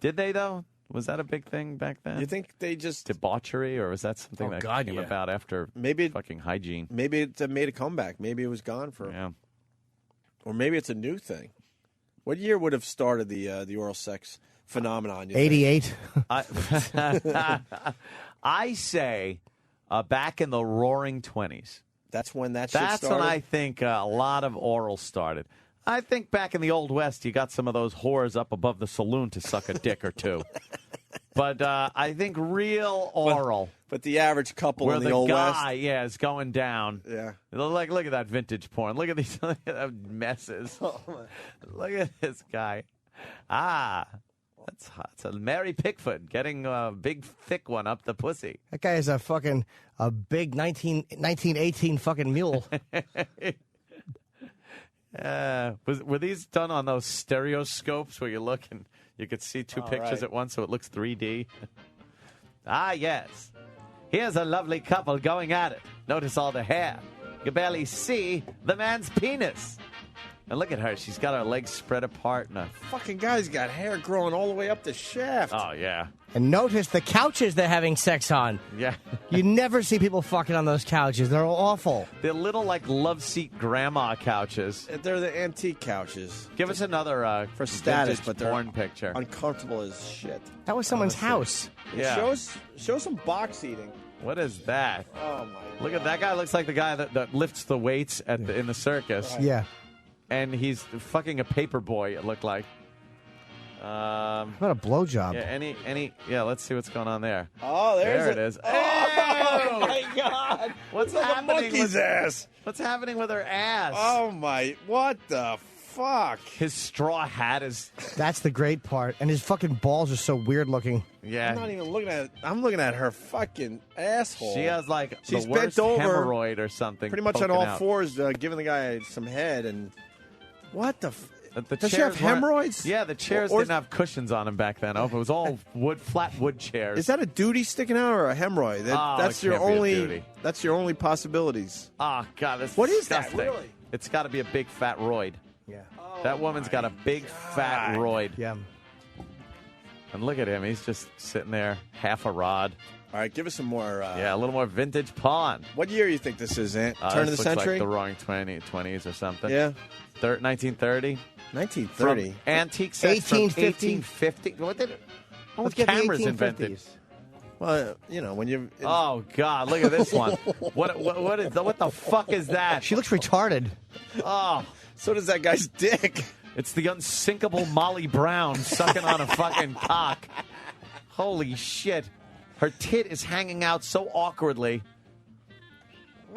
Did they though? Was that a big thing back then? You think they just debauchery, or was that something that came yeah. about after maybe fucking hygiene? Maybe it made a comeback. Maybe it was gone for, or maybe it's a new thing. What year would have started the oral sex phenomenon? 88. I say back in the Roaring 20s. That's when that shit That's started? when I think a lot of oral started. I think back in the Old West, you got some of those whores up above the saloon to suck a dick or two. But I think real oral. But the average couple where in the Old West. guy, is going down. Yeah. Like, look at that vintage porn. Look at these look at that messes. Look at this guy. That's hot. It's a Mary Pickford getting a big, thick one up the pussy. That guy is a big 1918 fucking mule. Were these done on those stereoscopes where you look and you could see two pictures right. at once so it looks 3D? Yes. Here's a lovely couple going at it. Notice all the hair. You can barely see the man's penis. And look at her. She's got her legs spread apart. And Fucking guy's got hair growing all the way up the shaft. oh, yeah. And notice the couches they're having sex on. Yeah. You never see people fucking on those couches. They're awful. They're little, like, love seat grandma couches. They're the antique couches. Give us another for status, vintage but they're porn picture. uncomfortable as shit. That was someone's house. Yeah. Show some box eating. What is that? Oh, my Look at that guy. Looks like the guy that lifts the weights in the circus. Yeah. And he's fucking a paper boy, it looked like. What a blowjob. Yeah, let's see what's going on there. Oh, there it is. Oh, my God. What's Look at happening the monkey's with ass. What's happening with her ass? Oh, my. What the fuck? His straw hat is... That's the great part. And his fucking balls are so weird looking. Yeah. I'm not even looking at it. I'm looking at her fucking asshole. She has, like, She's the worst bent over, hemorrhoid or something. pretty much on poking all out. fours, giving the guy some head. And what the... The Does she have chairs weren't- hemorrhoids? Yeah, the chairs Or- didn't have cushions on them back then. It was all flat wood chairs. Is that a duty sticking out or a hemorrhoid? That's it your can't be a only. duty. That's your only possibilities. Oh, God, that's What is that, disgusting. really? It's got to be a big fat roid. Yeah. That woman's got a big fat roid. Yeah. And look at him. He's just sitting there, half a rod. All right, give us some more. Yeah, a little more vintage porn. What year do you think this is, Ant? Turn of the This looks century? like the roaring 20s or something. Yeah. 1930. 1930. From antique sets from 1850. What did? Let's What get the cameras 1850s. invented? Well, when you. Oh God! Look at this one. What the fuck is that? She looks retarded. Oh, so does that guy's dick. It's the unsinkable Molly Brown sucking on a fucking cock. Holy shit! Her tit is hanging out so awkwardly,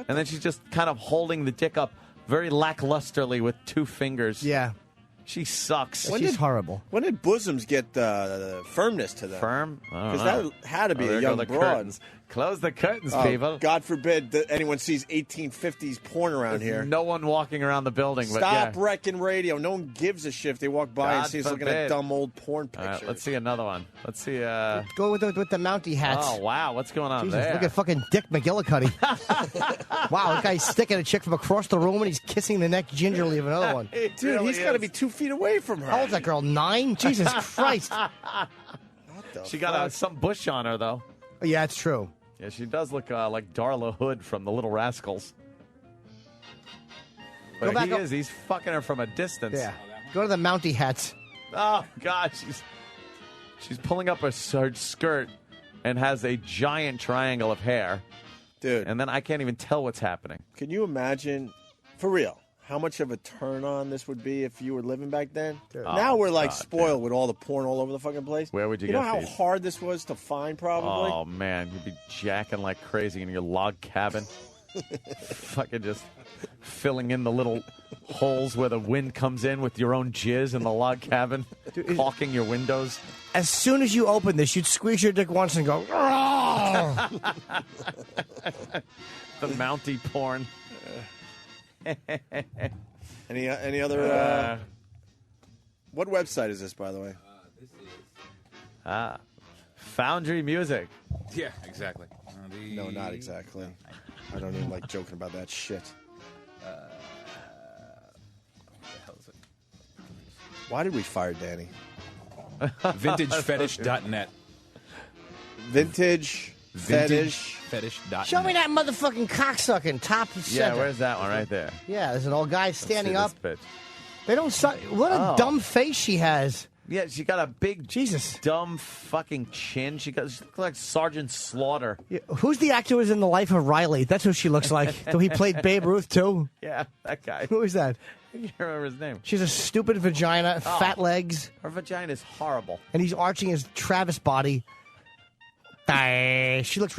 and then she's just kind of holding the dick up very lacklusterly with 2 fingers. Yeah. She sucks. She's horrible. When did bosoms get firmness to them? Firm? Because that had to be there a go young the broad. curtains. Close the curtains, people. God forbid that anyone sees 1850s porn around here. No one walking around the building. Stop but yeah. wrecking radio. No one gives a shit if they walk by and God see us looking forbid. at dumb old porn All pictures. right, let's see another one. Let's see. Go with the Mountie hats. Oh wow, what's going on Jesus, there? look at fucking Dick McGillicuddy. Wow, that guy's sticking a chick from across the room and he's kissing the neck gingerly of another one. Dude, he's got to be 2 feet away from her. How old's that girl? 9? Jesus Christ. She got some bush on her though. Yeah, it's true. Yeah, she does look like Darla Hood from The Little Rascals. Go But back up. he's fucking her from a distance. Yeah. Go to the Mountie hats. Oh God, she's pulling up her skirt and has a giant triangle of hair, dude. And then I can't even tell what's happening. Can you imagine, for real, how much of a turn on this would be if you were living back then? Now we're like spoiled with all the porn all over the fucking place. Where would you You get know how these? hard this was to find, probably? Oh man, you'd be jacking like crazy in your log cabin, fucking just filling in the little holes where the wind comes in with your own jizz in the log cabin, caulking your windows. As soon as you open this, you'd squeeze your dick once and go, "Rah!" The Mountie porn. Any other? What website is this, by the way? Foundry Music. Yeah, exactly. No, not exactly. I don't even like joking about that shit. Why did we fire Danny? VintageFetish.net. Vintage fetish. Fetish.net. Show me that motherfucking cocksucking top center. Yeah, where's that one? Right there. Yeah, there's an old guy standing Let's up. see this bitch. They don't suck. What a dumb face she has. Yeah, she got a big, Jesus, dumb fucking chin. She looks like Sergeant Slaughter. Yeah, who's the actor who was in The Life of Riley? That's who she looks like. So he played Babe Ruth, too? Yeah, that guy. Who is that? I can't remember his name. She has a stupid vagina, Oh. fat legs, Her vagina is horrible. and he's arching his Travis body. She looks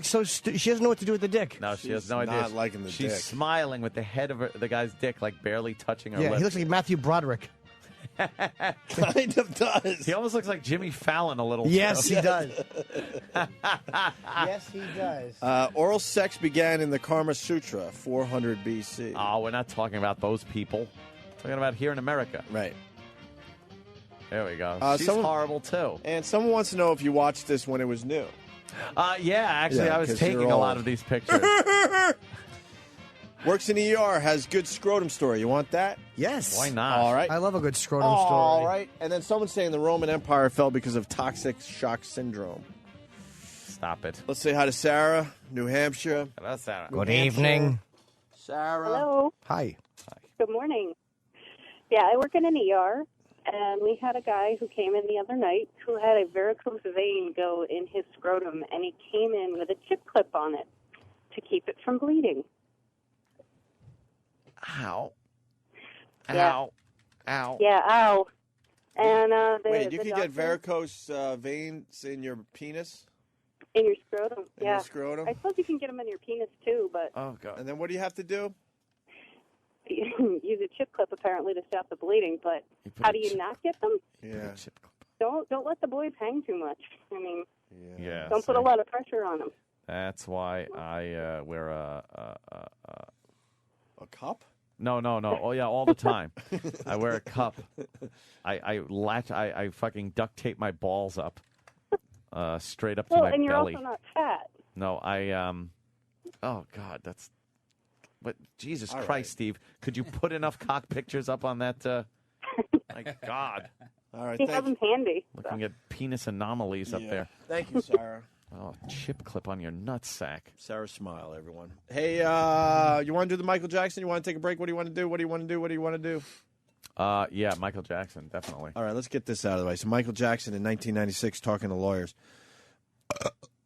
so stupid. She doesn't know what to do with the dick. No, she has no idea. not liking the She's dick. smiling with the head of the guy's dick like barely touching her Yeah, lips. he looks like Matthew Broderick. Kind of does. He almost looks like Jimmy Fallon a little. Yes, too. he does. Yes, he does. Oral sex began in the Kama Sutra, 400 BC. Oh, we're not talking about those people. We're talking about here in America. Right. There we go. She's someone- horrible too. And someone wants to know if you watched this when it was new. Yeah, actually, Yeah, I was 'cause taking you're a lot old. of these pictures. Works in ER, has good scrotum story. You want that? Yes. Why not? All right. I love a good scrotum story. All right. And then someone's saying the Roman Empire fell because of toxic shock syndrome. Stop it. Let's say hi to Sarah, New Hampshire. Hello, Sarah. Good evening. Sarah. Hello. Hi. Good morning. Yeah, I work in an ER, and we had a guy who came in the other night who had a varicose vein go in his scrotum, and he came in with a chip clip on it to keep it from bleeding. Ow. Yeah. Ow. Ow. Yeah, ow. And Wait, you the can doctor, get varicose veins in your penis? in your scrotum. In yeah, your scrotum? I suppose you can get them in your penis too, but Oh, God. And then what do you have to do? use a chip clip apparently to stop the bleeding. But how do you not get them? Yeah. Don't let the boys hang too much. I mean, Yeah. don't put a lot of pressure on them. That's why I wear a cup? No. Oh yeah, all the time. I wear a cup. I fucking duct tape my balls up, straight up to Well, my and you're belly. also not fat. No, oh God, that's. But Jesus All Christ, right. Steve, could you put enough cock pictures up on that? My God. All right. He has them handy. Looking at penis anomalies up there. Thank you, Sarah. Oh, chip clip on your nutsack. Sarah Smile, everyone. Hey, you want to do the Michael Jackson? You want to take a break? What do you want to do? What do you want to do? What do you want to do? Yeah, Michael Jackson, definitely. All right, let's get this out of the way. So Michael Jackson in 1996 talking to lawyers.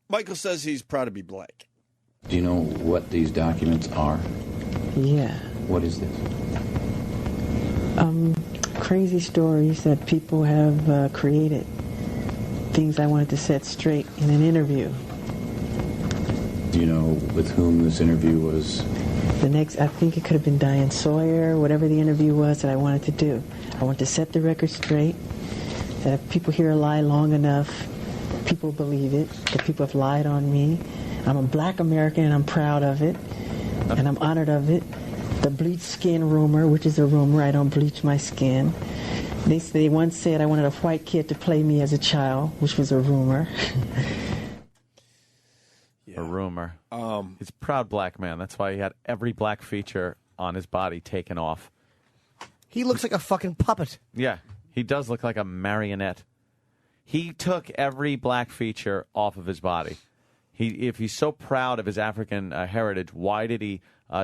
Michael says he's proud to be black. Do you know what these documents are? Yeah. What is this? Crazy stories that people have created. Things I wanted to set straight in an interview. Do you know with whom this interview was? I think it could have been Diane Sawyer, whatever the interview was that I wanted to do. I wanted to set the record straight, that if people hear a lie long enough, people believe it, that people have lied on me. I'm a black American and I'm proud of it, and I'm honored of it. The bleach skin rumor, which is a rumor, I don't bleach my skin. They once said I wanted a white kid to play me as a child, which was a rumor. A rumor. He's a proud black man. That's why he had every black feature on his body taken off. He looks like a fucking puppet. Yeah, he does look like a marionette. He took every black feature off of his body. If he's so proud of his African heritage, why did he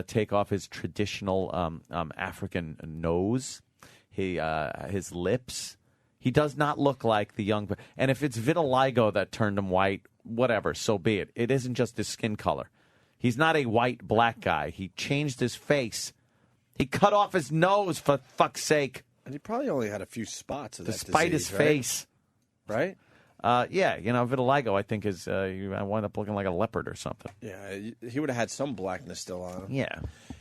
take off his traditional African nose, his lips? He does not look like the young. And if it's vitiligo that turned him white, whatever, so be it. It isn't just his skin color. He's not a white black guy. He changed his face. He cut off his nose, for fuck's sake. And he probably only had a few spots of that despite disease, his face. Right? Yeah, vitiligo, I think, is you wind up looking like a leopard or something. Yeah, he would have had some blackness still on him. Yeah.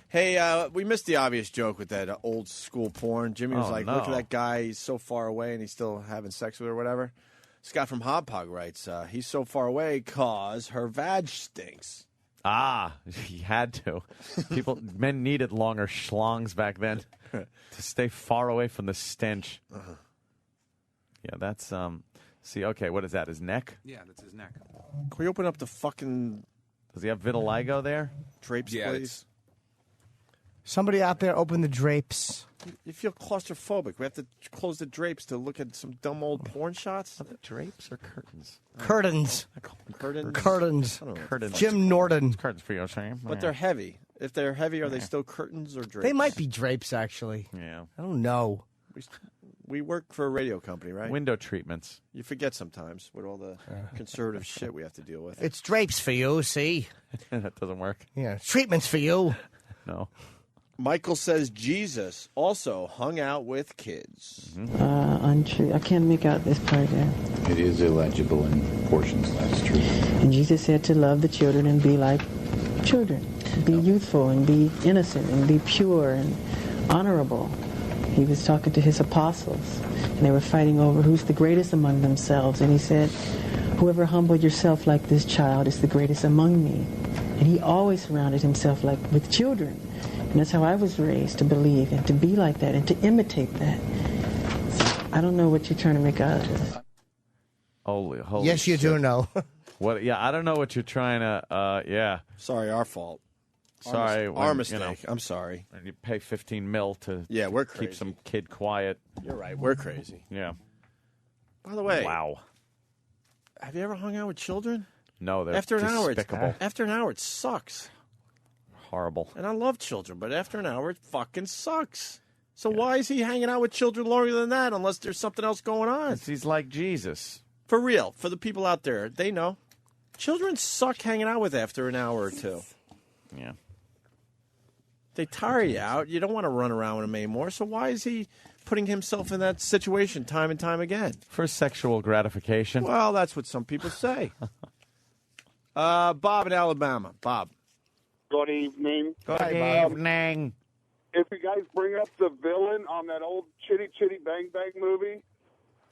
Hey, we missed the obvious joke with that old school porn. Jimmy was like, no. look at that guy. He's so far away, and he's still having sex with her or whatever. Scott from Hopog writes, he's so far away because her vag stinks. Ah, he had to. Men needed longer schlongs back then to stay far away from the stench. Uh-huh. Yeah, that's, see, okay, what is that, his neck? Yeah, that's his neck. Can we open up the fucking... Does he have vitiligo there? Drapes, please? Somebody out there open the drapes. You feel claustrophobic. We have to close the drapes to look at some dumb old porn shots? Are they drapes or curtains? Curtains. Curtains? Curtains. Curtains. Jim Norton. Curtains for you, Sam. But they're heavy. If they're heavy, are they still curtains or drapes? They might be drapes, actually. Yeah. I don't know. We work for a radio company, right? Window treatments. You forget sometimes with all the conservative shit we have to deal with. It's drapes for you, see? That doesn't work. Yeah, treatments for you. No. Michael says Jesus also hung out with kids. Untrue. I can't make out this part there. It is illegible in portions, that's true. And Jesus said to love the children and be like children. Be youthful and be innocent and be pure and honorable. He was talking to his apostles, and they were fighting over who's the greatest among themselves. And he said, whoever humbled yourself like this child is the greatest among me. And he always surrounded himself with children. And that's how I was raised, to believe and to be like that and to imitate that. So I don't know what you're trying to make out of this. Holy yes, you shit. do know. What? Yeah, I don't know what you're trying to. Yeah. Sorry, our fault. Sorry, our when, mistake. I'm sorry. And you pay $15 million to we're keep crazy. some kid quiet. You're right. We're crazy. Yeah. By the way, wow. Have you ever hung out with children? No, they're after an despicable. hour. After an hour, it sucks. Horrible. And I love children, but after an hour, it fucking sucks. So why is he hanging out with children longer than that? Unless there's something else going on. He's like Jesus. For real, for the people out there, they know. Children suck hanging out with after an hour or two. Yeah. They tire you out. You don't want to run around with them anymore. So why is he putting himself in that situation time and time again? For sexual gratification. Well, that's what some people say. Bob in Alabama. Bob. Good evening. Good evening. If you guys bring up the villain on that old Chitty Chitty Bang Bang movie,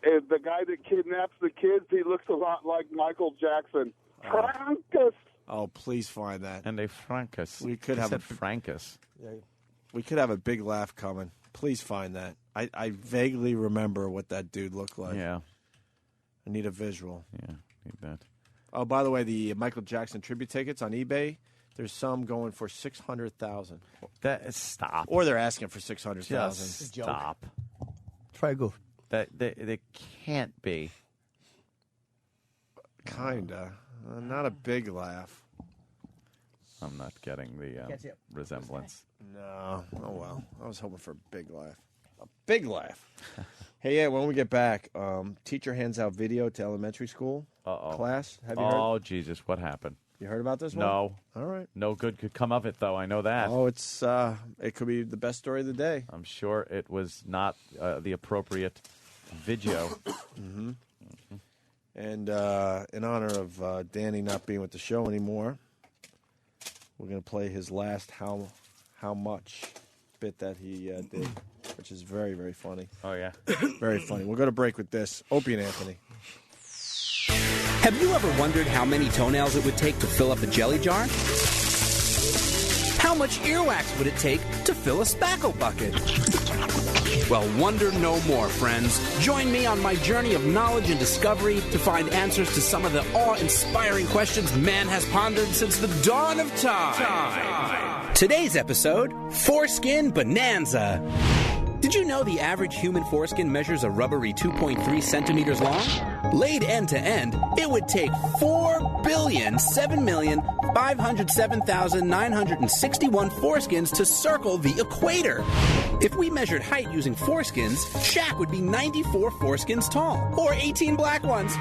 the guy that kidnaps the kids, he looks a lot like Michael Jackson. Francus. Oh, please find that. And a Francus. We could have a Francus. We could have a big laugh coming. Please find that. I vaguely remember what that dude looked like. Yeah. I need a visual. Yeah, need that. Oh, by the way, the Michael Jackson tribute tickets on eBay, there's some going for $600,000. Stop. Or they're asking for $600,000. Just stop. Try to go. That can't be. Kinda. Not a big laugh. I'm not getting the resemblance. No. Oh, well. I was hoping for a big laugh. A big laugh. Hey, yeah, when we get back, teacher hands out video to elementary school class. Have you heard? Oh, Jesus, what happened? You heard about this one? No. All right. No good could come of it, though. I know that. Oh, it could be the best story of the day. I'm sure it was not the appropriate video. Mm-hmm. And in honor of Danny not being with the show anymore, we're going to play his last How Much bit that he did, which is very, very funny. Oh, yeah. Very funny. We'll go to break with this. Opie and Anthony. Have you ever wondered how many toenails it would take to fill up a jelly jar? How much earwax would it take to fill a spackle bucket? Well, wonder no more, friends. Join me on my journey of knowledge and discovery to find answers to some of the awe-inspiring questions man has pondered since the dawn of time. Today's episode, Foreskin Bonanza. Did you know the average human foreskin measures a rubbery 2.3 centimeters long? Laid end to end, it would take 4,007,507,961 foreskins to circle the equator. If we measured height using foreskins, Shaq would be 94 foreskins tall, or 18 black ones.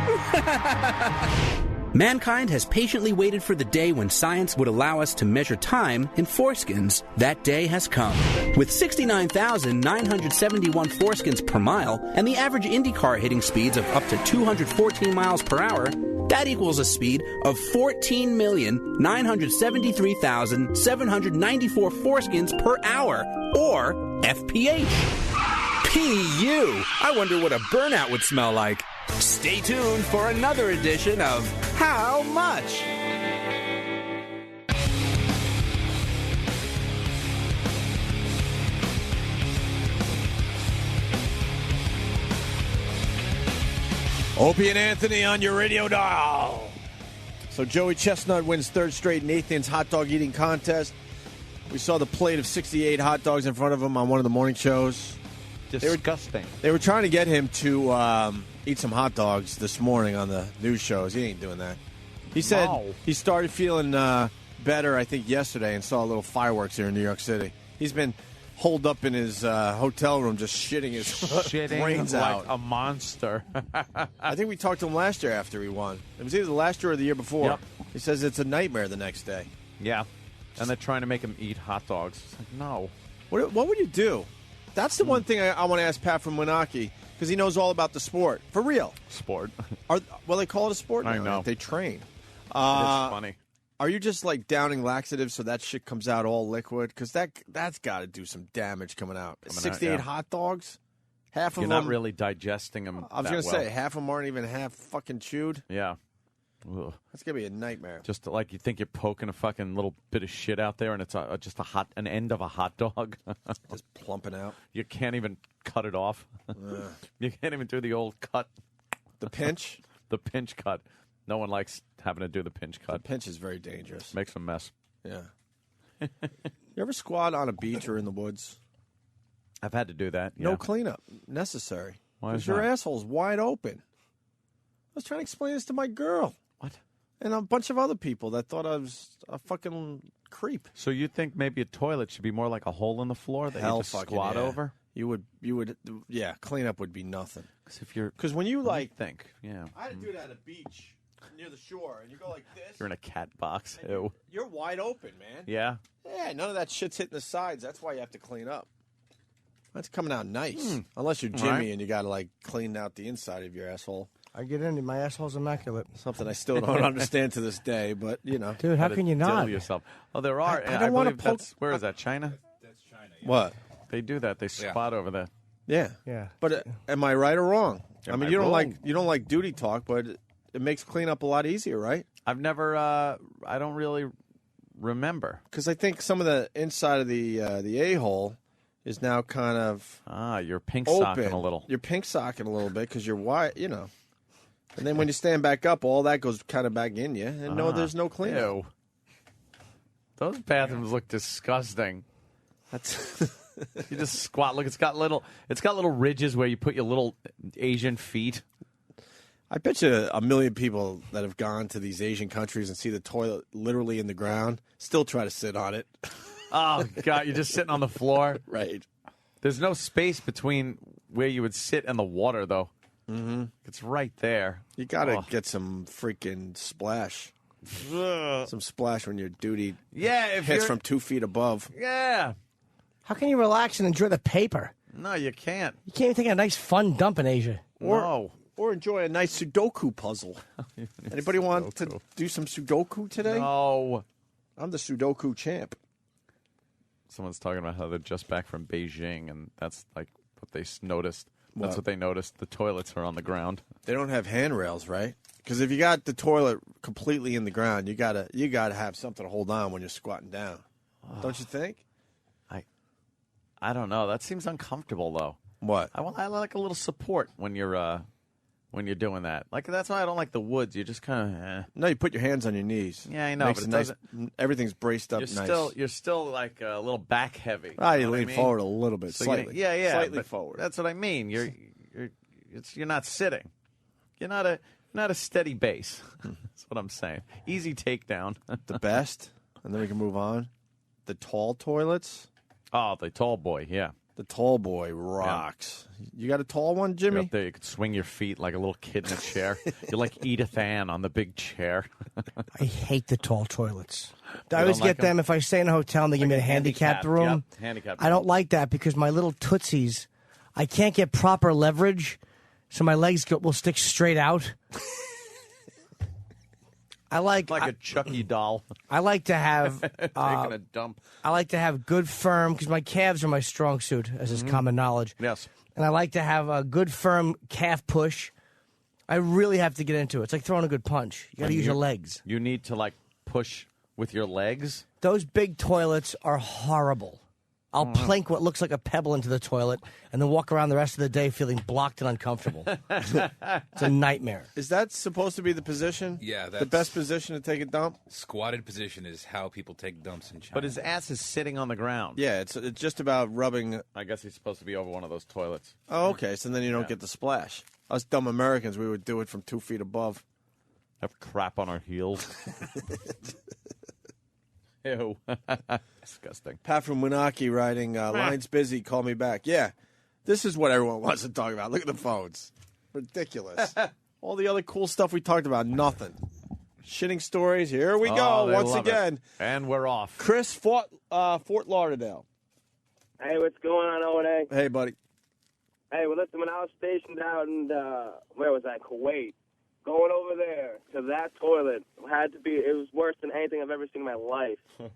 Mankind has patiently waited for the day when science would allow us to measure time in foreskins. That day has come. With 69,971 foreskins per mile and the average IndyCar hitting speeds of up to 214 miles per hour, that equals a speed of 14,973,794 foreskins per hour, or FPH. P.U. I wonder what a burnout would smell like. Stay tuned for another edition of How Much? Opie and Anthony on your radio dial. So Joey Chestnut wins third straight Nathan's hot dog eating contest. We saw the plate of 68 hot dogs in front of him on one of the morning shows. Disgusting. They were trying to get him to eat some hot dogs this morning on the news shows. He ain't doing that. He said he started feeling better, I think, yesterday and saw a little fireworks here in New York City. He's been holed up in his hotel room just shitting his brains like out. a monster. I think we talked to him last year after he won. It was either the last year or the year before. Yep. He says it's a nightmare the next day. Yeah. And they're trying to make him eat hot dogs. It's like, no. What would you do? That's the one thing I want to ask Pat from Winaki, because he knows all about the sport. For real. Sport. Well, they call it a sport now. I know. Right? They train. It's funny. Are you just like downing laxatives so that shit comes out all liquid? Because that's got to do some damage coming out. 68 hot dogs? Half of You're them. not really digesting them. I was going to say, half of them aren't even half fucking chewed. Yeah. Ugh. That's going to be a nightmare. Just like you think you're poking a fucking little bit of shit out there, and it's just an end of a hot dog. Just plumping out. You can't even cut it off. You can't even do the old cut. The pinch? The pinch cut. No one likes having to do the pinch cut. The pinch is very dangerous. Makes a mess. Yeah. You ever squat on a beach or in the woods? I've had to do that. Yeah. No cleanup necessary. Why Because is your that? asshole's wide open. I was trying to explain this to my girl. What? And a bunch of other people that thought I was a fucking creep. So you think maybe a toilet should be more like a hole in the floor that Hell you just fucking squat yeah. over? You would, cleanup would be nothing. Because when you like think, yeah, I had to do it at a beach near the shore, and you go like this. you're in a cat box. Ew. You're wide open, man. Yeah. Yeah, none of that shit's hitting the sides. That's why you have to clean up. That's coming out nice. Unless you're Jimmy Right. and you got to like clean out the inside of your asshole. I get in, my asshole's immaculate. Something I still don't understand to this day, but you know. Dude, how can you not? Dill yourself. Oh, there are. I don't wanna believe poke- that's where is that? China? That's China. What? They do that. They squat over there. Yeah. Yeah. But am I right or wrong? Am I mean, I you don't wrong? like duty talk, but it makes cleanup a lot easier, right? I've never. I don't really remember. Because I think some of the inside of the a-hole is now kind of you're pink open. socking a little. You're pink socking a little bit because you're wide, you know. And then when you stand back up, all that goes kind of back in you, and there's no cleanup. Ew. Those bathrooms look disgusting. That's you just squat. Look, it's got little ridges where you put your little Asian feet. I bet you a million people that have gone to these Asian countries and see the toilet literally in the ground still try to sit on it. Oh, God, you're just sitting on the floor? Right. There's no space between where you would sit and the water, though. Mm-hmm. It's right there. You got to get some freaking splash. Some splash when your duty if hits you're... from 2 feet above. Yeah. How can you relax and enjoy the paper? No, you can't. You can't even take a nice, fun dump in Asia. Or enjoy a nice Sudoku puzzle. Anybody want to do some Sudoku today? No. I'm the Sudoku champ. Someone's talking about how they're just back from Beijing, and that's like what they noticed. That's what they noticed. The toilets are on the ground. They don't have handrails, right? Because if you got the toilet completely in the ground, you gotta have something to hold on when you're squatting down. Don't you think? I don't know. That seems uncomfortable, though. What? I like a little support when you're doing that. Like that's why I don't like the woods. You just kind of No, you put your hands on your knees. Yeah, I know, Makes but it it nice. Everything's braced up nice. You're still like a little back heavy. You lean forward a little bit, So slightly. Slightly but forward. That's what I mean. You're not sitting. You're not a steady base. That's what I'm saying. Easy takedown. The best, and then we can move on. The tall toilets. Oh, the tall boy, yeah. The tall boy rocks. Yeah. You got a tall one, Jimmy? You're up there, you could swing your feet like a little kid in a chair. You're like Edith Ann on the big chair. I hate the tall toilets. I always get them if I stay in a hotel and they give me a handicapped room. Yep, handicapped I don't like that because my little tootsies, I can't get proper leverage, so my legs will stick straight out. I like a Chucky doll. I like to have taking a dump. I like to have good firm because my calves are my strong suit, as is common knowledge. Yes, and I like to have a good firm calf push. I really have to get into it. It's like throwing a good punch. You got to use your legs. You need to like push with your legs. Those big toilets are horrible. I'll plink what looks like a pebble into the toilet and then walk around the rest of the day feeling blocked and uncomfortable. It's a nightmare. Is that supposed to be the position? Yeah, the best position to take a dump? Squatted position is how people take dumps in China. But his ass is sitting on the ground. Yeah, it's just about rubbing. I guess he's supposed to be over one of those toilets. Oh, okay. So then you don't get the splash. Us dumb Americans, we would do it from 2 feet above. Have crap on our heels. Ew. Disgusting. Pat from Winaki writing, line's busy, call me back. Yeah, this is what everyone wants to talk about. Look at the phones. Ridiculous. All the other cool stuff we talked about, nothing. Shitting stories, here we go, once again. And we're off. Chris, Fort Lauderdale. Hey, what's going on, O&A? Hey, buddy. Hey, well, listen, when I was stationed out in, where was that, Kuwait, going over there to that toilet it was worse than anything I've ever seen in my life. It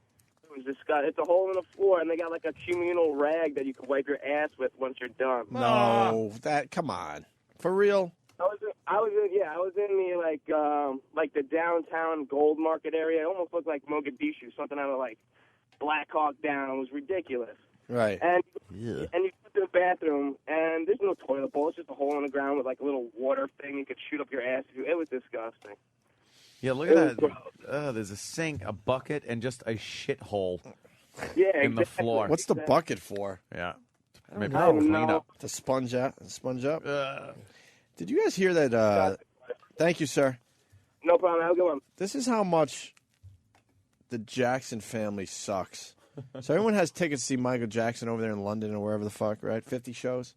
was disgusting. It's a hole in the floor, and they got like a communal rag that you can wipe your ass with once you're done. No, come on. For real? I was in the like the downtown gold market area. It almost looked like Mogadishu, something out of like Black Hawk Down. It was ridiculous. Right. And you go to the bathroom, and there's no toilet bowl. It's just a hole in the ground with like a little water thing you could shoot up your ass. It was disgusting. Yeah, look at that. There's a sink, a bucket, and just a shithole in the floor. What's the bucket for? Yeah. Maybe clean up. To sponge up. Did you guys hear that? Thank you, sir. No problem. Have a good one. This is how much the Jackson family sucks. So everyone has tickets to see Michael Jackson over there in London or wherever the fuck, right? 50 shows.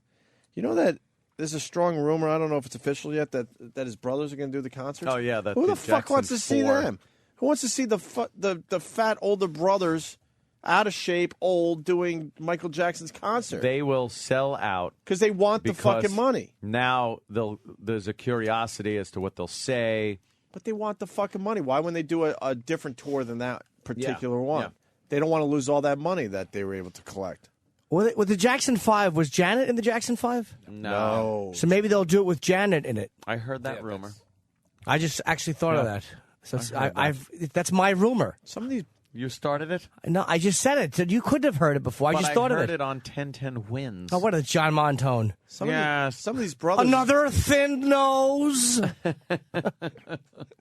You know that there's a strong rumor, I don't know if it's official yet, that his brothers are going to do the concerts? Oh, yeah. Who the fuck wants to see them? Who wants to see the fat older brothers, out of shape, old, doing Michael Jackson's concert? They will sell out. Because they want the fucking money. Now there's a curiosity as to what they'll say. But they want the fucking money. Why wouldn't they do a different tour than that particular one? Yeah. They don't want to lose all that money that they were able to collect. With the Jackson 5, was Janet in the Jackson 5? No. So maybe they'll do it with Janet in it. I heard that rumor. I just actually thought of that. So that's my rumor. Some of these. You started it? No, I just said it. So you couldn't have heard it before. I just thought of it. I heard it on 1010 Wins. Oh, what a John Montone. Some of these brothers. Another thin nose.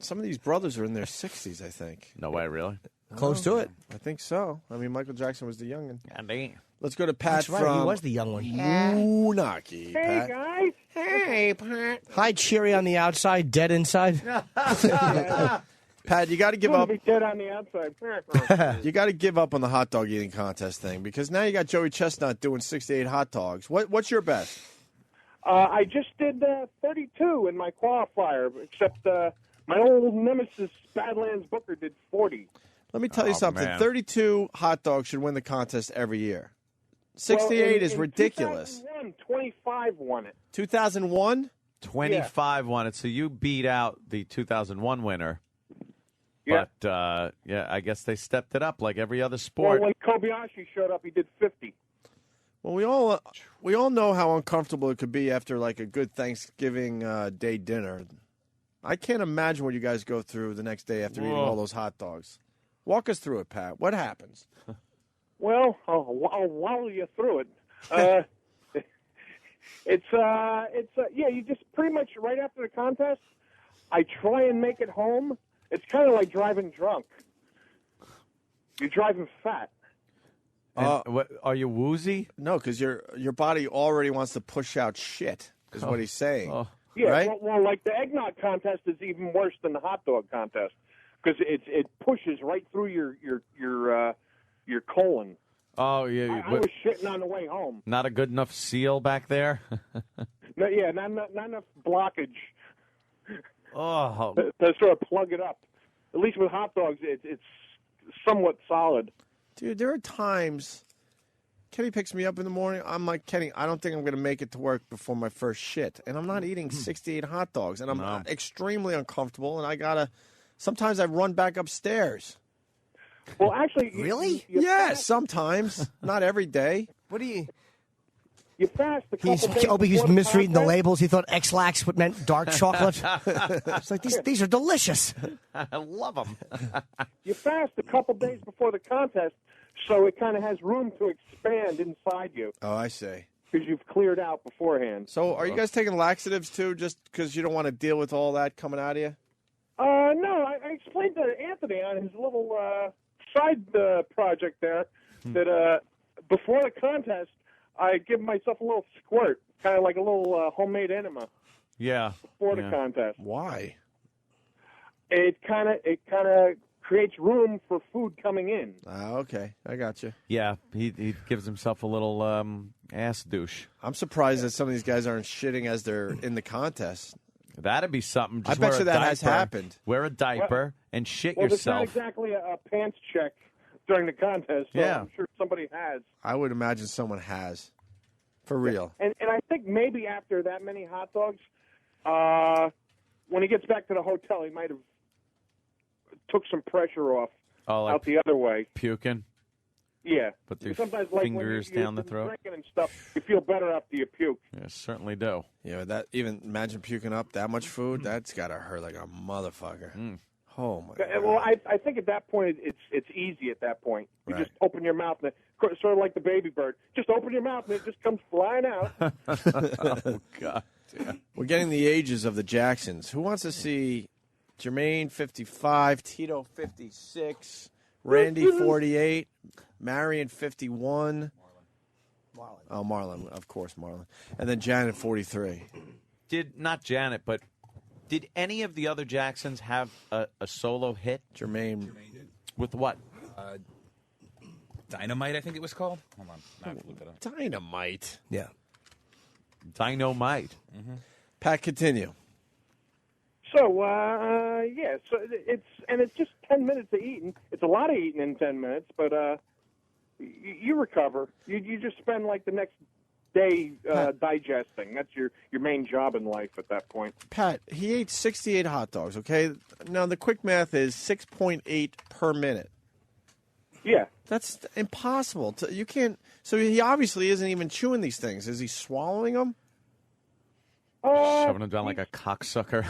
Some of these brothers are in their 60s, I think. No way, really? Close to it. I think so. I mean, Michael Jackson was the youngin. Andy. Let's go to Pat That's right, from he was the young one. Moonachie. Hey, Pat. guys. Hey, Pat. Hi, cheery on the outside, dead inside. Pat, you got to give I'm up. gonna be dead on the outside. You got to give up on the hot dog eating contest thing because now you got Joey Chestnut doing 68 hot dogs. What's your best? I just did 32 in my qualifier, except my old nemesis Badlands Booker did 40. Let me tell you something. man. 32 hot dogs should win the contest every year. 68 Well, is ridiculous. 2001, 25 won it. 2001? 25 won it, so you beat out the 2001 winner. Yeah. But, I guess they stepped it up like every other Well, sport. when Kobayashi showed up, he did 50. Well, we all know how uncomfortable it could be after like a good Thanksgiving Day dinner. I can't imagine what you guys go through the next day after eating all those hot dogs. Walk us through it, Pat. What happens? Well, I'll wallow you through it. You just pretty much right after the contest, I try and make it home. It's kind of like driving drunk. You're driving fat. What, are you woozy? No, because your body already wants to push out shit, is what he's saying. Yeah, right? well, like the eggnog contest is even worse than the hot dog contest because it pushes right through your colon. Oh, yeah. I was shitting on the way home. Not a good enough seal back there? No, yeah, not enough blockage Oh. to sort of plug it up. At least with hot dogs, it's somewhat solid. Dude, there are times Kenny picks me up in the morning. I'm like, Kenny, I don't think I'm going to make it to work before my first shit. And I'm not eating 68 hot dogs. And I'm extremely uncomfortable. And sometimes I run back upstairs. Well, actually... Really? Yes, sometimes. Not every day. What do you... You fast a couple days Opie, he's before the misreading the contest. labels. He thought X-Lax meant dark chocolate. It's like, these are delicious. I love them. You fast a couple days before the contest, so it kind of has room to expand inside you Oh, I see. because you've cleared out beforehand. So are you guys taking laxatives, too, just because you don't want to deal with all that coming out of you? No, I explained to Anthony on his little side project there that before the contest, I give myself a little squirt, kind of like a little homemade enema Yeah. before the contest. Why? It kind of creates room for food coming in. Okay. I got you. Yeah, he gives himself a little ass douche. I'm surprised that some of these guys aren't shitting as they're in the contest. That'd be something. Just I bet wear you a that diaper, has happened. Wear a diaper and shit Well, it's not yourself. exactly a pants check during the contest, so Yeah. I'm sure somebody has. I would imagine someone has. For real. And I think maybe after that many hot dogs, when he gets back to the hotel, he might have took some pressure off out the other way. Puking. Yeah. Put their Sometimes, like, fingers when you've down the been throat. drinking and stuff, you feel better after you puke. Yeah, certainly do. Yeah, imagine puking up that much food. That's got to hurt like a motherfucker. Oh, my God. Well, I think at that point, it's easy at that point. You just open your mouth, and sort of like the baby bird. Just open your mouth, and it just comes flying out. Oh, God. Yeah. We're getting the ages of the Jacksons. Who wants to see Jermaine, 55, Tito, 56, Randy, 48, Marion, 51. Marlon. Oh, Marlon. Of course, Marlon. And then Janet, 43. Not Janet, but did any of the other Jacksons have a solo hit? Jermaine with what? Dynamite, I think it was called. Hold on. I have to look it up. Dynamite. Yeah. Dynamite. Pat, continue. So, so it's just 10 minutes of eating. It's a lot of eating in 10 minutes, but you recover. You just spend like the next day digesting. That's your main job in life at that point. Pat, he ate 68 hot dogs, okay? Now, the quick math is 6.8 per minute. Yeah. That's impossible. You can't. So he obviously isn't even chewing these things. Is he swallowing them? Shoving them down like a cocksucker.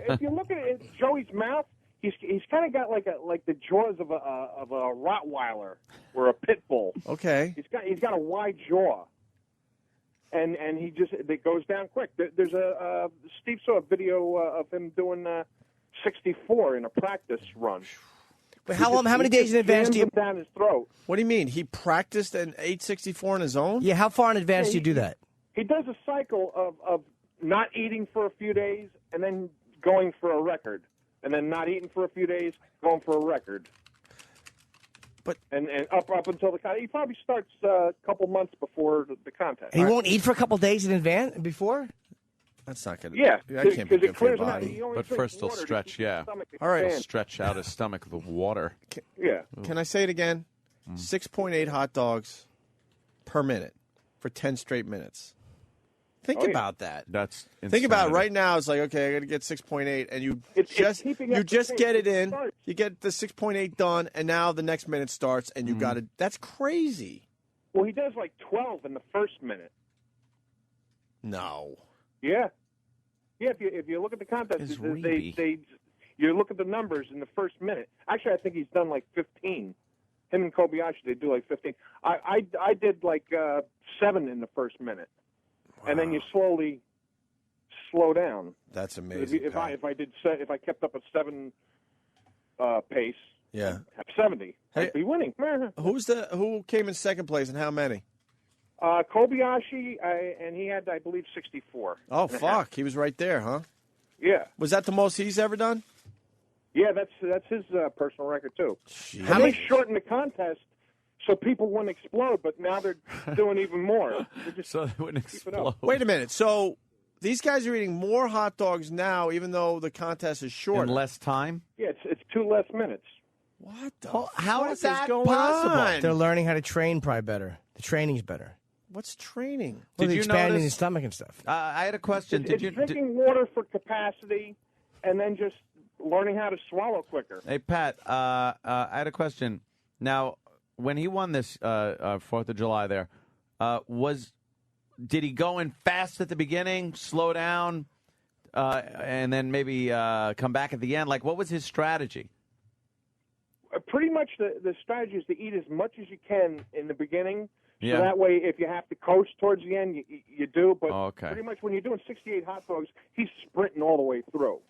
If you look at it, Joey's mouth, he's kind of got like the jaws of a Rottweiler or a pit bull. Okay. He's got a wide jaw, and it goes down quick. There's Steve saw a video of him doing 64 in a practice run. Wait, how many days in advance do you? Down his throat. What do you mean? He practiced an 864 on his own? Yeah, how far in advance do you do that? He does a cycle of not eating for a few days and then going for a record, and then not eating for a few days, going for a record. But and up until the contest. He probably starts a couple months before the contest. He won't eat for a couple days in advance before. That's not good. Yeah, that can't be good for your body. But first he'll stretch, yeah. All right. Stretch out his stomach with water. Yeah. Can I say it again? 6.8 hot dogs per minute for 10 straight minutes. Think about that. That's Think about it. insanity. Right now, it's like, okay, I got to get 6.8, and you It's just keeping up you the just pace. get it It in. starts. You get the 6.8 done, and now the next minute starts, and you got to. That's crazy. Well, he does like 12 in the first minute. No. Yeah. Yeah, if you look at the contest, Is they you look at the numbers in the first minute. Actually, I think he's done like 15. Him and Kobayashi, they do like 15. I did like 7 in the first minute, and then you slowly slow down. That's amazing. If I kept up a 7 pace, Yeah. have 70, Hey, I'd be winning. Who came in second place and how many? Kobayashi, and he had, I believe, 64. Oh, and a half. fuck. He was right there, huh? Yeah. Was that the most he's ever done? Yeah, that's his personal record too. How And they many- shortened the contest so people wouldn't explode, but now they're doing even more. They're just so they wouldn't keep it up. Wait a minute. So these guys are eating more hot dogs now, even though the contest is shorter. In less time? Yeah, it's 2 less minutes. What the how fuck is that going possible? on? They're learning how to train probably better. The training's better. What's training? Well, Did you expanding notice- his stomach and stuff. I had a question. It's drinking water for capacity, and then just learning how to swallow quicker. Hey, Pat, I had a question. Now, when he won this 4th of July there, did he go in fast at the beginning, slow down, and then maybe come back at the end? Like, what was his strategy? Pretty much the strategy is to eat as much as you can in the beginning. Yeah. So that way, if you have to coast towards the end, you do. But Okay. pretty much when you're doing 68 hot dogs, he's sprinting all the way through.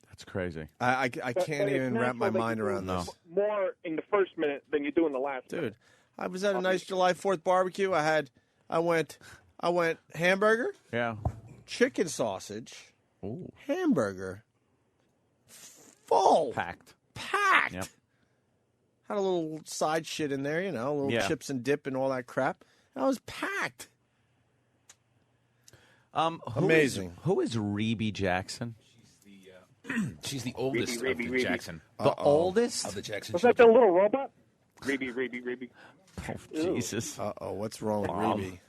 That's crazy. I But can't it's even wrap my natural that mind you do around this. More in the first minute than you do in the last minute. Dude, I was at a nice July 4th barbecue. I went hamburger, Yeah. chicken sausage, Ooh. hamburger, full. Packed. Yep. Had a little side shit in there, little Yeah. chips and dip and all that crap. I was packed. Amazing. Who is Rebe Jackson? She's the oldest Rebe, of the Rebe. Jackson. The oldest? Of the Jackson Was that the little robot? Rebe. Oh, Jesus. Uh-oh, what's wrong with Rebe?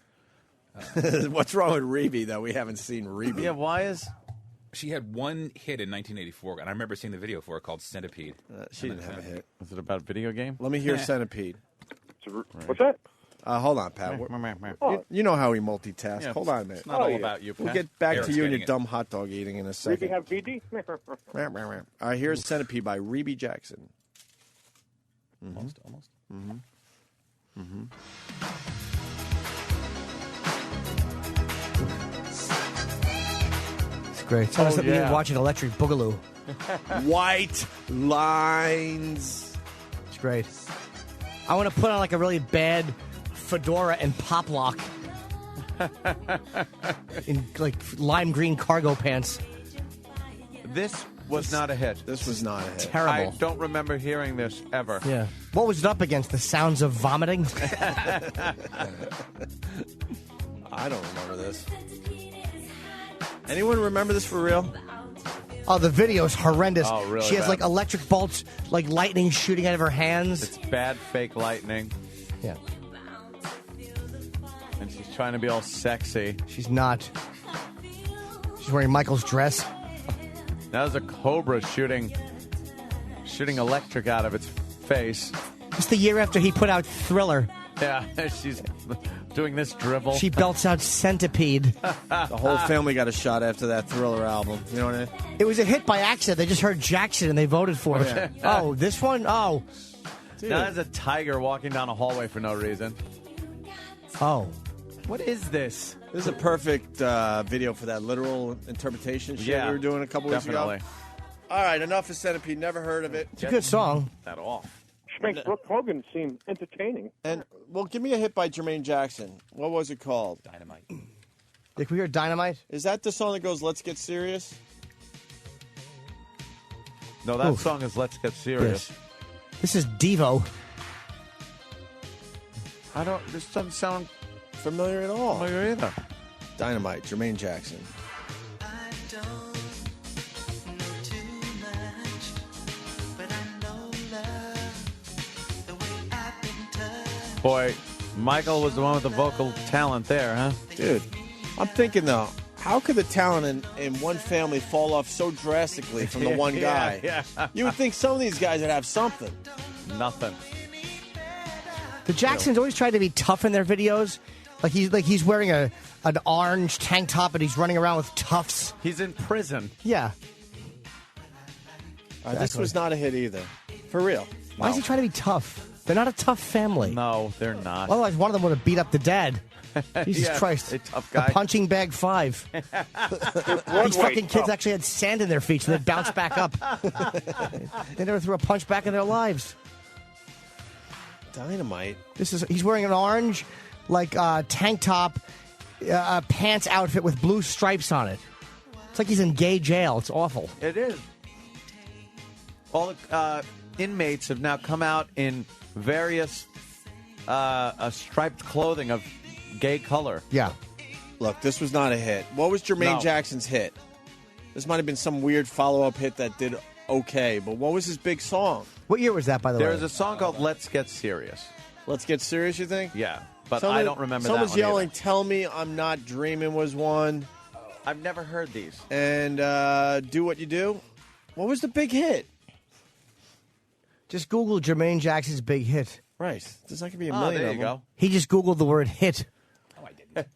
What's wrong with Rebe that we haven't seen Rebe? Yeah, why is... She had one hit in 1984, and I remember seeing the video for it called Centipede. She didn't have a hit. Was it about a video game? Let me hear Centipede. What's that? Hold on, Pat. You know how we multitask. Yeah, Hold on a minute. It's not all about you, We'll Pat. get back Eric's to you and getting your it. dumb hot dog eating in a Rebe second. have VD? All right, here's Centipede by Rebe Jackson. Almost. It's great. It's almost like yeah. you're watching Electric Boogaloo. White lines. It's great. I want to put on like a really bad fedora and pop lock in like lime green cargo pants. This was not a hit. This was not a hit. Terrible. I don't remember hearing this ever. Yeah. What was it up against? The sounds of vomiting? I don't remember this. Anyone remember this for real? Oh, the video's horrendous. Oh, really She has bad. like electric bolts, like lightning shooting out of her hands. It's bad fake lightning. Yeah. And she's trying to be all sexy. She's not. She's wearing Michael's dress. That was a cobra shooting electric out of its face. It's the year after he put out Thriller. Yeah, she's doing this dribble. She belts out Centipede. The whole family got a shot after that Thriller album. You know what I mean? It was a hit by accident. They just heard Jackson and they voted for it. Yeah. Oh, this one? Oh. Dude. Now there's a tiger walking down a hallway for no reason. Oh. What is this? This is a perfect video for that literal interpretation shit we were doing a couple weeks definitely. ago. All right, enough of Centipede. Never heard of it. It's a good song. That off. Which makes Brooke Hogan seem entertaining. And well, give me a hit by Jermaine Jackson. What was it called? Dynamite. Can we hear Dynamite? Is that the song that goes "Let's Get Serious"? No, that Oof. song is Let's Get Serious. Yes. This is Devo. This doesn't sound familiar at all. Familiar either. Dynamite, Jermaine Jackson. Boy, Michael was the one with the vocal talent there, huh? Dude, I'm thinking though, how could the talent in one family fall off so drastically from the one guy? Yeah. You would think some of these guys would have something. Nothing. The Jacksons always try to be tough in their videos. Like he's wearing an orange tank top and he's running around with tufts. He's in prison. Yeah. This was not a hit either. For real. Why is he trying to be tough? They're not a tough family. No, they're not. Otherwise, one of them would have beat up the dad. Jesus Yeah, Christ. a tough A guy. punching bag 5. These fucking kids actually had sand in their feet, so they'd bounce back up. They never threw a punch back in their lives. Dynamite. He's wearing an orange, tank top, pants outfit with blue stripes on it. It's like he's in gay jail. It's awful. It is. All the inmates have now come out in various striped clothing of gay color. Yeah. Look, this was not a hit. What was Jermaine Jackson's hit? This might have been some weird follow-up hit that did okay, but what was his big song? What year was that, by the way? There is a song called Let's Get Serious. Let's Get Serious, you think? Yeah, but I don't remember that one. Someone's yelling, "Tell Me I'm Not Dreaming" was one. I've never heard these. And Do What You Do. What was the big hit? Just Google Jermaine Jackson's big hit. Right. There's not going to be a million there of you them. go. He just Googled the word hit. Oh, I didn't.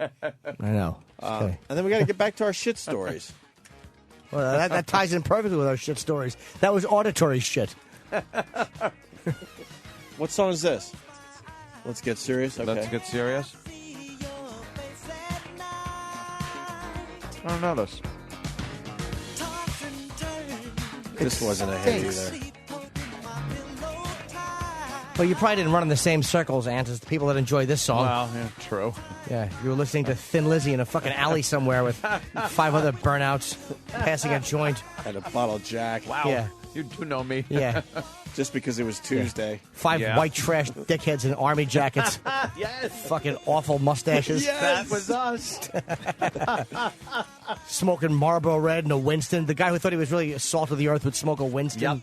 I know. Okay. And then we got to get back to our shit stories. Well, that ties in perfectly with our shit stories. That was auditory shit. What song is this? Let's Get Serious. Okay. Let's Get Serious. I don't know this. This wasn't a hit either. Well, you probably didn't run in the same circles, Ant, as the people that enjoy this song. Well, yeah, true. Yeah, you were listening to Thin Lizzy in a fucking alley somewhere with 5 other burnouts passing a joint. And a bottle of Jack. Wow. Yeah. You do know me. Yeah. Just because it was Tuesday. 5 Yeah. white trash dickheads in army jackets. Yes. Fucking awful mustaches. That was us. Smoking Marlboro Red and a Winston. The guy who thought he was really salt of the earth would smoke a Winston. Yep.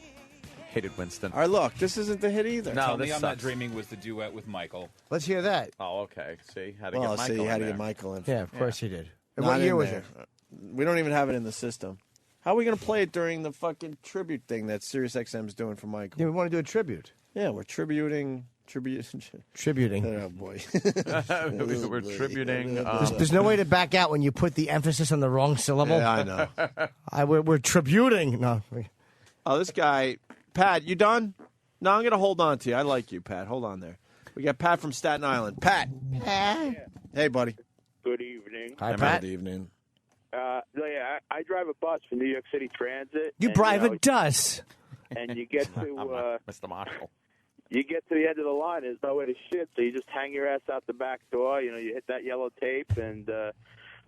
Hated Winston. All right, look, this isn't the hit either. No, Tell this Me I'm sucks. Not Dreaming was the duet with Michael. Let's hear that. Oh, okay. See, had to Well, get Michael see, you had in to there. get Michael in. Yeah, of course he did. And Not what year in was there. it? We don't even have it in the system. How are we going to play it during the fucking tribute thing that SiriusXM's doing for Michael? Yeah, we want to do a tribute. Yeah, we're tributing. Tributing. Oh, boy. We're tributing. There's no way to back out when you put the emphasis on the wrong syllable. Yeah, I know. We're tributing. No. Oh, this guy. Pat, you done? No, I'm going to hold on to you. I like you, Pat. Hold on there. We got Pat from Staten Island. Pat. Hey, buddy. Good evening. Hi, Pat. Good evening. I drive a bus for New York City Transit. You and, drive a bus. And you get to Mr. Marshall. you get to the end of the line. There's nowhere to shit, so you just hang your ass out the back door. You know, you hit that yellow tape, and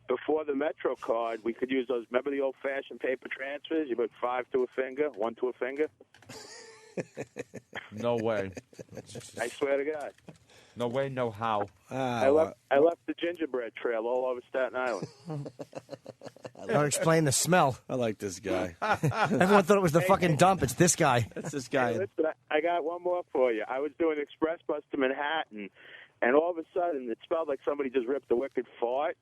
before the Metro card, we could use those. Remember the old-fashioned paper transfers? You put 5 to a finger, 1 to a finger. No way. I swear to God. No way, no how. I left the gingerbread trail all over Staten Island. Don't explain the smell. I like this guy. Everyone thought it was the fucking dump. It's this guy. That's this guy. Hey, listen, I got one more for you. I was doing express bus to Manhattan, and all of a sudden it smelled like somebody just ripped a wicked fart,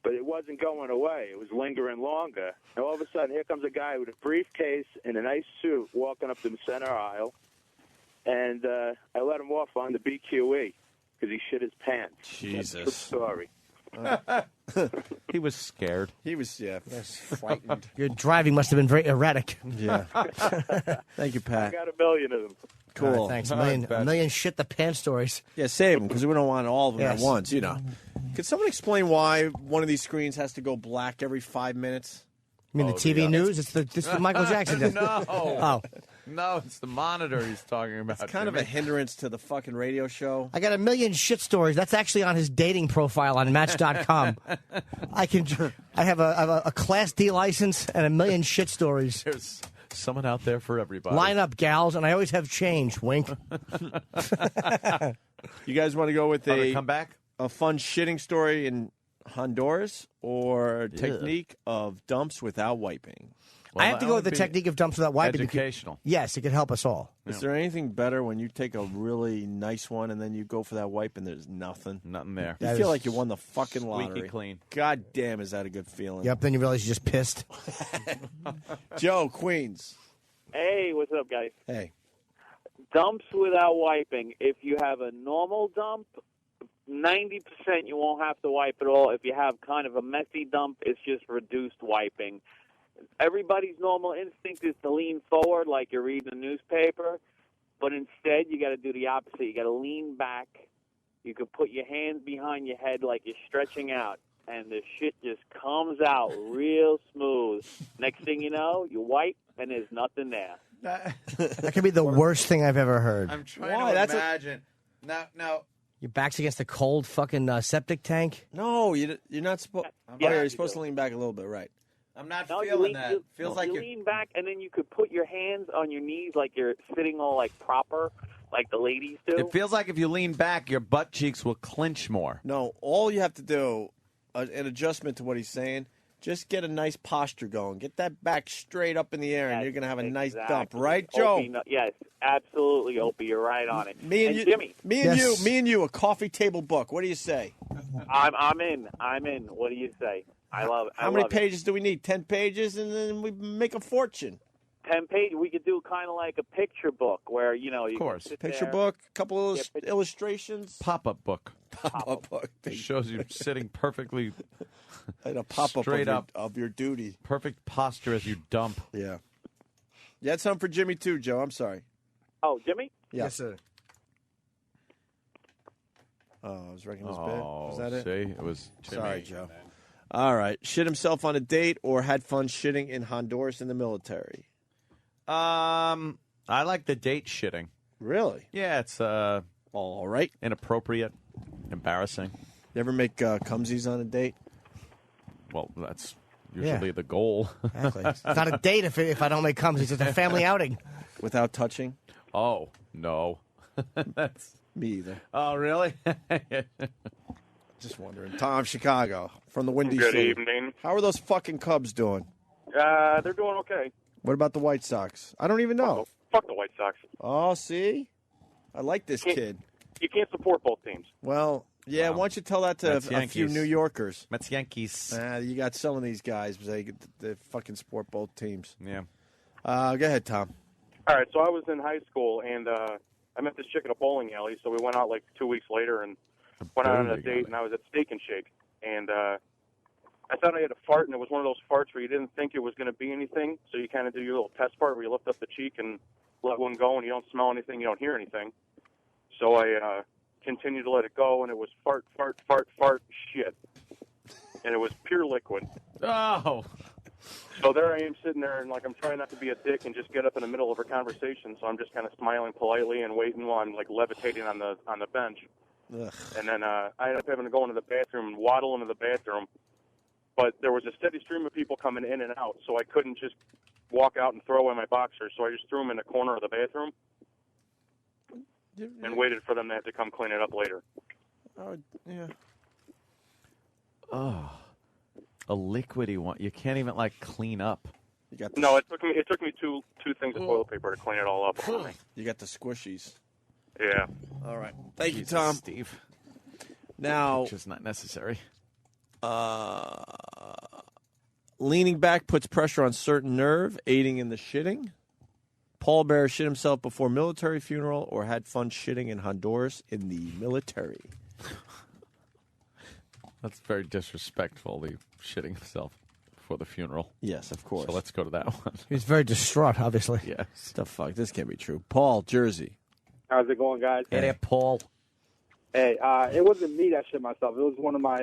but it wasn't going away. It was lingering longer. And all of a sudden, here comes a guy with a briefcase and a nice suit walking up the center aisle, and I let him off on the BQE because he shit his pants. Jesus. That's a true story. He was scared. He was, frightened. Your driving must have been very erratic. Yeah. Thank you, I Pat. got a million of them. Cool. All right, thanks. A million shit the pants stories. Yeah, save them because we don't want all of them Yes. at once, you know. Could someone explain why one of these screens has to go black every 5 minutes? You mean the TV news? It's the Michael Jackson. No. Oh. No, it's the monitor he's talking about. It's kind of a hindrance to the fucking radio show. I got a million shit stories. That's actually on his dating profile on Match.com. I have a Class D license and a million shit stories. There's someone out there for everybody. Line up, gals, and I always have change. Wink. You guys want to go with come back? A fun shitting story in Honduras or technique of dumps without wiping? I have to go with the technique of dumps without wiping. Educational. Yes, it could help us all. Is there anything better when you take a really nice one and then you go for that wipe and there's nothing? Nothing there. You feel like you won the fucking lottery. Squeaky clean. God damn, is that a good feeling? Yep, then you realize you're just pissed. Joe, Queens. Hey, what's up, guys? Hey. Dumps without wiping. If you have a normal dump, 90% you won't have to wipe at all. If you have kind of a messy dump, it's just reduced wiping. Everybody's normal instinct is to lean forward like you're reading a newspaper, but instead you got to do the opposite. You got to lean back. You could put your hands behind your head like you're stretching out, and the shit just comes out real smooth. Next thing you know, you wipe, and there's nothing there. That could be the worst thing I've ever heard. I'm trying to imagine. No. Your back's against the cold fucking septic tank? No, you're not supposed. Yeah, You're supposed to lean back a little bit, right? I'm not No, feeling that. Feels like you you're lean back, and then you could put your hands on your knees like you're sitting all like proper, like the ladies do. It feels like if you lean back, your butt cheeks will clench more. No, all you have to do, an adjustment to what he's saying, just get a nice posture going. Get that back straight up in the air, and you're going to have a nice dump. Right, Joe? Opie, yes, absolutely, Opie. You're right on it. Me and you, Jimmy. me and you, a coffee table book. What do you say? I'm in. What do you say? I love it. How many pages do we need? 10 pages, and then we make a fortune. 10 pages. We could do kind of like a picture book where, you know, you can sit Picture there. book, a couple of illustrations. Pop-up book. Pop-up book. It shows you sitting perfectly and a pop-up straight up of your duty. Perfect posture as you dump. Yeah. You had something for Jimmy, too, Joe. I'm sorry. Oh, Jimmy? Yeah. Yes, sir. Oh, I was wrecking his bit. Was that it? See, it was Jimmy. Sorry, Joe. All right. Shit himself on a date or had fun shitting in Honduras in the military? I like the date shitting. Really? Yeah, it's all right. Inappropriate, embarrassing. You ever make cumsies on a date? Well, that's usually the goal. Exactly. It's not a date if I don't make cums. It's just a family outing. Without touching? Oh, no. That's me either. Oh, really? Just wondering. Tom, Chicago, from the Windy Good City. evening. How are those fucking Cubs doing? They're doing okay. What about the White Sox? I don't even know. Fuck the White Sox. Oh, see? I like this kid. You can't support both teams. Well, yeah, why don't you tell that to Mets, a few Yankees. New Yorkers? Mets, Yankees. You got some of these guys, they fucking support both teams. Yeah. Go ahead, Tom. All right, so I was in high school, and I met this chick at a bowling alley, so we went out like 2 weeks later and went out on a date, and I was at Steak and Shake. And I thought I had a fart, and it was one of those farts where you didn't think it was going to be anything, so you kind of do your little test part where you lift up the cheek and let one go, and you don't smell anything, you don't hear anything. So I continued to let it go, and it was fart, shit. And it was pure liquid. Oh. So there I am sitting there, and like I'm trying not to be a dick and just get up in the middle of a conversation. So I'm just kind of smiling politely and waiting while I'm like levitating on the bench. Ugh. And then I ended up having to go into the bathroom and waddle into the bathroom. But there was a steady stream of people coming in and out, so I couldn't just walk out and throw away my boxers. So I just threw them in the corner of the bathroom and waited for them to have to come clean it up later. Oh, yeah. Oh, a liquidy one. You can't even like clean up. You got No, it took me two things of toilet paper to clean it all up. You got the squishies. Yeah. All right. Thank Jesus, you, Tom. Steve. Now, Which is not necessary. Leaning back puts pressure on certain nerve, aiding in the shitting. Paul Bear shit himself before military funeral or had fun shitting in Honduras in the military. That's very disrespectful, the shitting himself before the funeral. Yes, of course. So let's go to that one. He was very distraught, obviously. Yes. The fuck? This can't be true. Paul, Jersey. How's it going, guys? Hey there, Paul. Hey, it wasn't me that shit myself. It was one of my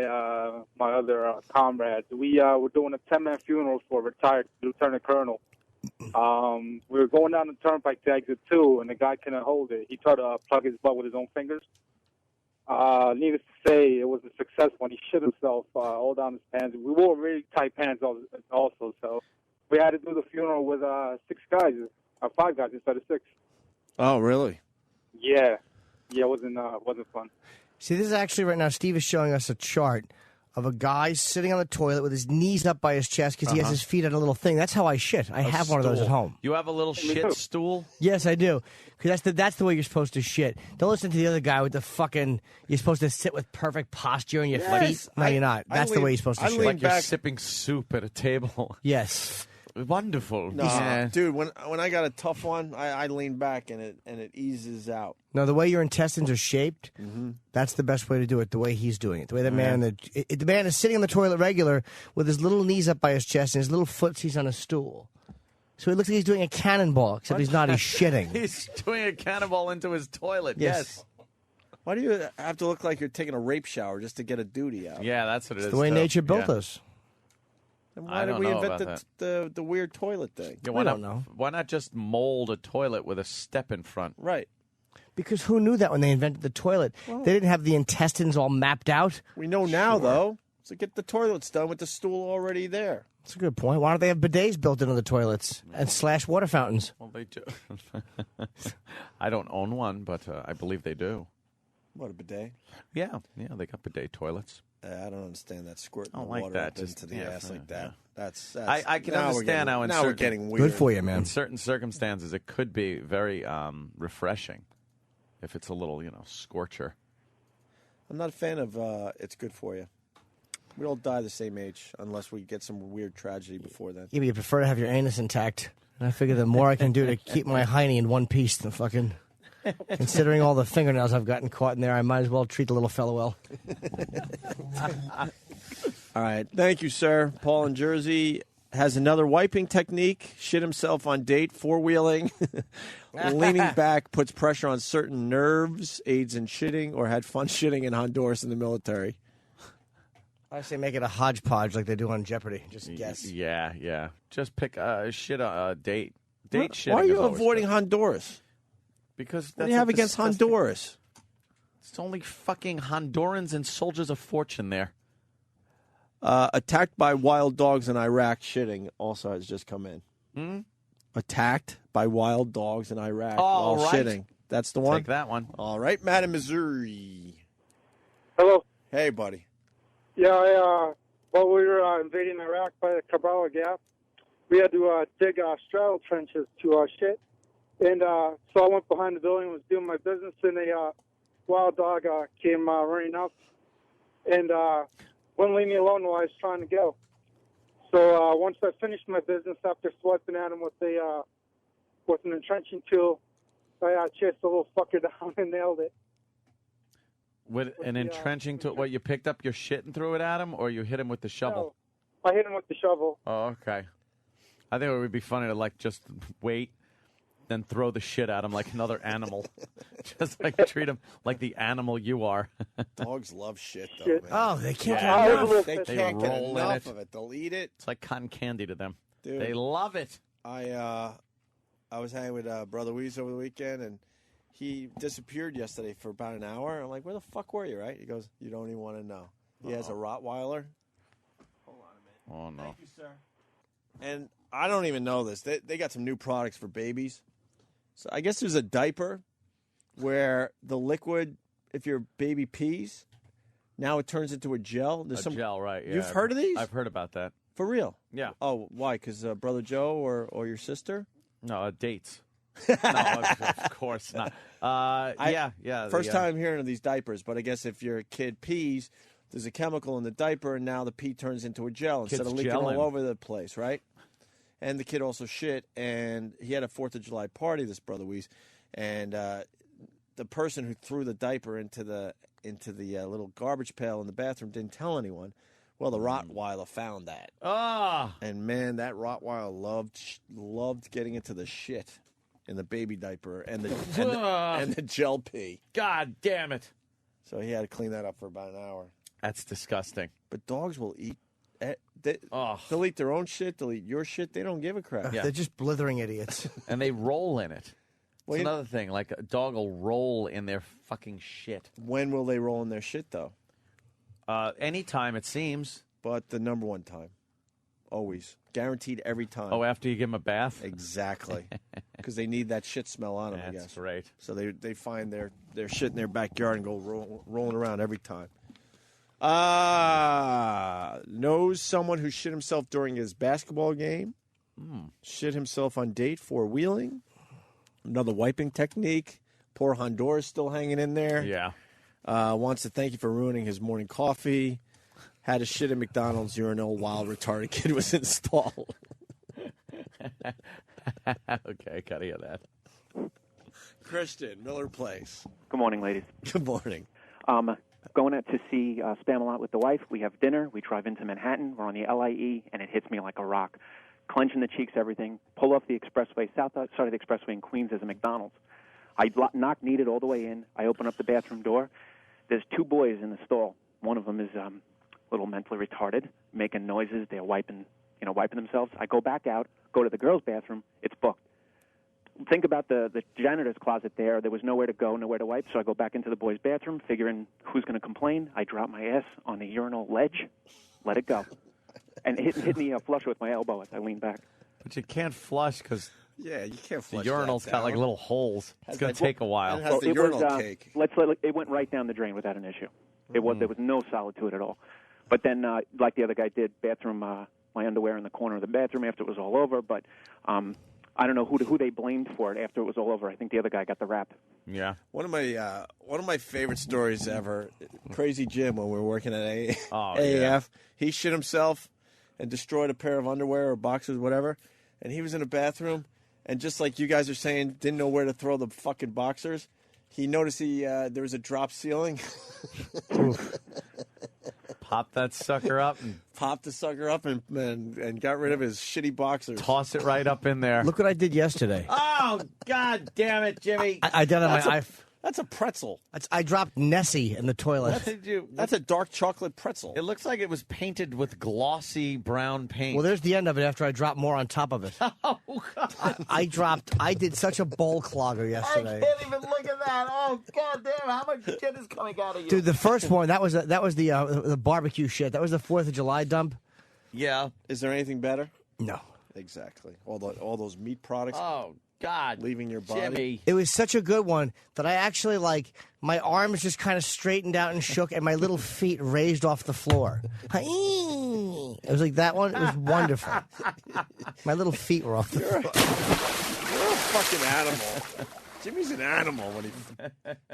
my other comrades. We were doing a 10-man funeral for a retired lieutenant colonel. We were going down the turnpike to exit 2, and the guy couldn't hold it. He tried to plug his butt with his own fingers. Needless to say, it was a success when he shit himself all down his pants. We wore really tight pants also, so we had to do the funeral with 5 guys instead of 6. Oh, really? Yeah, it wasn't fun. See, this is actually right now, Steve is showing us a chart of a guy sitting on the toilet with his knees up by his chest because he has his feet on a little thing. That's how I shit. I have one of those at home. You have a little shit stool? Yes, I do. Because that's the way you're supposed to shit. Don't listen to the other guy with the fucking. You're supposed to sit with perfect posture in your feet. No, you're not. That's the way you're supposed to shit. Like you're sipping soup at a table. Yes. Wonderful. No, Yeah. dude. When I got a tough one, I lean back and it eases out. No, the way your intestines are shaped, that's the best way to do it. The way he's doing it, the way the man is sitting on the toilet regular with his little knees up by his chest and his little footsies on a stool. So he looks like he's doing a cannonball, except he's not. He's shitting. He's doing a cannonball into his toilet. Yes. Why do you have to look like you're taking a rape shower just to get a duty out? Yeah, that's what it is. The way nature built us. Then why did we invent the weird toilet thing? Yeah, I don't know. Why not just mold a toilet with a step in front? Right. Because who knew that when they invented the toilet? They didn't have the intestines all mapped out. We know now, though. So get the toilets done with the stool already there. That's a good point. Why don't they have bidets built into the toilets and / water fountains? Well, they do. I don't own one, but I believe they do. What, a bidet? Yeah, they got bidet toilets. I don't understand that squirting I don't the like water that. up into the ass like that. That's I can now understand how now we're getting weird. Good for you, man. In certain circumstances, it could be very refreshing if it's a little, scorcher. I'm not a fan of it's good for you. We all die the same age unless we get some weird tragedy before then. Yeah, but you prefer to have your anus intact. And I figure the more I can do to keep my hiney in one piece, the fucking... Considering all the fingernails I've gotten caught in there, I might as well treat the little fellow well. All right. Thank you, sir. Paul in Jersey has another wiping technique. Shit himself on date, four-wheeling. Leaning back puts pressure on certain nerves, aids in shitting, or had fun shitting in Honduras in the military. I say make it a hodgepodge like they do on Jeopardy. Just guess. Yeah. Just pick shit a date. Date shitting. Why are you is always avoiding good. Honduras? Because What do you have against Honduras? It's only fucking Hondurans and soldiers of fortune there. Attacked by wild dogs in Iraq, shitting also has just come in. Hmm? Attacked by wild dogs in Iraq All while right. shitting. That's the one? Take that one. All right, Matt in Missouri. Hello. Hey, buddy. Yeah, while we were invading Iraq by the Kabbalah Gap, we had to dig straddle trenches to shit. And so I went behind the building and was doing my business, and a wild dog came running up and wouldn't leave me alone while I was trying to go. So once I finished my business, after swiping at him with an entrenching tool, I chased the little fucker down and nailed it. With an entrenching tool, what, you picked up your shit and threw it at him, or you hit him with the shovel? No, I hit him with the shovel. Oh, okay. I think it would be funny to, just wait, then throw the shit at him like another animal. Just, treat him like the animal you are. Dogs love shit, though, man. Oh, they can't Yeah. get enough. They can't get enough of it. They'll eat it. It's like cotton candy to them. Dude. They love it. I was hanging with Brother Weeze over the weekend, and he disappeared yesterday for about an hour. I'm like, where the fuck were you, right? He goes, you don't even want to know. He has a Rottweiler. Hold on a minute. Oh, no. Thank you, sir. And I don't even know this. They got some new products for babies. So I guess there's a diaper where the liquid, if your baby pees, now it turns into a gel. There's some gel, right. Yeah, You've heard of these? I've heard about that. For real? Yeah. Oh, why? Because Brother Joe or your sister? No, dates. No, of course not. Yeah. First time hearing of these diapers, but I guess if your kid pees, there's a chemical in the diaper, and now the pee turns into a gel instead of leaking all over the place, right? And the kid also shit, and he had a 4th of July party, this Brother Weeze, and the person who threw the diaper into the little garbage pail in the bathroom didn't tell anyone. Well, the Rottweiler found that. Ah! And, man, that Rottweiler loved getting into the shit in the baby diaper and the gel pee. God damn it. So he had to clean that up for about an hour. That's disgusting. But dogs will eat. They'll eat their own shit. They'll eat your shit. They don't give a crap. They're just blithering idiots. And they roll in it. Well, It's another thing. Like a dog will roll in their fucking shit. When will they roll in their shit, though? Anytime, it seems. But the number one time. Always. Guaranteed every time. Oh, after you give them a bath? Exactly. Because they need that shit smell on them, I guess. That's right. So they find their shit in their backyard and go rolling around every time. Knows someone who shit himself during his basketball game. Shit himself on date for wheeling. Another wiping technique. Poor Honduras still hanging in there. Yeah. Wants to thank you for ruining his morning coffee. Had a shit at McDonald's urinal while retarded kid was installed. Okay, gotta hear that. Christian, Miller Place. Good morning, ladies. Good morning. Going out to see Spamalot with the wife. We have dinner. We drive into Manhattan. We're on the LIE, and it hits me like a rock. Clenching the cheeks, everything. Pull off the expressway, south side of the expressway in Queens. There's a McDonald's. I knock needed all the way in. I open up the bathroom door. There's two boys in the stall. One of them is a little mentally retarded, making noises. They're wiping themselves. I go back out, go to the girls' bathroom. It's booked. Think about the janitor's closet there. There was nowhere to go, nowhere to wipe, so I go back into the boys' bathroom, figuring who's going to complain. I drop my ass on the urinal ledge, let it go, and it hit me flush with my elbow as I lean back. But you can't flush because you can't the flush urinal's that got like down. little holes. It's going to take a while. It has the urinal cake. It went right down the drain without an issue. There was no solid to it at all. But then, like the other guy did, bathroom, my underwear in the corner of the bathroom after it was all over. But I don't know who they blamed for it after it was all over. I think the other guy got the rap. Yeah. One of my favorite stories ever. Crazy Jim, when we were working at AAF, yeah. he shit himself and destroyed a pair of underwear or boxers, whatever. And he was in a bathroom, and just like you guys are saying, didn't know where to throw the fucking boxers. He noticed there was a drop ceiling. Pop that sucker up and popped the sucker up and got rid of his shitty boxers. Toss it right up in there. Look what I did yesterday. Oh, God damn it, Jimmy. I did on my That's a pretzel. I dropped Nessie in the toilet. That's a dark chocolate pretzel. It looks like it was painted with glossy brown paint. Well, there's the end of it after I dropped more on top of it. Oh, God. I did such a bowl clogger yesterday. I can't even look at that. Oh, God damn. How much shit is coming out of you? Dude, the first one, that was the barbecue shit. That was the 4th of July dump. Yeah. Is there anything better? No. Exactly. All those meat products. Oh, God. Leaving your body. Jimmy. It was such a good one that I actually, my arms just kind of straightened out and shook, and my little feet raised off the floor. It was like that one. It was wonderful. My little feet were off the floor. You're a fucking animal. Jimmy's an animal when he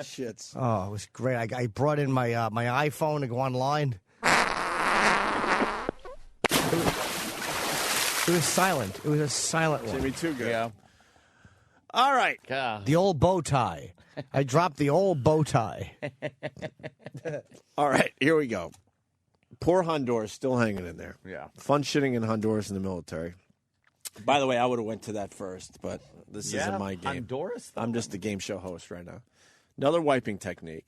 shits. Oh, it was great. I brought in my iPhone to go online. It was silent. It was a silent one. Jimmy, too good. Yeah. All right. The old bow tie. I dropped the old bow tie. All right, here we go. Poor Honduras still hanging in there. Yeah. Fun shitting in Honduras in the military. By the way, I would have went to that first, but this isn't my game. Honduras? I'm just the game show host right now. Another wiping technique.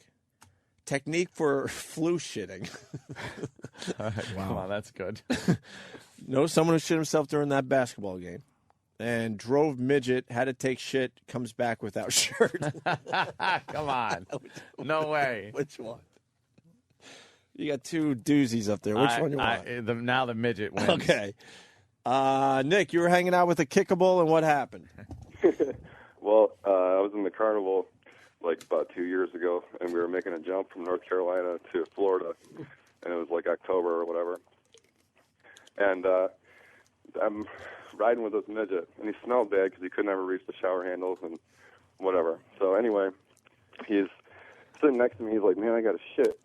Technique for flu shitting. All right, wow, that's good. Know someone who shit himself during that basketball game. And drove midget, had to take shit, comes back without shirt. Come on. No way. Which one? You got two doozies up there. Which one you want? Now the midget wins. Okay. Nick, you were hanging out with a kickable, and what happened? Well, I was in the carnival like about 2 years ago, and we were making a jump from North Carolina to Florida, and it was like October or whatever. And I'm riding with this midget, and he smelled bad because he could never reach the shower handles and whatever. So anyway, he's sitting next to me. He's like, "Man, I got a shit,"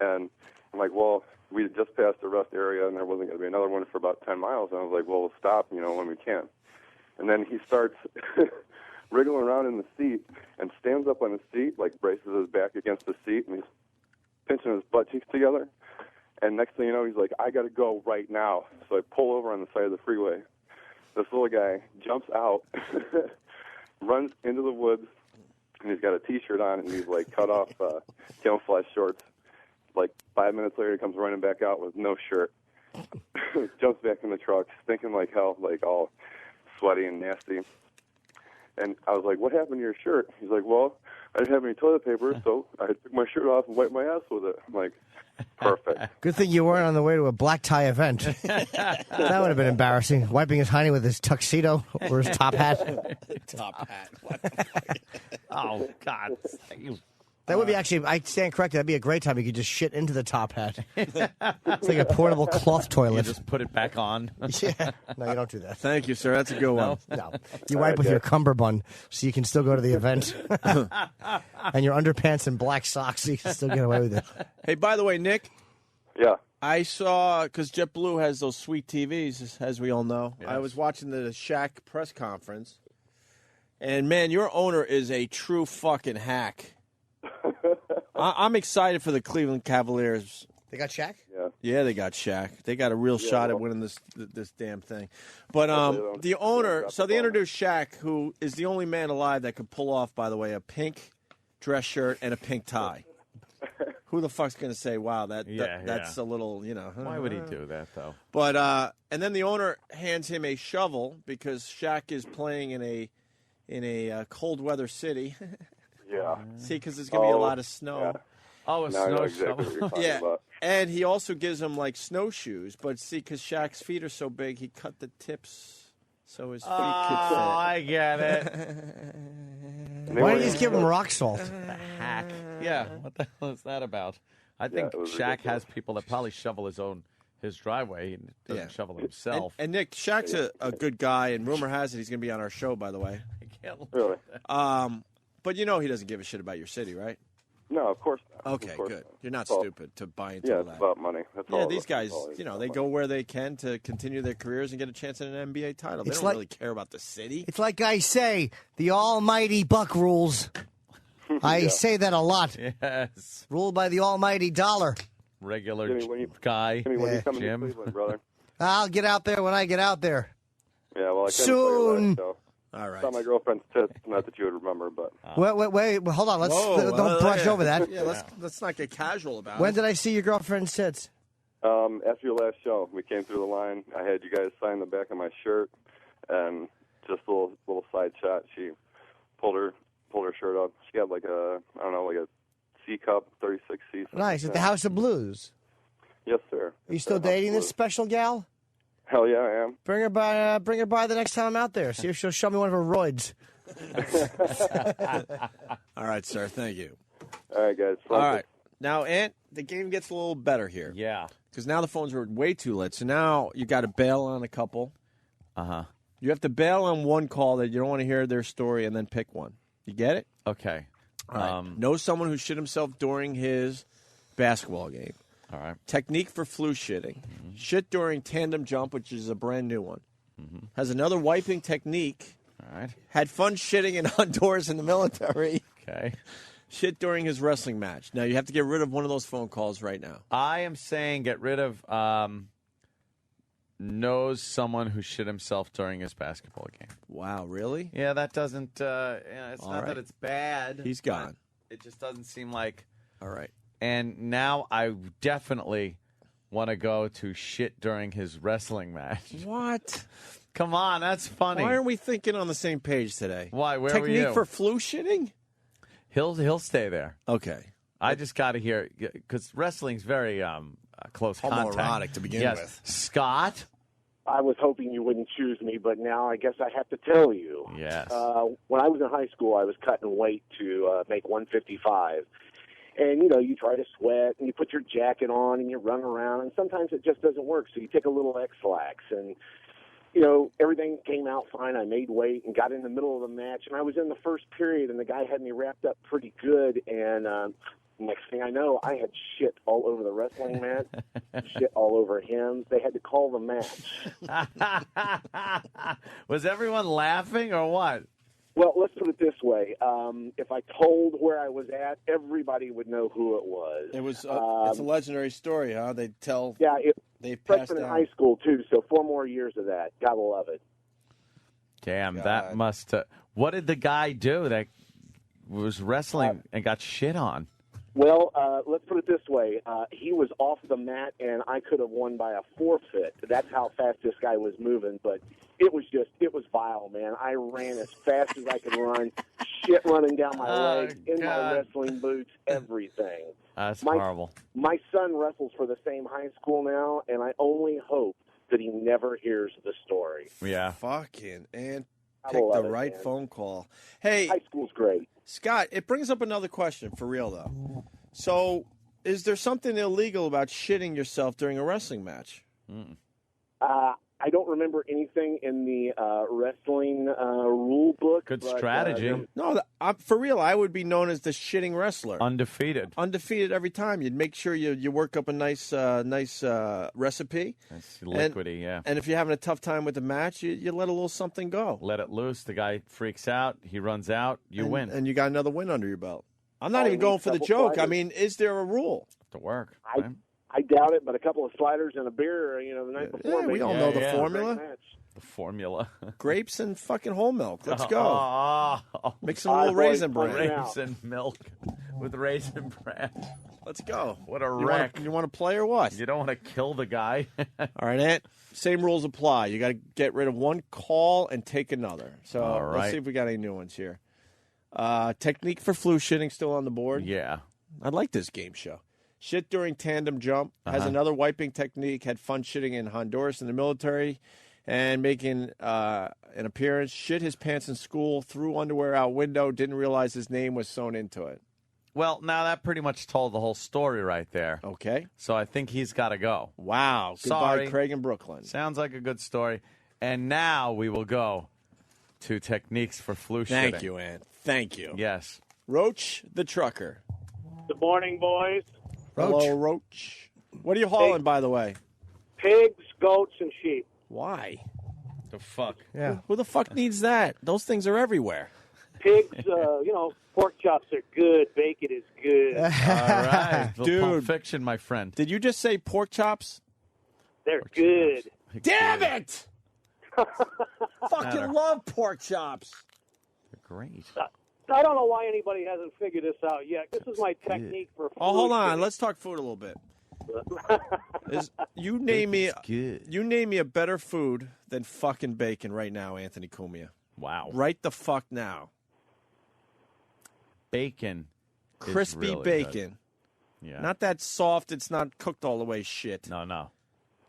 and I'm like, "Well, we had just passed the rest area, and there wasn't going to be another one for about 10 miles." And I was like, "Well, we'll stop, when we can." And then he starts wriggling around in the seat and stands up on the seat, like braces his back against the seat, and he's pinching his butt cheeks together. And next thing you know, he's like, "I got to go right now." So I pull over on the side of the freeway. This little guy jumps out, runs into the woods, and he's got a T-shirt on, and these like cut off camouflage shorts. Like 5 minutes later, he comes running back out with no shirt. Jumps back in the truck, stinking like hell, like all sweaty and nasty. And I was like, "What happened to your shirt?" He's like, "Well, I didn't have any toilet paper, so I took my shirt off and wiped my ass with it." I'm like, perfect. Good thing you weren't on the way to a black tie event. That would have been embarrassing. Wiping his hiney with his tuxedo or his top hat. Top hat. Oh, God. That would be actually, I stand corrected, that'd be a great time. You could just shit into the top hat. It's like a portable cloth toilet. You just put it back on. Yeah. No, you don't do that. Thank you, sir. That's a good one. No. You wipe with your cummerbund so you can still go to the event. And your underpants and black socks so you can still get away with it. Hey, by the way, Nick. Yeah. I saw, because JetBlue has those sweet TVs, as we all know. Yes. I was watching the Shaq press conference. And, man, your owner is a true fucking hack. I'm excited for the Cleveland Cavaliers. They got Shaq? Yeah, they got Shaq. They got a real shot at winning this damn thing. But the owner, so they introduced Shaq, who is the only man alive that could pull off, by the way, a pink dress shirt and a pink tie. Who the fuck's going to say, wow, that's a little, Why would he do that, though? But and then the owner hands him a shovel because Shaq is playing in a cold weather city. Yeah. See, because there's going to be a lot of snow. Yeah. Oh, a Now I know snow exactly what you're talking Yeah. about. And he also gives him, like, snowshoes. But see, because Shaq's feet are so big, he cut the tips so his feet could fit. I get it. Why don't you just give him rock salt? Hack. Yeah, what the hell is that about? I think it was Shaq ridiculous. has people that probably shovel his driveway and doesn't shovel it himself. And Nick, Shaq's a good guy, and rumor has it he's going to be on our show, by the way. I can't Really? But you know he doesn't give a shit about your city, right? No, of course not. Okay, Of course good. not. You're not It's all- stupid to buy into Yeah, all it's that. about money. That's all. Yeah, these guys, that's all they go where they can to continue their careers and get a chance at an NBA title. They It's don't like- really care about the city. It's like I say, the almighty buck rules. I say that a lot. Yes. Ruled by the almighty dollar. Regular Jimmy, when you- guy. Jimmy, when you come to Jim. Cleveland, brother. I'll get out there when I get out there. Yeah, well, I couldn't Soon. play last show. All right. Saw my girlfriend's tits. Not that you would remember, but Wait, hold on. Let's Whoa, don't brush over that. Yeah, let's not get casual about When it. did I see your girlfriend's tits? after your last show, we came through the line. I had you guys sign the back of my shirt, and just a little side shot. She pulled her shirt up. She got like a C cup, 36C. Nice. At the House of Blues. Yes, sir. Are you still dating this special gal? Hell yeah, I am. Bring her by the next time I'm out there. See if she'll show me one of her roids. All right, sir. Thank you. All right, guys. All right. Now, Ant, the game gets a little better here. Yeah. Because now the phones are way too lit. So now you got to bail on a couple. Uh-huh. You have to bail on one call that you don't want to hear their story and then pick one. You get it? Okay. All right. Know someone who shit himself during his basketball game. All right. Technique for flu shitting. Shit during tandem jump, which is a brand new one. Has another wiping technique. All right. Had fun shitting in outdoors in the military. Okay. Shit during his wrestling match. Now, you have to get rid of one of those phone calls right now. I am saying get rid of knows someone who shit himself during his basketball game. Wow, really? Yeah, that doesn't it's All not right. that it's bad. He's gone. It just doesn't seem like. All right. And now I definitely want to go to shit during his wrestling match. What? Come on, that's funny. Why aren't we thinking on the same page today? Why? Where Technique were you? for flu shitting? He'll stay there. Okay. I just got to hear because wrestling's very close contact. Homoerotic to begin Yes. with. Scott. I was hoping you wouldn't choose me, but now I guess I have to tell you. Yes. When I was in high school, I was cutting weight to make 155. And, you try to sweat, and you put your jacket on, and you run around, and sometimes it just doesn't work. So you take a little X-Lax, and, everything came out fine. I made weight and got in the middle of the match, and I was in the first period, and the guy had me wrapped up pretty good, and next thing I know, I had shit all over the wrestling mat, shit all over him. They had to call the match. Was everyone laughing or what? Well, let's put it this way. If I told where I was at, everybody would know who it was. It was. It's a legendary story, huh? They tell. Yeah, they've passed freshman in down. high school, too, so 4 more years of that. Gotta love it. Damn, that must. What did the guy do? was wrestling and got shit on. Well, let's put it this way. He was off the mat, and I could have won by a forfeit. That's how fast this guy was moving. But it was vile, man. I ran as fast as I could run, shit running down my legs, in my wrestling boots, everything. That's horrible. My son wrestles for the same high school now, and I only hope that he never hears the story. Yeah. Fucking and I pick love the it, right man. phone call. Hey, high school's great. Scott, it brings up another question for real though. So, is there something illegal about shitting yourself during a wrestling match? I don't remember anything in the wrestling rule book. Good but, strategy. No, for real, I would be known as the shitting wrestler. Undefeated. Undefeated every time. You'd make sure you work up a nice recipe. It's liquidy, yeah. And if you're having a tough time with the match, you let a little something go. Let it loose. The guy freaks out. He runs out. You win. And you got another win under your belt. I'm not even going for the joke. I mean, is there a rule? To work. I doubt it, but a couple of sliders and a beer, the night before. Yeah, we all know the formula. The formula. Grapes and fucking whole milk. Let's go. Oh. Mix some little raisin bran. Raisin milk with raisin bran. Let's go. What a wreck. You want to play or what? You don't want to kill the guy. All right, Ant. Same rules apply. You got to get rid of one call and take another. So All right. let's see if we got any new ones here. Technique for flu shitting still on the board. Yeah. I like this game show. Shit during tandem jump. Has another wiping technique. Had fun shitting in Honduras in the military and making an appearance. Shit his pants in school. Threw underwear out window. Didn't realize his name was sewn into it. Well, now that pretty much told the whole story right there. Okay. So I think he's got to go. Wow. Sorry. Goodbye, Craig in Brooklyn. Sounds like a good story. And now we will go to techniques for flu shitting. Thank you, Ant. Thank you. Yes. Roach the trucker. Good morning, boys. Hello, Roach. What are you hauling, by the way? Pigs, goats, and sheep. Why? The fuck? Yeah. Who the fuck needs that? Those things are everywhere. Pigs, pork chops are good. Bacon is good. All right. Dude. Pulp Fiction, my friend. Did you just say pork chops? They're good. Damn it! Fucking love pork chops. They're great. I don't know why anybody hasn't figured this out yet. This is my technique for food. Oh, hold on. shitting. Let's talk food a little bit. You name me a better food than fucking bacon right now, Anthony Cumia. Wow. Right the fuck now. Bacon. is Crispy really bacon. good. Yeah. Not that soft, it's not cooked all the way shit. No.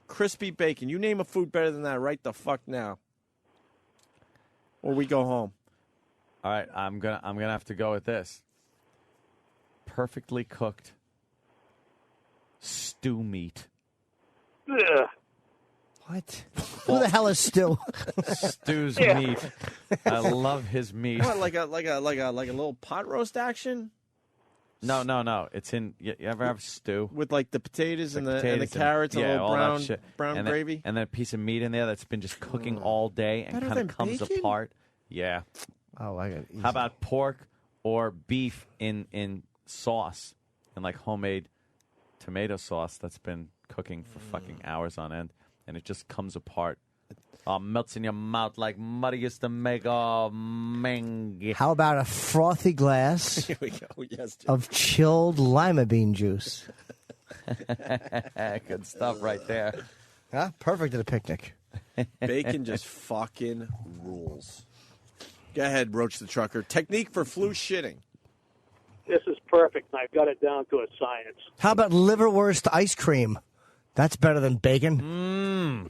Crispy bacon. You name a food better than that right the fuck now. Or we go home. All right, I'm gonna have to go with this. Perfectly cooked stew meat. Ugh. What? Who the hell is Stu? Stu's Yeah. meat. I love his meat. What, like a little pot roast action? No. It's in. You ever have stew With like the potatoes and the potatoes carrots and a little all that shit. brown and gravy? then, and then a piece of meat in there that's been just cooking all day and Better kind of than comes bacon? apart. Yeah. Oh, I got it. How about pork or beef in sauce, in like homemade tomato sauce that's been cooking for fucking hours on end, and it just comes apart. Melts in your mouth like muddy used to make mangy. How about a frothy glass Here we go. Yes, Jim. of chilled lima bean juice? Good stuff right there. Huh? Perfect at a picnic. Bacon just fucking rules. Go ahead, Roach the Trucker. Technique for flu shitting. This is perfect, and I've got it down to a science. How about liverwurst ice cream? That's better than bacon.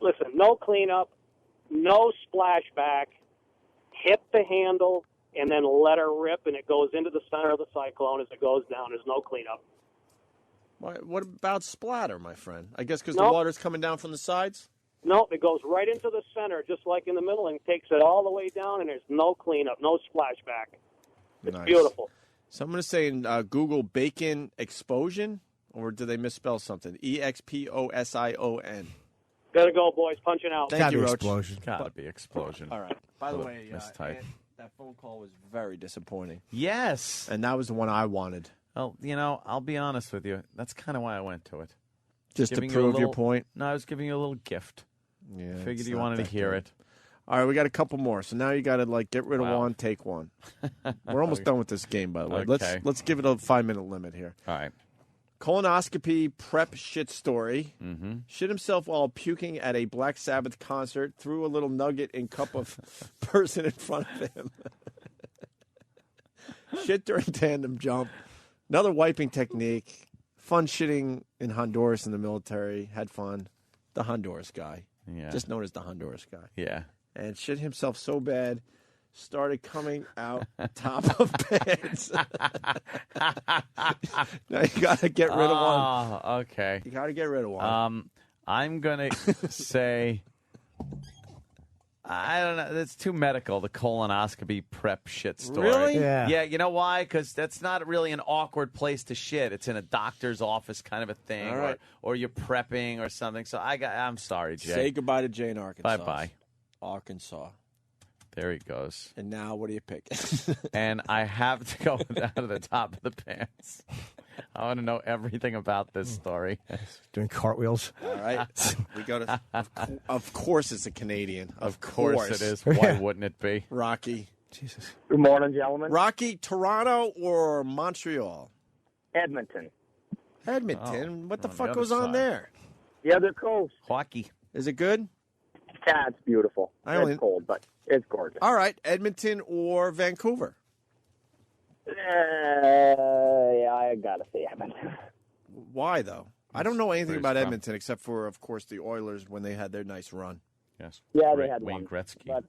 Listen, no cleanup, no splashback. Hit the handle, and then let her rip, and it goes into the center of the cyclone as it goes down. There's no cleanup. What about splatter, my friend? I guess because Nope. the water's coming down from the sides? No, it goes right into the center, just like in the middle, and takes it all the way down, and there's no cleanup, no splashback. It's Nice. beautiful. So I'm going to say in Google bacon explosion, or did they misspell something? EXPOSION. Gotta go, boys. Punching out. Thank you, Roach. Explosion. Gotta be explosion. All right. By the Look, way, mistype. Ant, that phone call was very disappointing. Yes. And that was the one I wanted. Well, I'll be honest with you. That's kind of why I went to it. Just to Giving you a prove your little- point? No, I was giving you a little gift. Yeah, Figured it's you not wanted to that hear good. it. All right, we got a couple more. So now you got to like get rid of one, take one. We're almost done with this game, by the way. Okay. Let's give it a 5-minute limit here. All right. Colonoscopy prep shit story. Mm-hmm. Shit himself while puking at a Black Sabbath concert. Threw a little nugget in cup of person in front of him. Shit during tandem jump. Another wiping technique. Fun shitting in Honduras in the military. Had fun. The Honduras guy. Yeah. Just known as the Honduras guy. Yeah. And shit himself so bad, started coming out top of pants. Now you got to get rid of one. Oh, okay. You got to get rid of one. I'm going to say, I don't know. That's too medical, the colonoscopy prep shit story. Really? Yeah. Yeah, you know why? Because that's not really an awkward place to shit. It's in a doctor's office kind of a thing. All right. Or you're prepping or something. So I'm sorry, Jay. Say goodbye to Jane Arkansas. Bye-bye. Arkansas. There he goes. And now what do you pick? And I have to go down to the top of the pants. I want to know everything about this story. Doing cartwheels. All right. We go to. Of course, it's a Canadian. Of course it is. Why wouldn't it be? Rocky. Jesus. Good morning, gentlemen. Rocky, Toronto or Montreal? Edmonton. Edmonton. What the on the fuck other goes on side. there? The other coast. Hockey. Is it good? Yeah, it's beautiful. only- It's cold, but it's gorgeous. All right. Edmonton or Vancouver? Yeah, I gotta say Edmonton. Why though? I don't know anything Where's about from? Edmonton except for, of course, the Oilers when they had their nice run. Yes. Yeah, they had Wayne one. Gretzky. But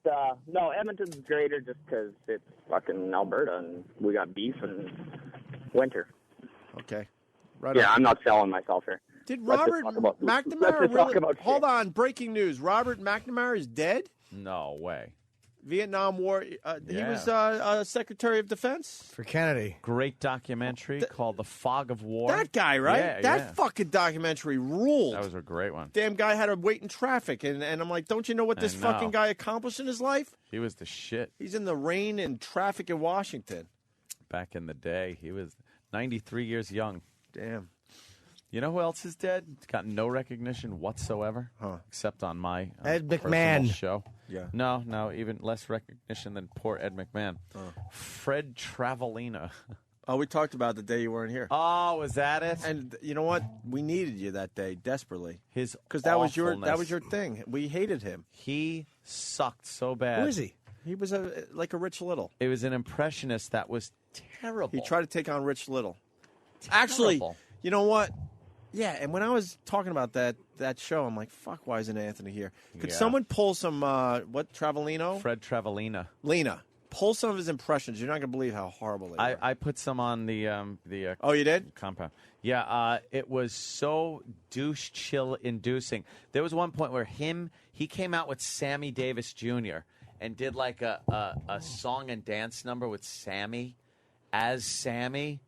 no, Edmonton's greater just because it's fucking Alberta and we got beef and winter. Okay. Right. Yeah, on. I'm not selling myself here. Did Let's just Robert talk about- let's McNamara just talk really? about Hold shit. on. Breaking news: Robert McNamara is dead. No way. Vietnam War. He Yeah. was Secretary of Defense. For Kennedy. Great documentary called The Fog of War. That guy, right? Yeah, that yeah. fucking documentary ruled. That was a great one. Damn guy had to wait in traffic, and I'm like, don't you know what this I know. fucking guy accomplished in his life? He was the shit He's in the rain and traffic in Washington. back in the day. He was 93 years young. Damn. You know who else is dead? Got no recognition whatsoever, Huh. except on my Ed personal McMahon. show. Yeah. No, even less recognition than poor Ed McMahon. Fred Travellina. Oh, we talked about the day you weren't here. Oh, was that it? And you know what? We needed you that day desperately His because that was your awfulness. thing. We hated him. He sucked so bad. Who is he? He was like a Rich Little. It was an impressionist that was terrible. He tried to take on Rich Little. Actually, Terrible. you know what? Yeah, and when I was talking about that show, I'm like, fuck, why isn't Anthony here? Could Yeah. someone pull some, what, Travellino? Fred Travellina. Lena, pull some of his impressions. You're not going to believe how horrible they were. I put some on the Oh, you did? compound. Yeah, it was so douche chill inducing. There was one point where he came out with Sammy Davis Jr. and did like a song and dance number with Sammy as Sammy.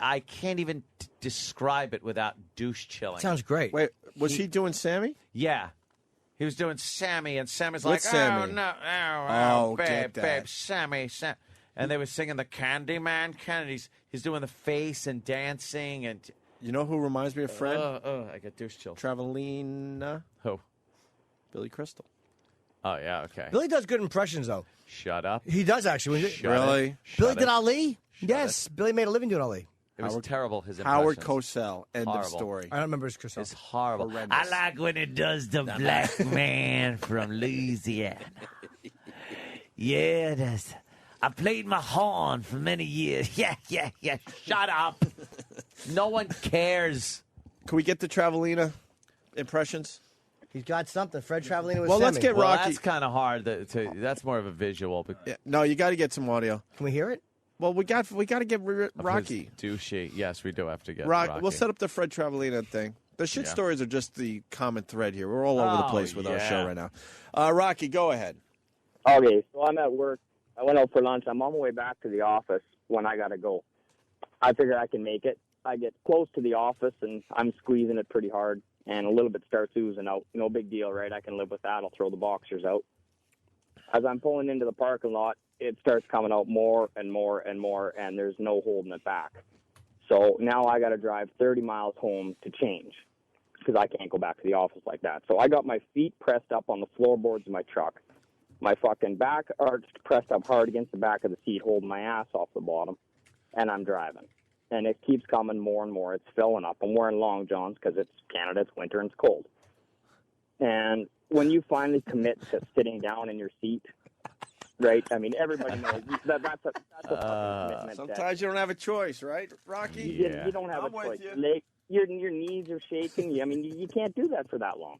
I can't even describe it without douche chilling. Sounds great. Wait, was he doing Sammy? Yeah. He was doing Sammy, and Sammy's With like, Sammy. oh, no, Oh, babe, get that. babe, Sammy. And they were singing the Candyman. He's doing the face and dancing. And You know who reminds me of Fred? I get douche chills. Travellina. Who? Billy Crystal. Oh, yeah, okay. Billy does good impressions, though. Shut up. He does, actually. Shut Really? it. Billy Shut did it. Ali? Yes. Billy made a living doing Ali. It was terrible, his Howard impressions. Cosell. End of Horrible. story. I don't remember his Chris. It's horrible. Horrendous. I like when it does the black man from Louisiana. Yeah, I played my horn for many years. Yeah. Shut up. No one cares. Can we get the Travellina impressions? He's got something. Fred Travellina with Well, let's Sammy. get Well, Rocky. that's kind of hard. That's more of a visual. But Yeah, no, you got to get some audio. Can we hear it? Well, we got to get of Rocky. his douchey. Yes, we do have to get Rocky. Rocky. We'll set up the Fred Travellina thing. The shit Yeah. stories are just the common thread here. We're all over the Oh, place with our yeah. show right now. Rocky, go ahead. Okay, so I'm at work. I went out for lunch. I'm on my way back to the office when I got to go. I figure I can make it. I get close to the office, and I'm squeezing it pretty hard, and a little bit starts oozing out. No big deal, right? I can live with that. I'll throw the boxers out. As I'm pulling into the parking lot, it starts coming out more and more and more, and there's no holding it back. So now I got to drive 30 miles home to change. because I can't go back to the office like that. So I got my feet pressed up on the floorboards of my truck, my fucking back arched, pressed up hard against the back of the seat, holding my ass off the bottom, and I'm driving. And it keeps coming more and more. It's filling up. I'm wearing long johns because it's Canada, it's winter, and it's cold. And when you finally commit to sitting down in your seat, right? I mean, everybody knows that's a fucking commitment. Sometimes you don't have a choice, right, Rocky? You don't have a choice. Your knees are shaking. I mean, you can't do that for that long.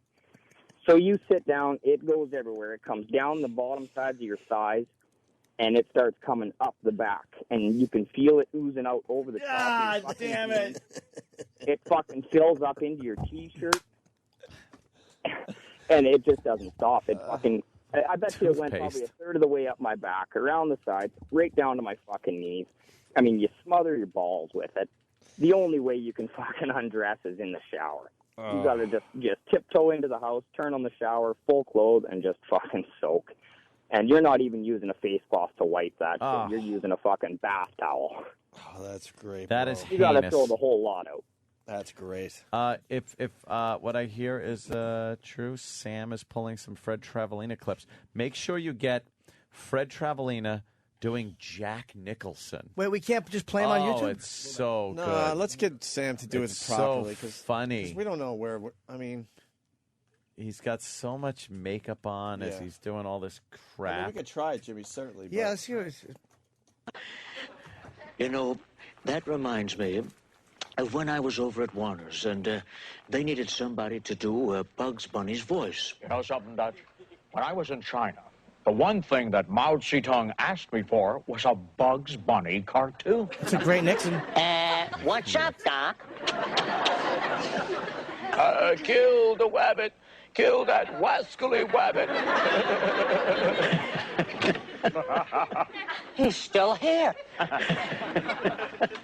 So you sit down. It goes everywhere. It comes down the bottom sides of your thighs, and it starts coming up the back, and you can feel it oozing out over the top. God damn it! It fucking fills up into your T-shirt, and it just doesn't stop. It fucking. I bet you it went probably a third of the way up my back, around the sides, right down to my fucking knees. I mean, you smother your balls with it. The only way you can fucking undress is in the shower. You got to just tiptoe into the house, turn on the shower, full clothes, and just fucking soak. And you're not even using a face cloth to wipe that shit. You're using a fucking bath towel. Oh, that's great. That bro. is You got to heinous. throw the whole lot out. That's great. If what I hear is true, Sam is pulling some Fred Travellina clips. Make sure you get Fred Travellina doing Jack Nicholson. Wait, we can't just play him on YouTube? Oh, it's so No, good. let's get Sam to do It's it properly. so funny. We don't know where. I mean, he's got so much makeup on as Yeah. he's doing all this I mean, crap. we could try it, Jimmy. Certainly. Yeah, but- let's hear it. You know, that reminds me of when I was over at Warner's, and they needed somebody to do Bugs Bunny's voice. You know something, Dutch? When I was in China, the one thing that Mao Zedong asked me for was a Bugs Bunny cartoon. It's a great Nixon. What's up, Doc? Kill the wabbit. Kill that wascally wabbit. He's still here.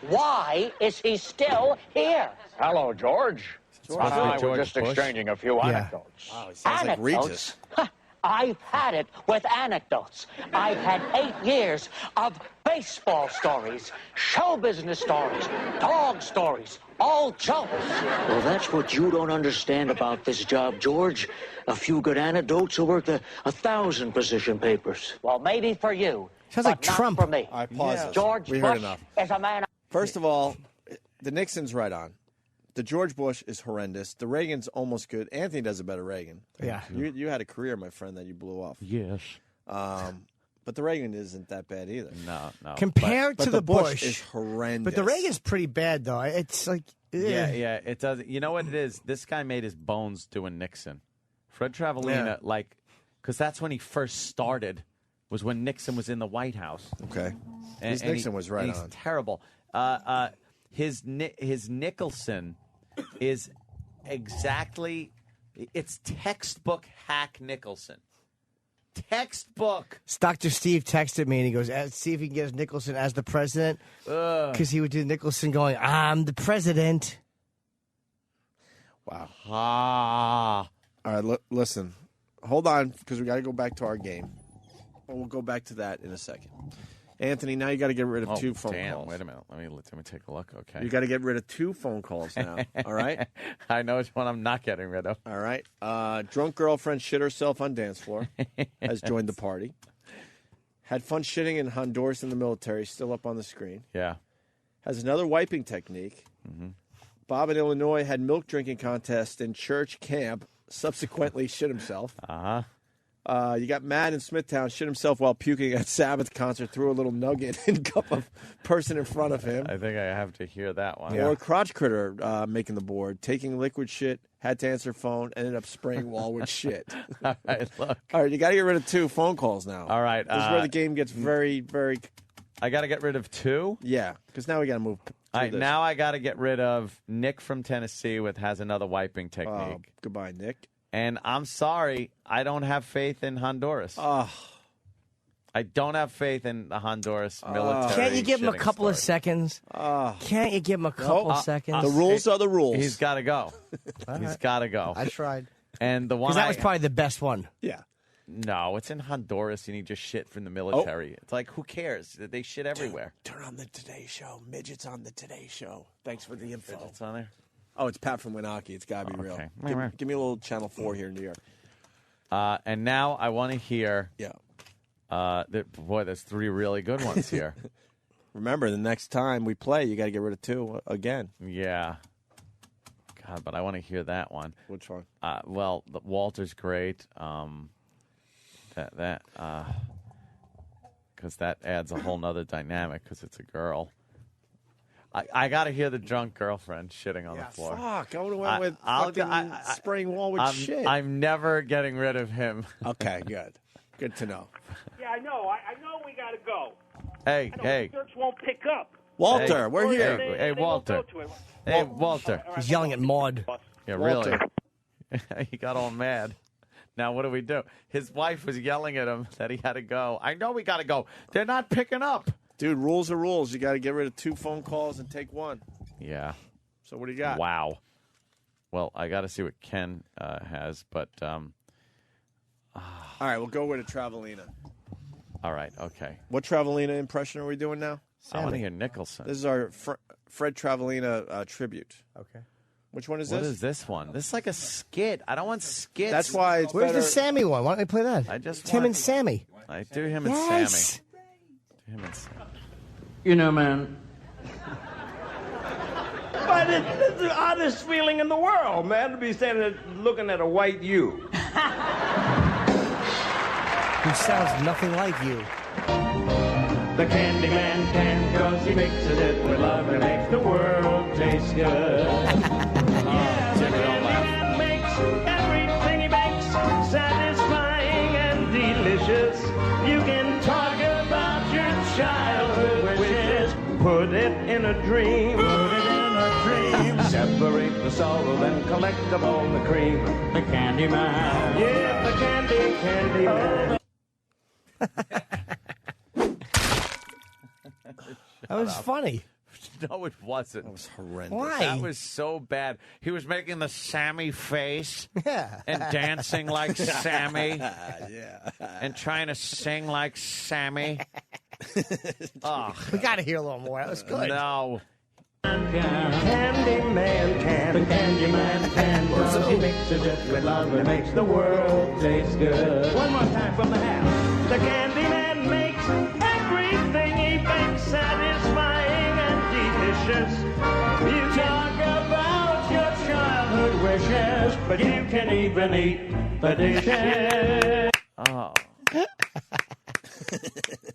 Why is he still here? Hello, George. George. Bob and I were George just Bush? exchanging a few Yeah. anecdotes. Wow, he sounds like Regis. Huh, I've had it with anecdotes. I've had 8 years of baseball stories, show business stories, dog stories, all jokes. Well, that's what you don't understand about this job, George. A few good anecdotes are worth 1,000 position papers. Well, maybe for you. Sounds but like not Trump. for me. All right, pause this. George We heard Bush enough. is a man. First of all, the Nixon's right on. The George Bush is horrendous. The Reagan's almost good. Anthony does a better Reagan. Yeah. You had a career, my friend, that you blew off. Yes. But the Reagan isn't that bad either. No. Compared But to the the Bush is horrendous. But the Reagan's pretty bad, though. It's like, Yeah, it does. You know what it is? This guy made his bones doing Nixon. Fred Travellina, because that's when he first started, was when Nixon was in the White House. Okay. Nixon was right he's on. terrible. His Nicholson is exactly, it's textbook hack Nicholson. Textbook. Dr. Steve texted me and he goes, see if he can get Nicholson as the president. Because he would do Nicholson going, I'm the president. Wow. Ah. All right, listen. Hold on, because we got to go back to our game. And we'll go back to that in a second. Anthony, now you got to get rid of 2 phone calls. Wait a minute. Let me take a look. Okay. You got to get rid of 2 phone calls now. All right? I know which one I'm not getting rid of. All right. Drunk girlfriend shit herself on dance floor. Has joined the party. Had fun shitting in Honduras in the military. Still up on the screen. Yeah. Has another wiping technique. Mm-hmm. Bob in Illinois had milk drinking contest in church camp. Subsequently shit himself. You got Matt in Smithtown shit himself while puking at Sabbath concert. Threw a little nugget in cup of person in front of him. I think I have to hear that one. Or Crotch Critter making the board, taking liquid shit, had to answer phone, ended up spraying wall with shit. All right, look. All right, you got to get rid of 2 phone calls now. All right. This is where the game gets very, very... I got to get rid of 2? Yeah, because now we got to move All right, this. now I got to get rid of Nick from Tennessee has another wiping technique. Goodbye, Nick. And I'm sorry, I don't have faith in Honduras. I don't have faith in the Honduras military. Can't you give him a shitting couple of story. seconds? Can't you give him a couple of seconds? The rules are the rules. He's got to go. He's got to go. I tried. And the one Because that was probably the best one. Yeah. No, it's in Honduras, and he just shit from the military. It's like, who cares? They shit everywhere. Turn on the Today Show. Midgets on the Today Show. Thanks for the info. Midgets on there? Oh, it's Pat from Winaki. It's got to be real. Give me a little Channel 4 here in New York. And now I want to hear. Yeah. Boy, there's 3 really good ones here. Remember, the next time we play, you got to get rid of 2 again. Yeah. God, but I want to hear that one. Which one? Well, Walter's great. Because that adds a whole nother dynamic because it's a girl. I got to hear the drunk girlfriend shitting on the floor. Fuck, I would have went with fucking spraying wall with shit. I'm never getting rid of him. Okay, good. Good to know. Yeah, I know. I know we got to go. Hey, I know hey. the search won't pick up. Walter, we're here. Hey, Walter. Hey, Walter. He's yelling at Maud. Yeah, Walter. really. He got all mad. Now, what do we do? His wife was yelling at him that he had to go. I know we got to go. They're not picking up. Dude, rules are rules. You got to get rid of 2 phone calls and take 1. Yeah. So what do you got? Wow. Well, I got to see what Ken has, but... All right, we'll go with a Travelina. All right, okay. What Travelina impression are we doing now? I want to hear Nicholson. This is our Fred Travelina tribute. Okay. Which one is What this? is this one? This is like a skit. I don't want skits. That's why it's Where's better. the Sammy one? Why don't we play that? It's Tim and Sammy. I do him and Yes. Sammy. Do him and Sammy. You know, man. But it's the oddest feeling in the world, man, to be standing there looking at a white you. Who sounds nothing like you. The candy man can, cause he mixes it with love and makes the world taste good. Yeah, the candy man makes everything he makes satisfying and delicious. You can talk about your childhood wishes, put it in a dream, put it in a dream. Separate the sorrow, then collect all the cream. The candy man, yeah, the candy man. That was funny. No, it wasn't. That was horrendous. Why? That was so bad. He was making the Sammy face. Yeah. And dancing like Sammy. Yeah. And trying to sing like Sammy. Oh, We got to hear a little more. That was good. no. Candy man can, the candy man can, cause he mixes it with love and makes the world taste good. One more time from the half. The candy man makes everything he bakes satisfying and delicious. You talk about your childhood wishes, but you can even eat the dishes. Oh.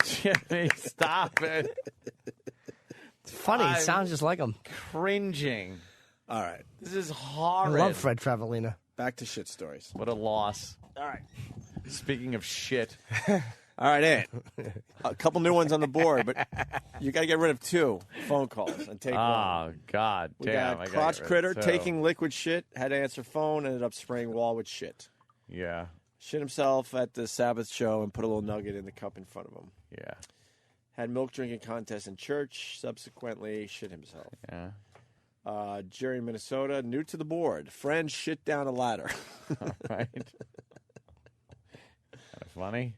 Jimmy, stop it. It's funny. It I'm sounds just like him. Cringing. All right. This is I horrid. love Fred Travelina. Back to shit stories. What a loss. All right. Speaking of shit. All right, Ant. A couple new ones on the board, but you got to get rid of 2 phone calls and take 1. Oh, God We damn. got I Crotch get rid Critter of 2. taking liquid shit, had to answer phone, ended up spraying wall with shit. Yeah. Shit himself at the Sabbath show and put a little nugget in the cup in front of him. Yeah. Had milk drinking contest in church, subsequently shit himself. Yeah. Jerry in Minnesota, new to the board. Friend shit down a ladder. All right. Kind of funny.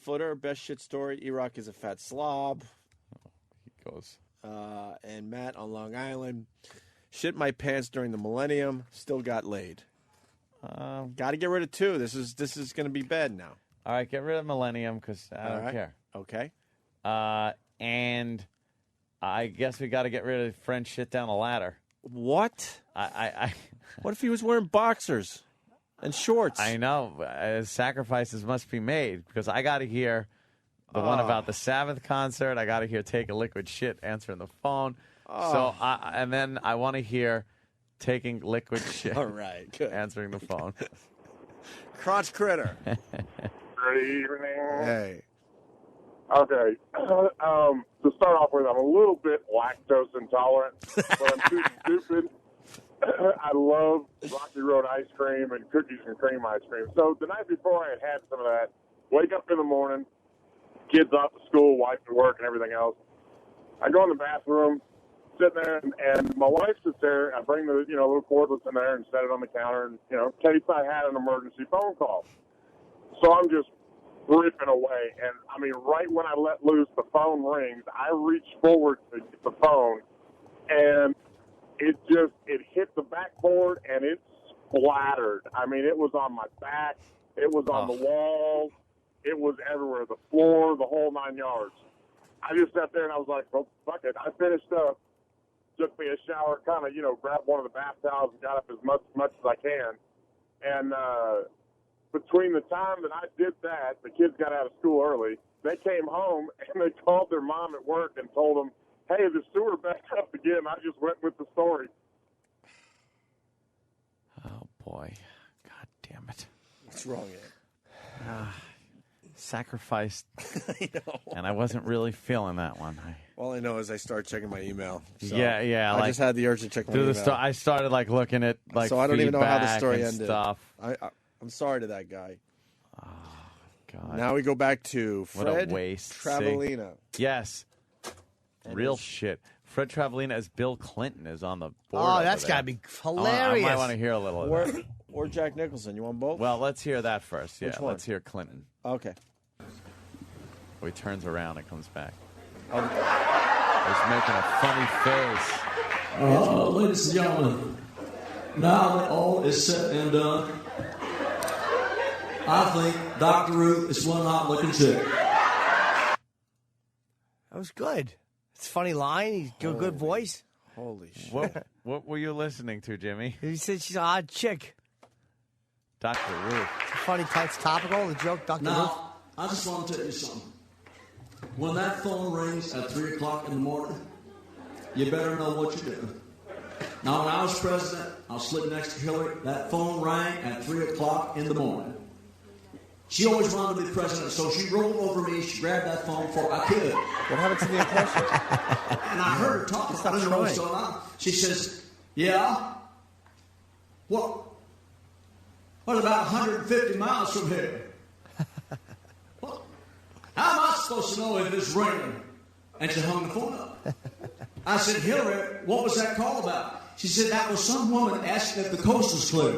Footer, best shit story. E-Rock is a fat slob. He goes. And Matt on Long Island. Shit my pants during the millennium. Still got laid. Got to get rid of 2. This is going to be bad now. All right, get rid of Millennium because I don't care. Okay. And I guess we got to get rid of friend shit down the ladder. What? I What if he was wearing boxers and shorts? I know. Sacrifices must be made because I got to hear the one about the Sabbath concert. I got to hear take a liquid shit answering the phone. So and then I want to hear taking liquid shit. All right, good. Answering the phone. Crotch Critter. Good evening. Hey. Okay. To start off with, I'm a little bit lactose intolerant, but I'm too stupid. I love Rocky Road ice cream and cookies and cream ice cream. So the night before I had some of that, wake up in the morning, kids off to school, wife to work and everything else. I go in the bathroom, sitting there, and my wife sits there. I bring the little cordless in there and set it on the counter, and in case I had an emergency phone call. So I'm just ripping away, and I mean, right when I let loose, the phone rings. I reach forward to get the phone, and it hit the backboard and it splattered. I mean, it was on my back. It was on the walls. It was everywhere. The floor, the whole 9 yards. I just sat there and I was like, well, fuck it. I finished up, took me a shower, kind of, grabbed one of the bath towels and got up as much as I can. And between the time that I did that, the kids got out of school early. They came home and they called their mom at work and told them, hey, the sewer backed up again. I just went with the story. Oh, boy. God damn it. What's wrong, Ed? Sacrificed. I know. And I wasn't really feeling that one. All I know is I started checking my email. So yeah. I just had the urge to check my email. I started looking at so I don't even know how the story ended. Stuff. I'm sorry to that guy. Oh, God. Now we go back to Fred Travellina. Yes. Real shit. Fred Travellina as Bill Clinton is on the board. Oh, that's got to be hilarious. I might want to hear a little of that. Or Jack Nicholson. You want both? Well, let's hear that first. Yeah, Which one? Let's hear Clinton. Okay. He turns around and comes back. He's making a funny face. Ladies and gentlemen, now that all is said and done, I think Dr. Ruth is one hot-looking chick. That was good. It's a funny line. He's got a good voice. Holy shit. What were you listening to, Jimmy? He said she's an odd chick. Dr. Ruth. Funny, it's topical, the joke, Dr. Ruth. Now, I just want to tell you something. When that phone rings at 3 o'clock in the morning, you better know what you're doing. Now, when I was president, I was sitting next to Hillary. That phone rang at 3 o'clock in the morning. She always wanted to be president, so she rolled over me. She grabbed that phone before I could. What happened to the impression? And I heard her talking. I didn't know what's going on. She says, yeah? What about 150 miles from here? What? How am I supposed to know if it's raining? And she hung the phone up. I said, Hillary, what was that call about? She said, that was some woman asking if the coast was clear.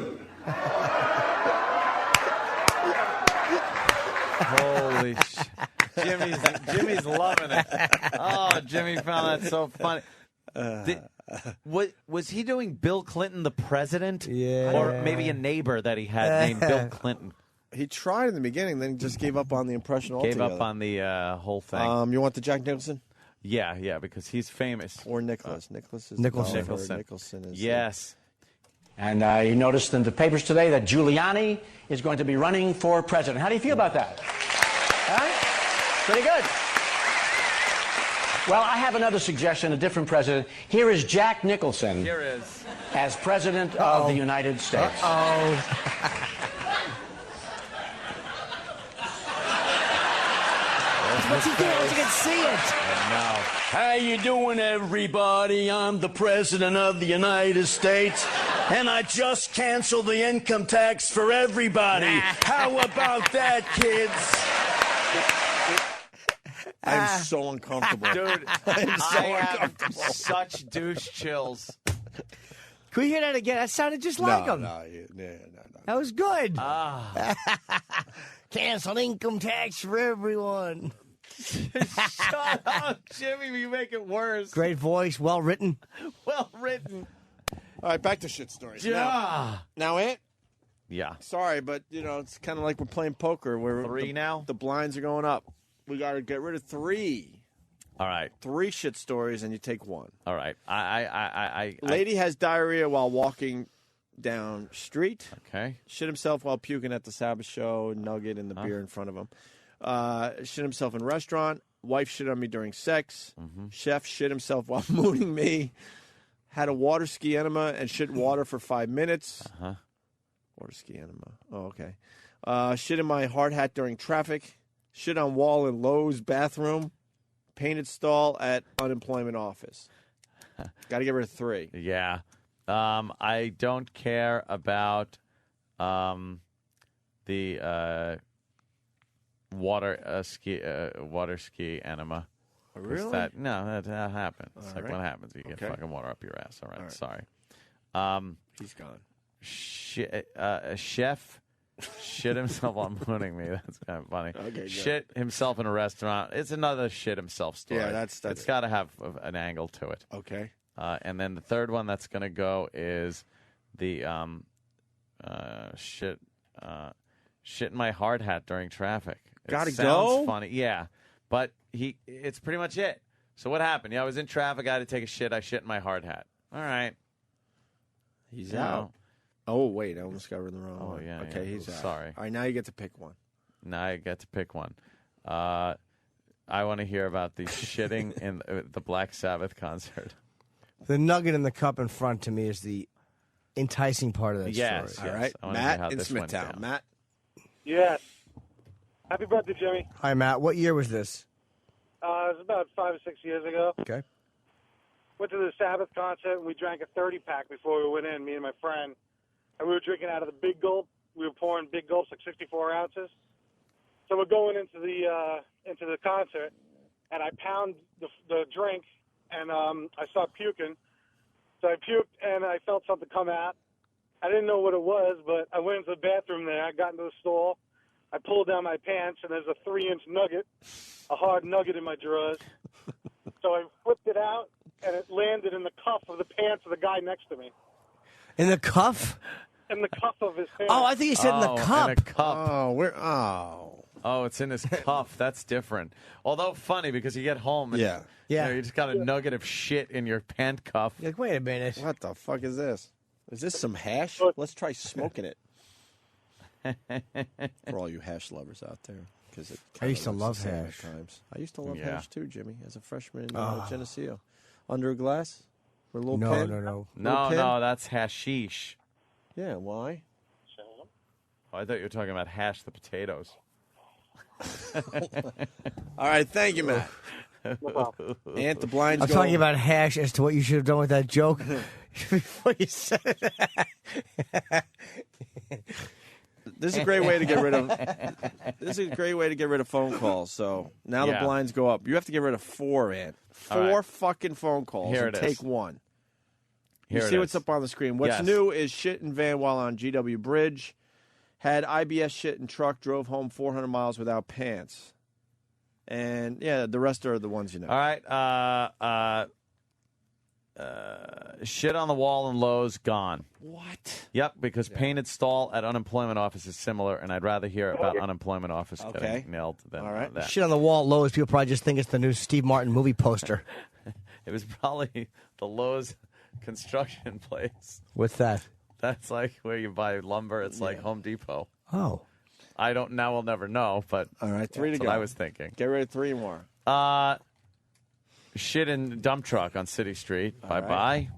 Holy shit. Jimmy's loving it. Oh, Jimmy found that so funny. Was he doing Bill Clinton the president? Yeah. Or maybe a neighbor that he had named Bill Clinton? He tried in the beginning, then he just gave up on the impression altogether. Gave up on the whole thing. You want the Jack Nicholson? Yeah, because he's famous. Or Nicholas. Nicholson. Nicholson Is yes. And you noticed in the papers today that Giuliani is going to be running for president. How do you feel about that? Huh? Pretty good. Well, I have another suggestion, a different president. Here is Jack Nicholson. Here is. As president of the United States. What's he doing? You can see it. How you doing, everybody? I'm the president of the United States, and I just canceled the income tax for everybody. How about that, kids? I'm so uncomfortable. Dude, I'm so uncomfortable. Such douche chills. Can we hear that again? That sounded just like him. No. That was good. Cancel income tax for everyone. Shut up, Jimmy. You make it worse. Great voice, well written. Well written. All right, back to shit stories. Yeah. Now, Ant? Yeah. Sorry, but, it's kind of like we're playing poker. Where Three now? The blinds are going up. We got to get rid of three. All right. 3 shit stories, and you take one. All right. Lady has diarrhea while walking down street. Okay. Shit himself while puking at the Sabbath show. Nugget in the beer in front of him. Shit himself in restaurant. Wife shit on me during sex. Chef shit himself while mooning me. Had a water ski enema and shit water for 5 minutes. Water ski enema. Oh, okay. Shit in my hard hat during traffic. Shit on wall in Lowe's bathroom. Painted stall at unemployment office. Got to get rid of 3. Yeah. I don't care about the water ski enema. Really? That happens. It's like right. what happens? You get fucking water up your ass. All right. Sorry. He's gone. Chef shit himself while mooning me. That's kind of funny. Okay, good. Shit himself in a restaurant. It's another shit himself story. Yeah, that's it's got to have an angle to it. Okay. And then the third one that's going to go is the shit in my hard hat during traffic. Gotta sounds go? funny. Yeah. But it's pretty much it. So what happened? Yeah, I was in traffic. I had to take a shit. I shit in my hard hat. All right. He's You out. know. Oh, wait. I almost got rid of the wrong one. yeah. Okay, yeah. he's out. Sorry. All right, now you get to pick one. Now I get to pick one. I want to hear about the shitting in the Black Sabbath concert. The nugget in the cup in front to me is the enticing part of that Yes, story. All right, I wanna hear how Matt in this went Smithtown. down. Matt? Yes. Happy birthday, Jimmy. Hi, Matt. What year was this? It was about 5 or 6 years ago. Okay. Went to the Sabbath concert, and we drank a 30-pack before we went in, me and my friend. And we were drinking out of the big gulp. We were pouring big gulps, like 64 ounces. So we're going into the concert, and I pound the drink, and I start puking. So I puked, and I felt something come out. I didn't know what it was, but I went into the bathroom there. I got into the stall. I pulled down my pants, and there's a 3-inch nugget, a hard nugget in my drawers. So I whipped it out, and it landed in the cuff of the pants of the guy next to me. In the cuff? In the cuff of his pants. Oh, I think you said in the cup. In a cup. Oh, it's in his cuff. That's different. Although funny because you get home and Yeah. you just got a nugget of shit in your pant cuff. You're like, wait a minute. What the fuck is this? Is this some hash? Let's try smoking it. For all you hash lovers out there. Because I used to love hash. Times. I used to love Yeah. hash too, Jimmy, as a freshman in Ah. Geneseo. Under a glass? With a little No, pen? no, no. No, Little no, that's hashish. Yeah, why? Oh, I thought you were talking about hash the potatoes. All right, thank you, Matt. Ant, the blinds I'm go. talking about hash as to what you should have done with that joke before you said it. This is a great way to get rid of. This is a great way to get rid of phone calls. So now Yeah. the blinds go up. You have to get rid of 4, Ant. All 4 right. fucking phone calls. Here and it take is. one. Here You it see what's is. up on the screen. What's Yes. new is shit in van while on GW Bridge. Had IBS shit in truck. Drove home 400 miles without pants. And yeah, the rest are the ones you know. All right. Shit on the wall in Lowe's, gone. What? Yep, because painted stall at unemployment office is similar, and I'd rather hear about unemployment office Okay. getting nailed than that. Shit on the wall at Lowe's, people probably just think it's the new Steve Martin movie poster. It was probably the Lowe's construction place. What's that? That's like where you buy lumber. It's like Home Depot. Oh. I don't. Now we'll never know. But all right, 3 to that's go. what I was thinking. Get rid of 3 more. Shit in dump truck on City Street. Bye Bye.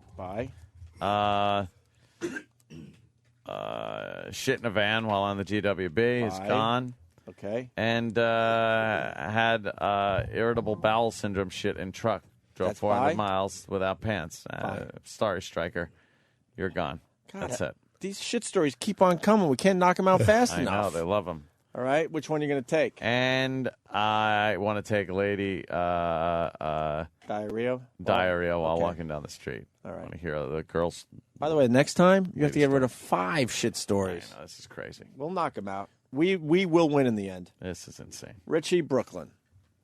Shit in a van while on the GWB is Bye. gone. Okay. And had irritable bowel syndrome shit in truck. Drove That's 400 bye? miles without pants. Sorry, Striker. You're gone. God, That's it. These shit stories keep on coming. We can't knock them out fast I enough. know. They love them. All right, which one are you going to take? And I want to take a lady Diarrhea? while okay. walking down the street. All right. I want to hear the girls. By the way, next time, you have to get rid of 5 shit stories. I know, this is crazy. We'll knock them out. We will win in the end. This is insane. Richie, Brooklyn.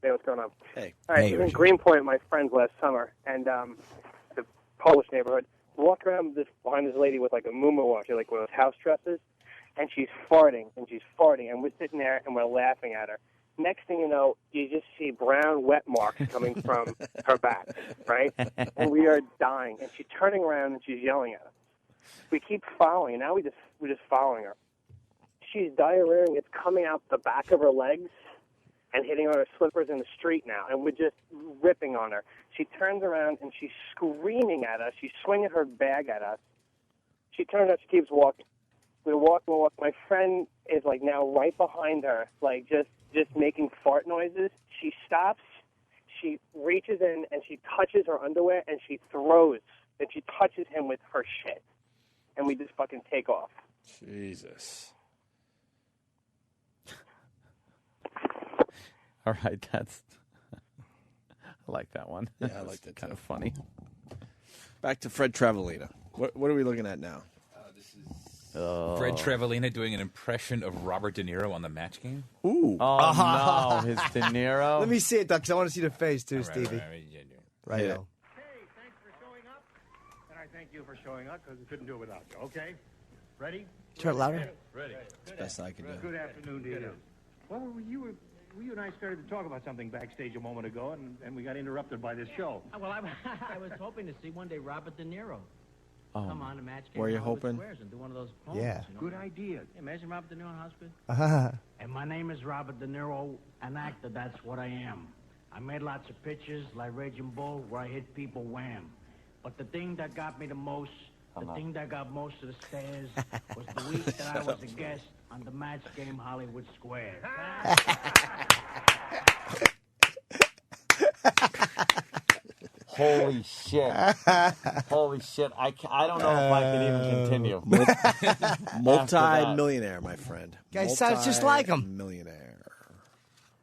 Hey, what's going on? Hey. All right, Hey, I was in Richie. Greenpoint with my friends last summer, and the Polish neighborhood. We walked around behind this lady with like a muumuu watch, like one of those house dresses, and she's farting, and we're sitting there and we're laughing at her. Next thing you know, you just see brown wet marks coming from her back, right? And we are dying, and she's turning around and she's yelling at us. We keep following, and now we're just following her. She's diarrheaing. It's coming out the back of her legs and hitting on her slippers in the street now, and we're just ripping on her. She turns around, and she's screaming at us. She's swinging her bag at us. She turns out, she keeps walking. We're walking. My friend is, like, now right behind her, like, just making fart noises. She stops. She reaches in, and she touches her underwear, and she throws, and she touches him with her shit. And we just fucking take off. Jesus. All right, that's. I like that one. Yeah, I like that kind of funny. Back to Fred Travellina. What are we looking at now? Fred Travellina doing an impression of Robert De Niro on the Match Game. Ooh. Oh, no, his De Niro. Let me see it, Doc, because I want to see the face, too, All right, Stevie. all right, yeah. Right Yeah. now. you for showing up because we couldn't do it without you. Okay? Ready? Turn it louder. Ready. Best I can do. Good afternoon to you. Well, you and I started to talk about something backstage a moment ago, and we got interrupted by this show. Well, I was hoping to see one day Robert De Niro come on a match game. Were you Hollywood hoping? Squares and do one of those poems, Yeah. you know? Good idea. Hey, imagine Robert De Niro in hospital. Uh-huh. And my name is Robert De Niro, an actor, that's what I am. I made lots of pictures, like Raging Bull, where I hit people wham. But the thing that got me the most, the thing that got most of the stares, was the week that I was a guest on the match game Hollywood Squares. Holy shit. Holy shit. I don't know if I can even continue. Multi-millionaire, my friend. Guy sounds just like him. Millionaire.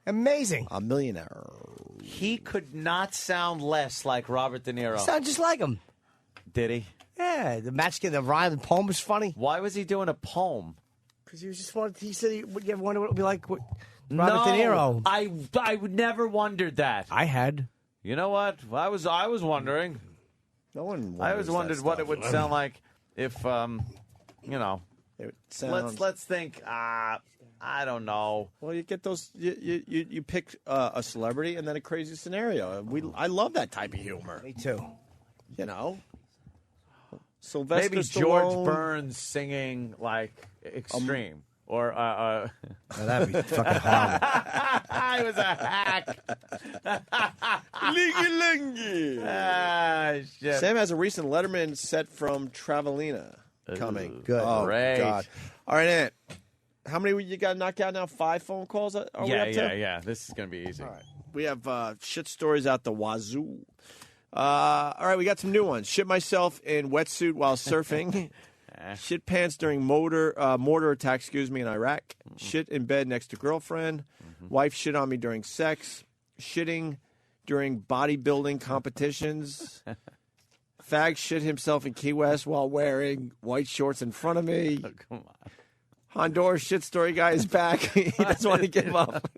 Amazing. A millionaire. He could not sound less like Robert De Niro. Sounds just like him. Did he? Yeah, the match game, the rhyme, the poem was funny. Why was he doing a poem? Because he was just wanted. He said, "You ever wonder what it would be like with Robert De Niro?" I never wondered that. I had. You know what? I was wondering. No one. I always wondered what it would sound like if, you know. It sounds... Let's think. I don't know. Well, you get those. You pick a celebrity and then a crazy scenario. I love that type of humor. Me too. You know. Sylvester Maybe Stallone. George Burns singing like Extreme. Or that'd be fucking horrible. I was a hack. Lingy lingy. Shit. Sam has a recent Letterman set from Travelina coming. Good. Oh, Great. God. All right, Ant. How many you got knocked out now? 5 phone calls? Are we up to? Yeah. This is going to be easy. All right. We have shit stories out the wazoo. All right, we got some new ones. Shit myself in wetsuit while surfing. Shit pants during mortar attack, in Iraq. Shit in bed next to girlfriend. Wife shit on me during sex. Shitting during bodybuilding competitions. Fag shit himself in Key West while wearing white shorts in front of me. Oh, come on. Honduras shit story guy is back. He doesn't want to give up.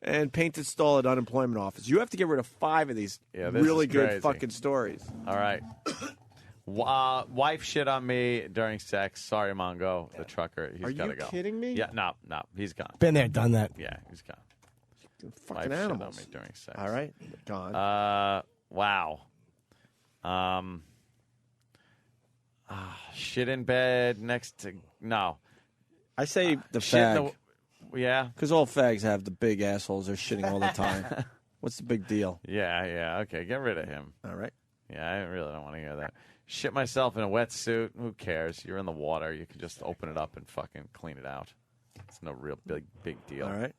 And painted stall at unemployment office. You have to get rid of 5 of these really good crazy. fucking stories. All right. Wife shit on me during sex. Sorry, Mongo, the trucker. He's got to go. Are you kidding me? Yeah, no, he's gone. Been there, done that. Yeah, he's gone. Fucking Wife animals. shit on me during sex. All right, gone. Wow. Shit in bed next to I say the shit in fag. Yeah. Because all fags have the big assholes. They're shitting all the time. What's the big deal? Yeah. Okay, get rid of him. All right. Yeah, I really don't want to hear that. Shit myself in a wetsuit. Who cares? You're in the water. You can just open it up and fucking clean it out. It's no real big deal. All right.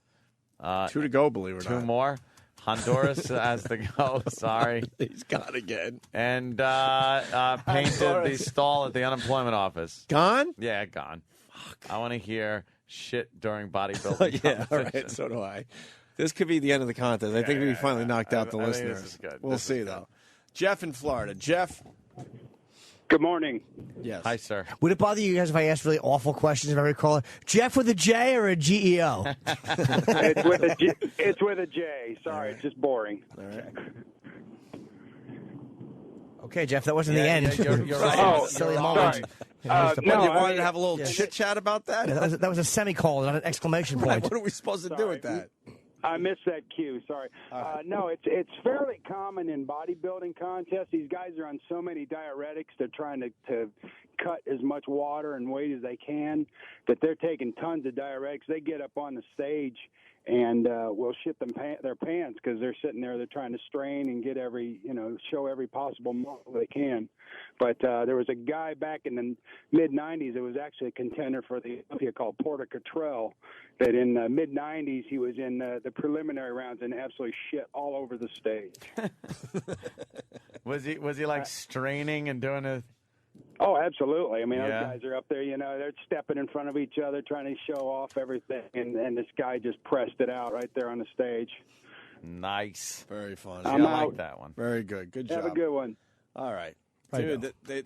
2 to go, believe it or not. 2 more. Honduras has to go. Sorry. He's gone again. And painted the stall at the unemployment office. Gone? Yeah, gone. Fuck. I want to hear shit during bodybuilding. Yeah, all right. So do I. This could be the end of the contest. I think we finally knocked out the I think listeners. this is good. We'll This see, is though. Jeff in Florida. Jeff. Good morning. Yes. Hi, sir. Would it bother you guys if I asked really awful questions of every caller? Jeff with a J or a GEO? It's with a J. Sorry, it's just boring. All right. Okay, Jeff, that wasn't the end. You're right. Silly Sorry. moment. You wanted to have a little chit-chat about that? Yeah, that was a semicolon, not an exclamation point. What are we supposed to do with that? I missed that cue. Sorry. No, it's fairly common in bodybuilding contests. These guys are on so many diuretics. They're trying to cut as much water and weight as they can that they're taking tons of diuretics. They get up on the stage and will shit their pants because they're sitting there. They're trying to strain and get show every possible muscle they can. But there was a guy back in the mid-'90s that was actually a contender for the Olympia called Porter Cottrell, that in the mid-'90s he was in the preliminary rounds and absolutely shit all over the stage. Was he like straining and doing a... Oh, absolutely. I mean, Yeah. those guys are up there, they're stepping in front of each other, trying to show off everything, and this guy just pressed it out right there on the stage. Nice. Very fun. I'm I like out. that one. Very good. Good job. Have a good one. All right. Right Dude, the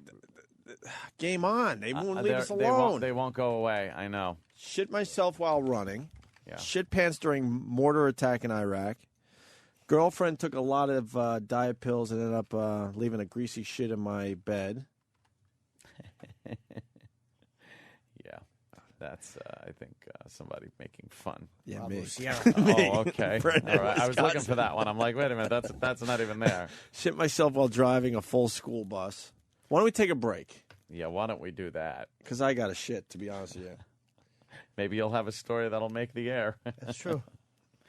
game on. They won't leave us They alone. won't go away. I know. Shit myself while running. Yeah. Shit pants during mortar attack in Iraq. Girlfriend took a lot of diet pills and ended up leaving a greasy shit in my bed. Yeah. That's, I think, somebody making fun. Yeah, me. Oh, okay. Brendan, All right. I was looking Wisconsin. for that one. I'm like, wait a minute, that's not even there. Shit myself while driving a full school bus. Why don't we take a break? Yeah, why don't we do that? Because I got a shit, to be honest with you. Maybe you'll have a story that'll make the air. That's true.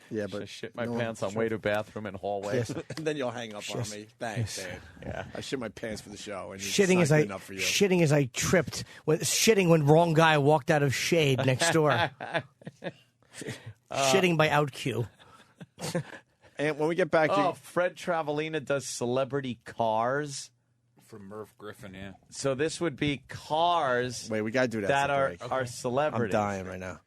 Yeah, but I shit my no pants on one's way sure. to bathroom and hallway. Yes. And then you'll hang up on Yes. me. Thanks, Dad. Yeah. I shit my pants for the show. And Shitting it's as not I good enough for you. shitting as I tripped. Shitting when wrong guy walked out of shade next door. Shitting by out cue. And when we get back to Oh, Fred Travalena does celebrity cars. From Merv Griffin, yeah. So this would be cars. Wait, we got to do that. That for are break. are celebrities. I'm dying right now.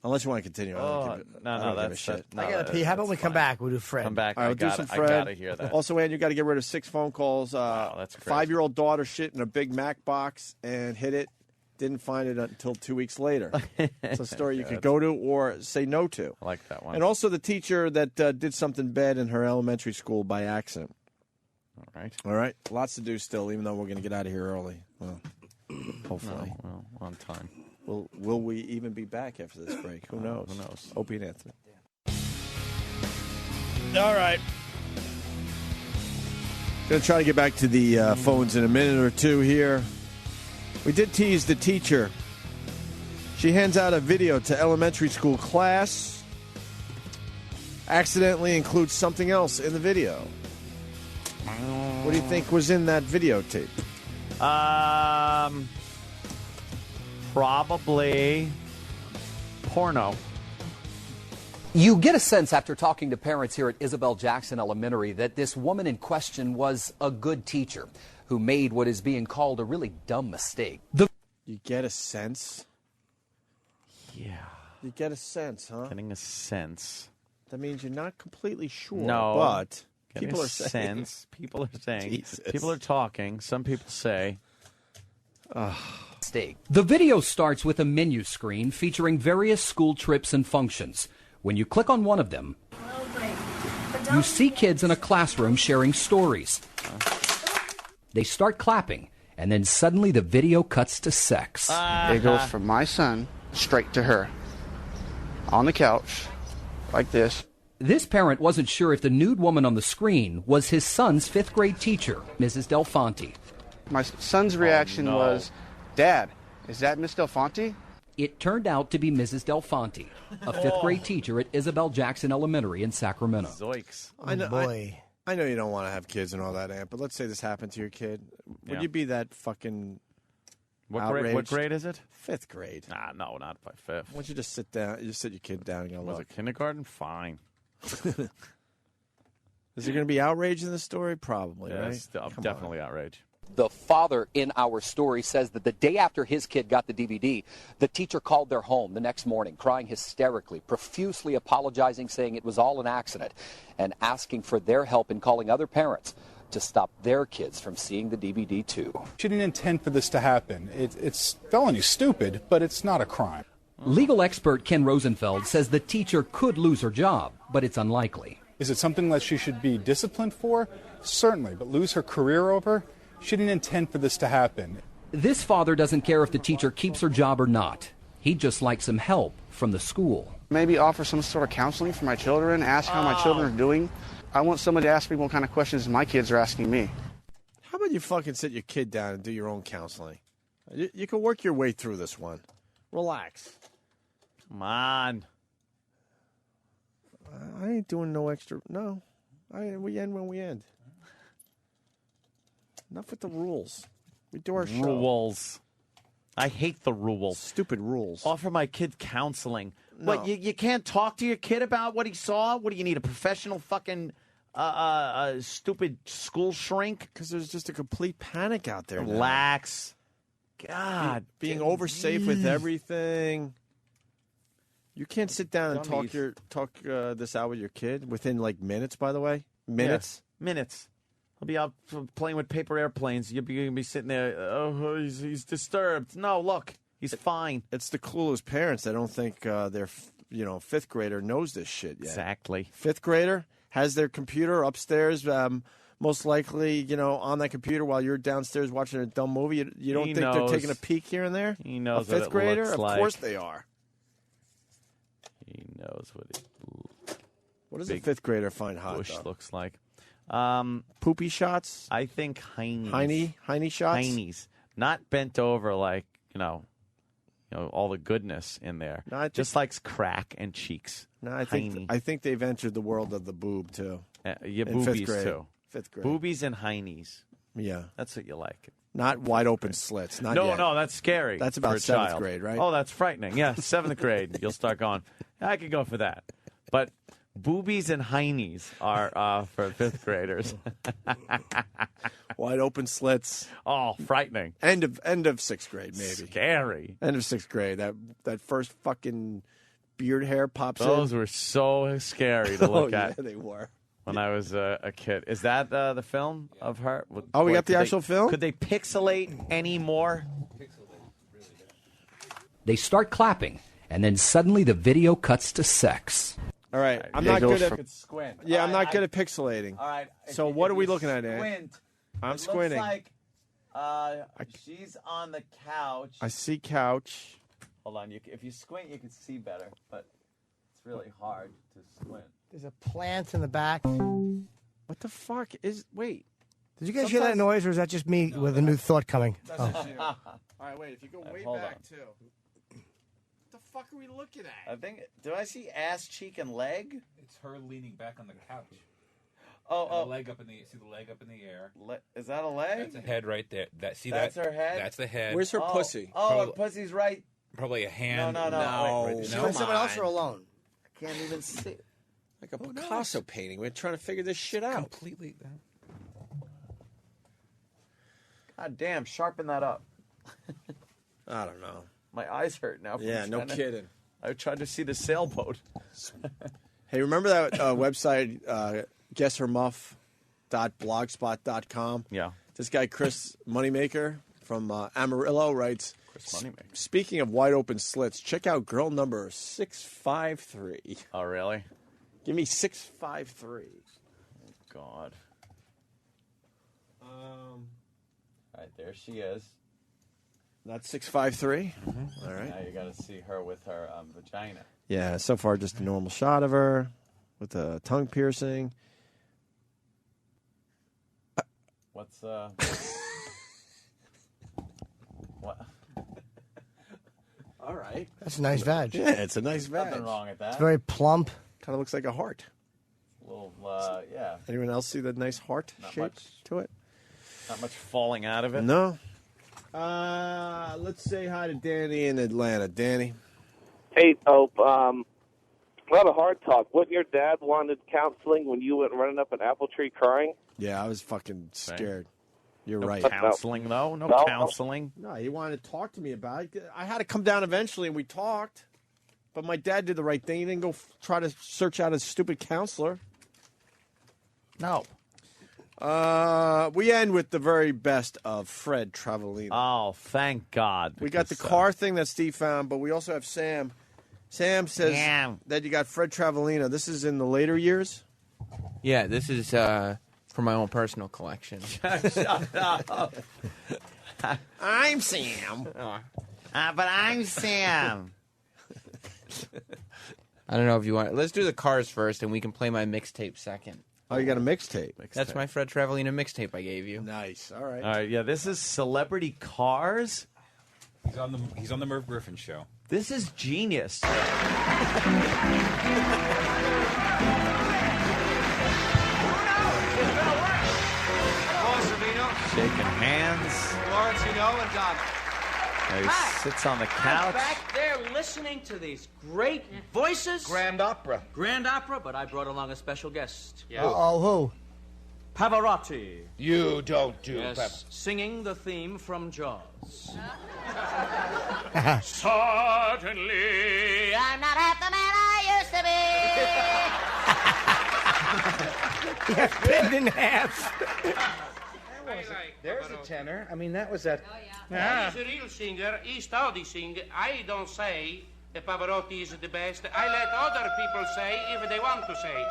Unless you want to continue. I don't give a- I don't give a shit. I gotta pee. How about we come back? We'll do Fred. Come back. All right, I we'll do gotta- some I Fred. gotta hear that. Also, Ann, you got to get rid of 6 phone calls. that's crazy. 5-year-old daughter shit in a Big Mac box and hit it. Didn't find it until 2 weeks later. It's a story you could go to or say no to. I like that one. And also the teacher that did something bad in her elementary school by accident. All right. All right. Lots to do still, even though we're going to get out of here early. Well, hopefully. Well, on time. Will we even be back after this break? Who knows? Who knows? Opie and Anthony. All right. Going to try to get back to the phones in a minute or two here. We did tease the teacher. She hands out a video to elementary school class. Accidentally includes something else in the video. What do you think was in that videotape? Probably porno. You get a sense after talking to parents here at Isabel Jackson Elementary that this woman in question was a good teacher who made what is being called a really dumb mistake. You get a sense? Yeah. You get a sense, huh? Getting a sense. That means you're not completely sure. No. But Getting people a are saying. sense. People are saying. Jesus. People are talking. Some people say. Mistake. The video starts with a menu screen featuring various school trips and functions. When you click on one of them, you see kids in a classroom sharing stories. They start clapping, and then suddenly the video cuts to sex. It goes from my son straight to her on the couch like this. This parent wasn't sure if the nude woman on the screen was his son's 5th grade teacher, Mrs. Del Fonte. My son's reaction was, "Dad, is that Miss Del Fonte?" It turned out to be Mrs. Del Fonte, a 5th grade teacher at Isabel Jackson Elementary in Sacramento. Zoinks. I know, boy. I know you don't want to have kids and all that, Aunt, but let's say this happened to your kid. Would Yeah. you be that fucking What outraged? grade is it? 5th grade. Nah, no, not by 5th. Why don't you just sit down? You just sit your kid down and go, Was look. it kindergarten? Fine. Is there going to be outrage in the story? Probably, Yeah, right? it's Come on. definitely outrage. The father in our story says that the day after his kid got the DVD, the teacher called their home the next morning, crying hysterically, profusely apologizing, saying it was all an accident, and asking for their help in calling other parents to stop their kids from seeing the DVD too. She didn't intend for this to happen. It's felony stupid, but it's not a crime. Legal expert Ken Rosenfeld says the teacher could lose her job, but it's unlikely. Is it something that she should be disciplined for? Certainly, but lose her career over? She didn't intend for this to happen. This father doesn't care if the teacher keeps her job or not. He'd just like some help from the school. Maybe offer some sort of counseling for my children, ask how my children are doing. I want somebody to ask me what kind of questions my kids are asking me. How about you fucking sit your kid down and do your own counseling? You can work your way through this one. Relax. Come on. I ain't doing no extra. No. We end when we end. Enough with the rules. We do our show. Rules. I hate the rules. Stupid rules. Offer my kid counseling. No. What, you can't talk to your kid about what he saw? What do you need, a professional fucking stupid school shrink? Because there's just a complete panic out there now. Relax. God. Being over safe with everything. You can't sit down and Dummies. talk this out with your kid within like minutes, by the way? Minutes? Yeah, minutes. I'll be out playing with paper airplanes. You'll be sitting there. Oh, he's disturbed. No, look, he's fine. It's the clueless parents that don't think their 5th grader knows this shit yet. Exactly. 5th grader has their computer upstairs. Most likely, on that computer while you're downstairs watching a dumb movie. You don't think they're taking a peek here and there? He knows a fifth what it grader? looks Of like. course they are. He knows what it. What does a fifth grader find hot? Bush though? looks like. Poopy shots? I think heinies. Heine shots? Heinies. Not bent over like, all the goodness in there. No, just like crack and cheeks. No, I think they've entered the world of the boob too. Yeah, in fifth boobies grade. too. Fifth grade. Boobies and heinies. Yeah. That's what you like. Not wide open slits. Not No, yet. no, that's scary. That's for about a seventh child. grade, right? Oh, that's frightening. Yeah, 7th grade. You'll start going, I could go for that. But boobies and heinies are for 5th graders. Wide open slits. Oh, frightening. End of 6th grade, maybe. Scary. End of 6th grade. That first fucking beard hair pops in. Those were so scary to look at. Yeah, they were. When I was a kid. Is that the film of her? Oh, we got the actual film? Could they pixelate any more? They start clapping, and then suddenly the video cuts to sex. All right. I'm Yeah, not go good at from- Squint. Yeah, All I'm right, not good at pixelating. All right. So what are we looking at, Ann? Squint. I'm It squinting. Looks like she's on the couch. I see couch. Hold on. If you squint, you can see better, but it's really hard to squint. There's a plant in the back. What the fuck is? Wait. Did you guys hear that noise, or is that just me with a new thought coming? That's just you. All right, wait. If you go way hold back on. too. What the fuck are we looking at? I think. Do I see ass, cheek, and leg? It's her leaning back on the couch. Oh, The leg up in the see the leg up in the air. Is that a leg? That's a head right there. That's her head. That's the head. Where's her pussy? Oh, her pussy's right. Probably a hand. No. No. Wait, She with someone else or alone? I can't even see. Like a Picasso painting. We're trying to figure this shit out. Completely. God damn, sharpen that up. I don't know. My eyes hurt now. from Yeah, no trying to- kidding. I tried to see the sailboat. Hey, remember that website, guesshermuff.blogspot.com? Yeah. This guy, Chris Moneymaker from Amarillo, writes, Chris Moneymaker. Speaking of wide open slits, check out girl number 653. Oh, really? Give me 653. Oh, God. All right, there she is. That's 653? All right. Now you got to see her with her vagina. Yeah, so far just a normal shot of her with a tongue piercing. What's what? All right. That's a nice vag. Yeah, it's a nice vag. Nothing wrong with that. It's very plump. Kind of looks like a heart. A little, yeah. Anyone else see the nice heart Not shape much. to it? Not much falling out of it. No. Let's say hi to Danny in Atlanta. Danny. Hey, Hope. A lot of hard talk. Wouldn't your dad wanted counseling when you went running up an apple tree crying? Yeah, I was fucking scared. You're No right. counseling, though? No No. counseling? No, he wanted to talk to me about it. I had to come down eventually, and we talked. But my dad did the right thing. He didn't go try to search out a stupid counselor. No. We end with the very best of Fred Travellini. Oh, thank God. We got the because, car thing that Steve found, but we also have Sam. Sam says that you got Fred Travellini. This is in the later years? Yeah, this is for my own personal collection. Shut up. I'm Sam. But I'm Sam. I don't know if you want. Let's do the cars first, and we can play my mixtape second. Oh, you got a mixtape? That's my Fred Travellini mixtape I gave you. Nice. All right. All right, yeah, this is Celebrity Cars. He's on the Merv Griffin show. This is genius. Shaking hands. Lawrence, you know, and He sits on the couch. back there listening to these great voices. Grand Opera. Grand Opera, but I brought along a special guest. Who? Pavarotti. You don't do Yes, singing the theme from Jaws. Certainly, I'm not half the man I used to be. Yeah, bent in half. There's a tenor. I mean, that was that. He's a real singer. He studies singing. I don't say that Pavarotti is the best. I let other people say if they want to say.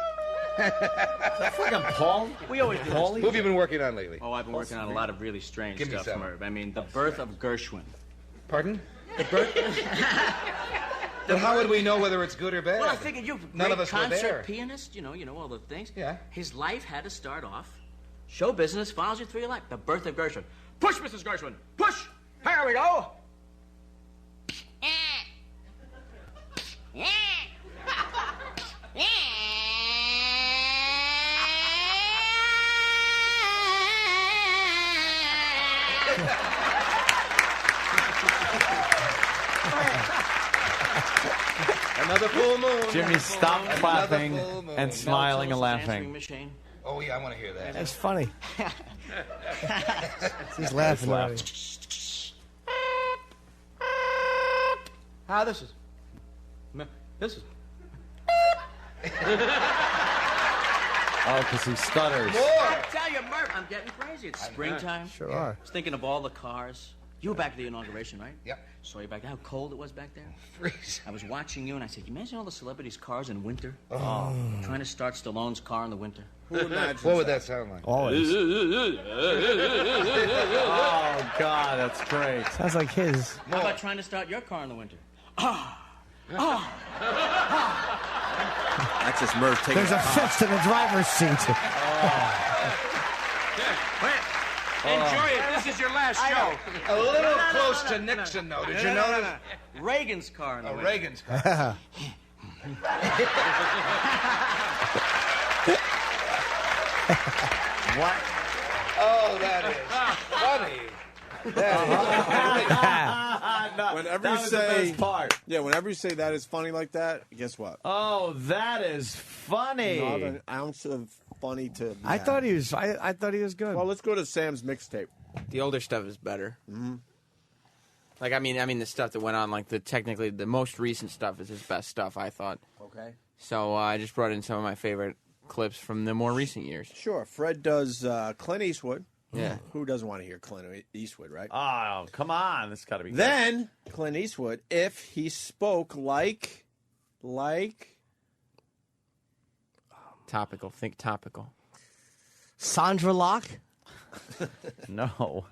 Fucking Paul. We always do Who have you been working on lately? Oh, I've been working on a lot of really strange Give me stuff, some. Merv. I mean, the birth of Gershwin. Pardon? The birth. But how would we know whether it's good or bad? Well, I figured you're a None great of us were there. concert pianist. You know all the things. Yeah. His life had to start off. Show business follows you through your life. The birth of Gershwin. Push, Mrs. Gershwin. Push. Here we go. Another full moon. Jimmy, stop Another clapping full moon. and smiling and Answering laughing. machine. Oh, yeah, I want to hear that. That's funny. He's laughing already. This is. This is. Oh, because he stutters. I tell you, Merv, I'm getting crazy. It's springtime. Sure are. I was thinking of all the cars. You were back at the inauguration, right? Yep. Saw you back there. How cold it was back there. Freeze. I was watching you, and I said, "You imagine all the celebrities' cars in winter? Oh. Trying to start Stallone's car in the winter. Who imagines what would that sound like? Always. Oh, God, that's great. Sounds like his. How about trying to start your car in the winter? That's just Merv taking There's a a fist in the driver's seat. Enjoy it. This is your last show. A little close to Nixon, though. Did you notice? Reagan's car in the winter. Reagan's car. What? Oh, that is funny. Whenever you that was say, the best part. Yeah, whenever you say that is funny like that, guess what? Oh, that is funny. Not an ounce of funny to. I thought he was. I thought he was good. Well, let's go to Sam's mixtape. The older stuff is better. Mm-hmm. Like, I mean, the stuff that went on, like technically the most recent stuff is his best stuff, I thought. Okay. So I just brought in some of my favorite clips from the more recent years. Sure. Fred does Clint Eastwood. Yeah. Who doesn't want to hear Clint Eastwood, right? Oh, come on. This got to be good. Then Clint Eastwood, if he spoke like. Topical. Think topical. Sandra Locke. No.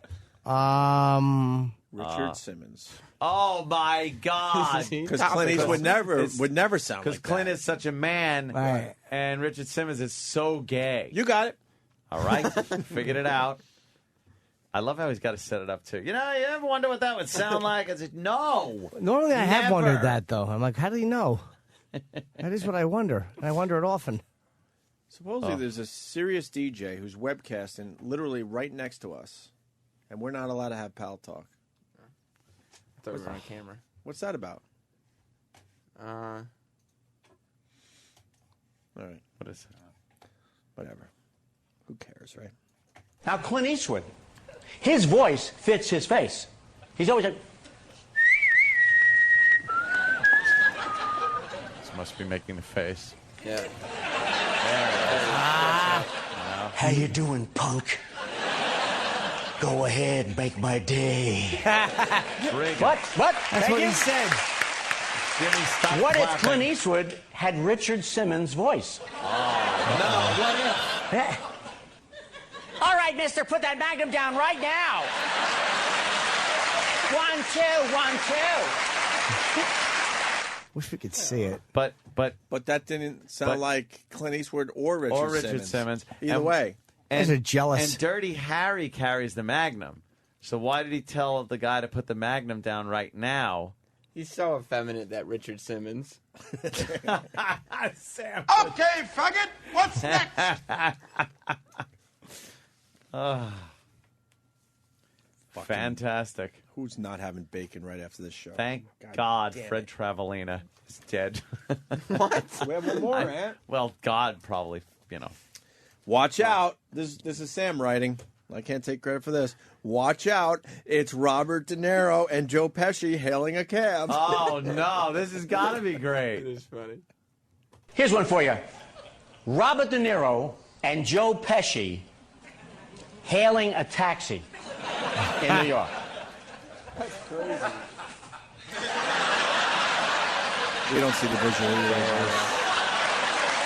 Richard Simmons. Oh my God! Because Clint Eastwood would never sound like that. Because Clint is such a man, Right. and Richard Simmons is so gay. You got it. All right, figured it out. I love how he's got to set it up too. You know, you ever wonder what that would sound like? I said, no. Normally, I have never. wondered that though. I'm like, how do you know? That is what I wonder, and I wonder it often. Supposedly, there's a serious DJ who's webcasting literally right next to us, and we're not allowed to have pal talk. I thought we were on camera. What's that about? Uh, All right. What is it? Whatever. Who cares, right? Now, Clint Eastwood, his voice fits his face. He's always like, This must be making the face. yeah. how you doing, punk? Go ahead, make my day. What? That's Thank what you? he said. Jimmy, stop What if clapping. Clint Eastwood had Richard Simmons' voice? No, what if? Yeah. All right, mister, put that magnum down right now. 1, 2, 1, 2. Wish we could see it. But that didn't sound like Clint Eastwood or Richard Simmons. Either way. You guys are jealous. And Dirty Harry carries the Magnum. So why did he tell the guy to put the Magnum down right now? He's so effeminate, that Richard Simmons. Sam. Okay, faggot. What's next? Fantastic. Who's not having bacon right after this show? Thank God damn Fred Travellina is dead. What? We have one more, Ant. Well, God probably, you know. Watch out. This is Sam writing. I can't take credit for this. Watch out. It's Robert De Niro and Joe Pesci hailing a cab. Oh, no. This has got to be great. It is funny. Here's one for you. Robert De Niro and Joe Pesci hailing a taxi in New York. That's crazy. We don't see the visual either.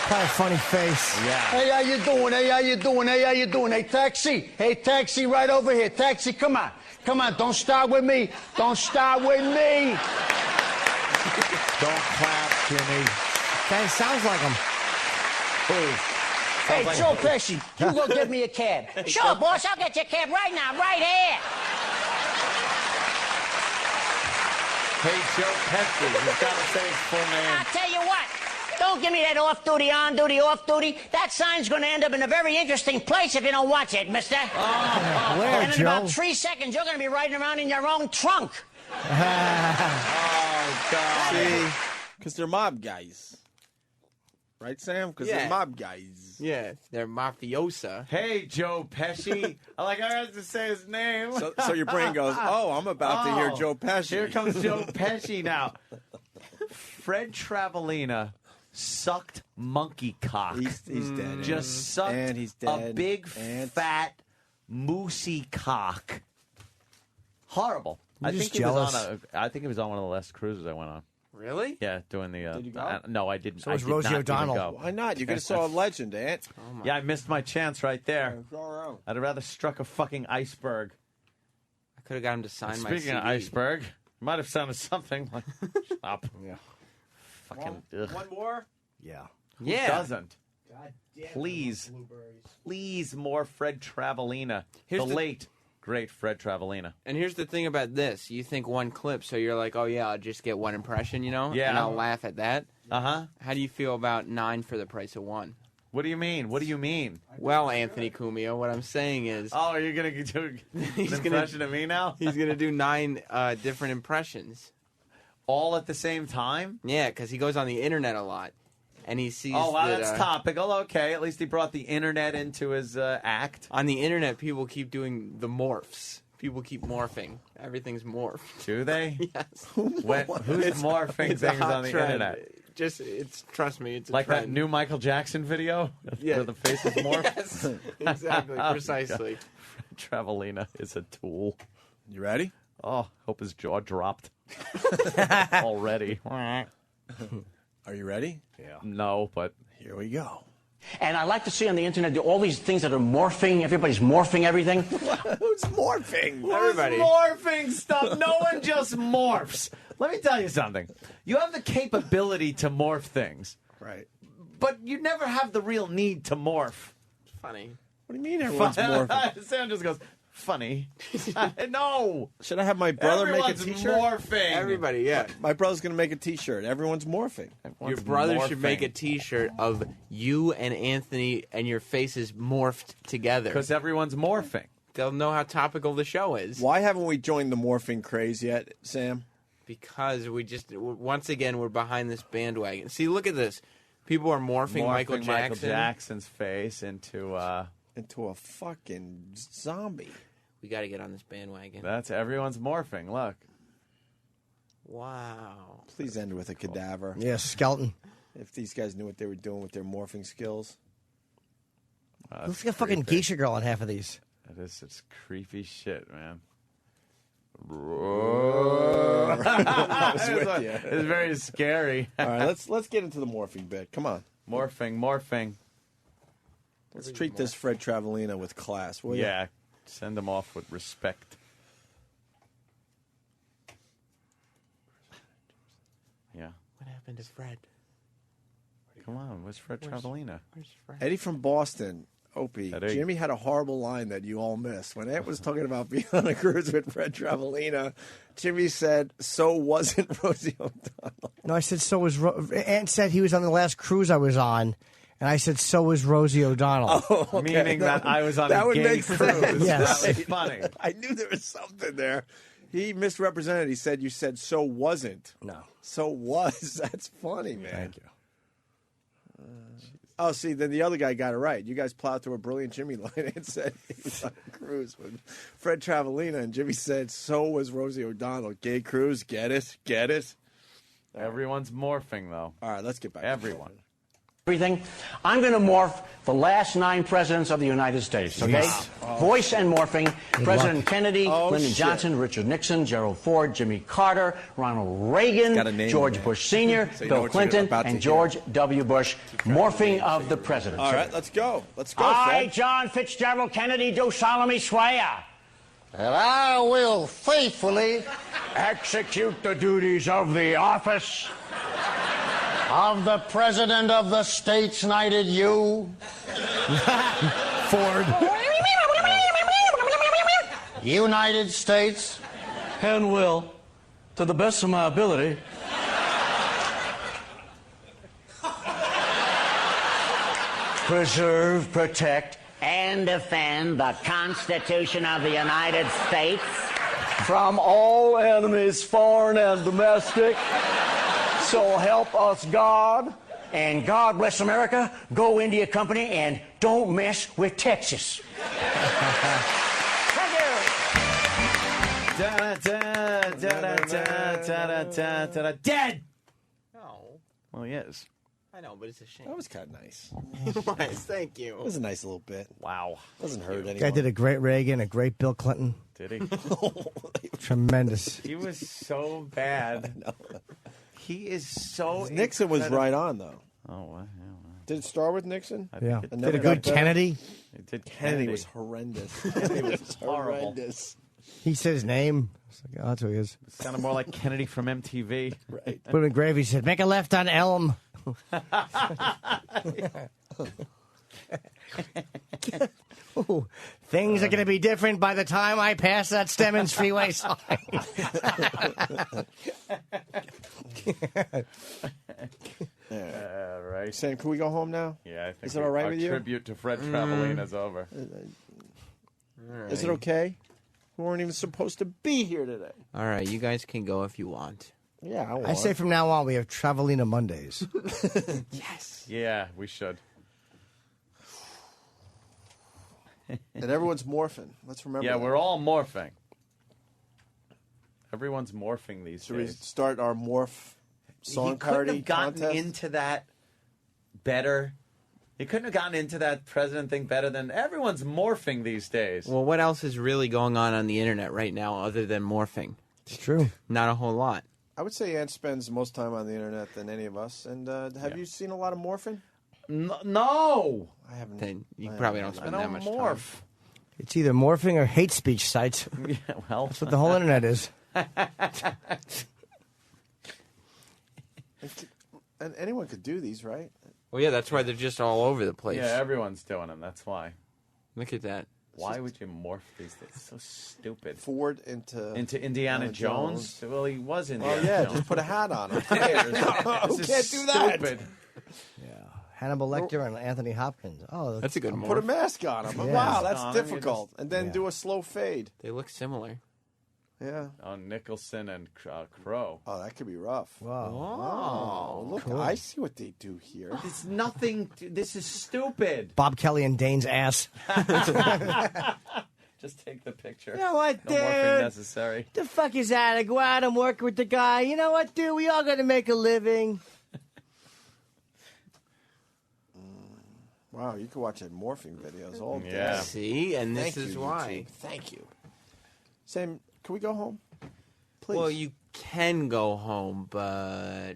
Kind of funny face. Yeah. Hey, how you doing? Hey, how you doing? Hey, how you doing? Hey, taxi. Hey, taxi, right over here. Taxi, come on. Come on, don't start with me. Don't start with me. Don't clap, Jimmy. Kind of sounds like him. Hey, Joe Pesci, you go get me a cab. Sure, boss, I'll get your cab right now, right here. Hey, Joe Pesci, you've got to say his full name. I'll tell you what. Don't give me that off-duty, on-duty, off-duty. That sign's going to end up in a very interesting place if you don't watch it, mister. Where, and in Joe? about 3 seconds, you're going to be riding around in your own trunk. Oh, God. See? Because they're mob guys. Right, Sam? Because they're mob guys. Yeah, they're mafiosa. Hey, Joe Pesci. I have to say his name. So your brain goes, oh, I'm about to hear Joe Pesci. Here comes Joe Pesci now. Fred Travellina sucked monkey cock. He's dead. Just sucked and he's dead. a big, fat, moosey cock. Horrible. I'm I just think jealous. I think it was on one of the last cruises I went on. Really? Yeah, doing the. Did you go? No, I didn't. So was I did Rosie not O'Donnell. even go. Why not? You could have saw a legend, Ant. Yeah, I missed my chance right there. I'd have rather struck a fucking iceberg. I could have got him to sign my Speaking CD. of iceberg, might have sounded something like. Stop. Yeah. Fucking. One more? Yeah. Who doesn't? Please. Please, more Fred Travellina. Here's the the- late, great Fred Travellina. And here's the thing about this. You think one clip, so you're like, oh, yeah, I'll just get one impression, you know? Yeah. And I'll laugh at that. Uh-huh. How do you feel about 9 for the price of 1? What do you mean? What do you mean? Well, Anthony Cumia, what I'm saying is... Oh, are you going to do an impression of me now? He's going to do 9 different impressions. All at the same time? Yeah, because he goes on the internet a lot. And he sees Oh, wow, that, that's topical. Okay, at least he brought the internet into his act. On the internet, people keep doing the morphs. People keep morphing. Everything's morphed. Do they? Yes. Who's morphing it's a things hot on the trend. internet? Trust me, it's a Like trend. that new Michael Jackson video Yeah. where the faces morph? Yes, exactly, Oh, precisely. God. Travellina is a tool. You ready? Oh, hope his jaw dropped already. Are you ready? Yeah. No, but here we go. And I like to see on the internet all these things that are morphing. Everybody's morphing everything. Who's morphing? Everybody. Morphing stuff. No one just morphs. Let me tell you something. You have the capability to morph things, Right. but you never have the real need to morph. Funny. What do you mean everyone's morphing? Sam just goes, funny. No. Should I have my brother Everyone's make a T-shirt? morphing. Everybody, yeah. My brother's going to make a T-shirt. Everyone's morphing. Your brother should make a T-shirt of you and Anthony and your faces morphed together. Because everyone's morphing. They'll know how topical the show is. Why haven't we joined the morphing craze yet, Sam? Because once again, we're behind this bandwagon. See, look at this. People are morphing Michael Jackson. Jackson's face into a fucking zombie. We got to get on this bandwagon. That's everyone's morphing. Look. Wow. Please end with a cadaver. Yeah, skeleton. If these guys knew what they were doing with their morphing skills. Looks like a fucking geisha girl on half of these. That is such creepy shit, man. I was with you. It's very scary. All right, let's get into the morphing bit. Come on. Morphing. Let's treat this Fred Travellina with class, will you? Yeah, send him off with respect. Yeah. What happened to Fred? Come on, where's Fred Travellina? Where's Fred? Eddie from Boston. Opie, Eddie. Jimmy had a horrible line that you all missed. When Ant was talking about being on a cruise with Fred Travellina, Jimmy said, so wasn't Rosie O'Donnell. No, I said so was. Ant said he was on the last cruise I was on, and I said so was Rosie O'Donnell. Oh, okay. Meaning that I was on that a would gay make cruise. sense. Yes. That was funny. I knew there was something there. He misrepresented. He said you said so wasn't. No. So was. That's funny, man. Thank you. Oh, see, then the other guy got it right. You guys plowed through a brilliant Jimmy line and said he was on a cruise with Fred Travellina, and Jimmy said, so was Rosie O'Donnell. Gay cruise, get it? Get it? Everyone's morphing, though. All right, let's get back Everyone. everything. I'm going to morph the last 9 presidents of the United States, okay? Jeez. Voice and morphing. President luck. Kennedy, Lyndon shit. Johnson, Richard Nixon, Gerald Ford, Jimmy Carter, Ronald Reagan, George Bush Sr., So you know Bill what you're Clinton, about to and hear. George W. Bush. Morphing of the presidents. All right, let's go. Let's go, I, Fred. John Fitzgerald Kennedy, do solemnly swear that I will faithfully execute the duties of the office of the President of the States Knighted You, Ford. United States, and will, to the best of my ability, preserve, protect, And defend the Constitution of the United States from all enemies, foreign and domestic. So help us God. And God bless America. Go India Company and don't mess with Texas. Dead. No. Well, he is. I know, but it's a shame. That was kind of nice. Nice, thank you. It was a nice little bit. Wow. Doesn't hurt anyone. Guy did a great Reagan, a great Bill Clinton. Did he? Tremendous. He was so bad. He is so. Nixon was right on, though. Oh, wow. Did it start with Nixon? Yeah. And Did a then good got better? Kennedy. It did Kennedy was horrendous. Kennedy was Horrible. horrendous. He said his name. It's like, oh, that's who he is. Sounded more like Kennedy from MTV. Right. Put him in grave. He said, make a left on Elm. Ooh, things are going to be different by the time I pass that Stemmons freeway sign. Right. Sam, can we go home now? Yeah, I think Is it all right our with you? tribute to Fred Travelina is over. Is it okay? We weren't even supposed to be here today. All right, you guys can go if you want. Yeah, I say from now on we have Travelina Mondays. Yes. Yeah, we should. And everyone's morphing. Let's remember. Yeah, that. we're all morphing. Everyone's morphing these Should we days. start our morph song He couldn't parody have gotten contest? into that better. He couldn't have gotten into that president thing better than everyone's morphing these days. Well, what else is really going on the internet right now other than morphing? It's true. Not a whole lot. I would say Ant spends most time on the internet than any of us. And have you seen a lot of morphing? No. I haven't. Then you probably don't spend that much morph. time. It's either morphing or hate speech sites. Yeah, well, That's what the whole internet is. And anyone could do these, right? Well, yeah, that's why they're just all over the place. Yeah, everyone's doing them. That's why. Look at that. Why would you morph these things? It's so stupid. Ford into Indiana Jones? Well, he was Indiana yeah, Jones. just put a hat on him. Who Who can't do that? Stupid. Hannibal Lecter and Anthony Hopkins. Oh, That's a good Put a morph. mask on him. Yeah. Wow, On that's him, difficult. you And then do a slow fade. They look similar. Yeah. Oh, Nicholson and Crow. Oh, that could be rough. Wow. Oh, look, I see what they do here. It's nothing. This is stupid. Bob Kelly and Dane's ass. Just take the picture. You know what, No morphing dude? necessary. The fuck is that? I go out and work with the guy. You know what, dude? We all got to make a living. Wow, you can watch it morphing videos all day. Yeah. See, and this Thank is you, why. YouTube. Thank you. Sam, can we go home? Please. Well, you can go home, but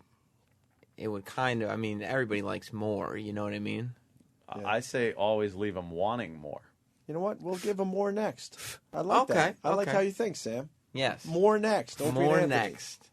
it would kind of. I mean, everybody likes more. You know what I mean? I say always leave them wanting more. You know what? We'll give them more next. I like that. I like okay. how you think, Sam. Yes. More next. Opie and More Anthony. next.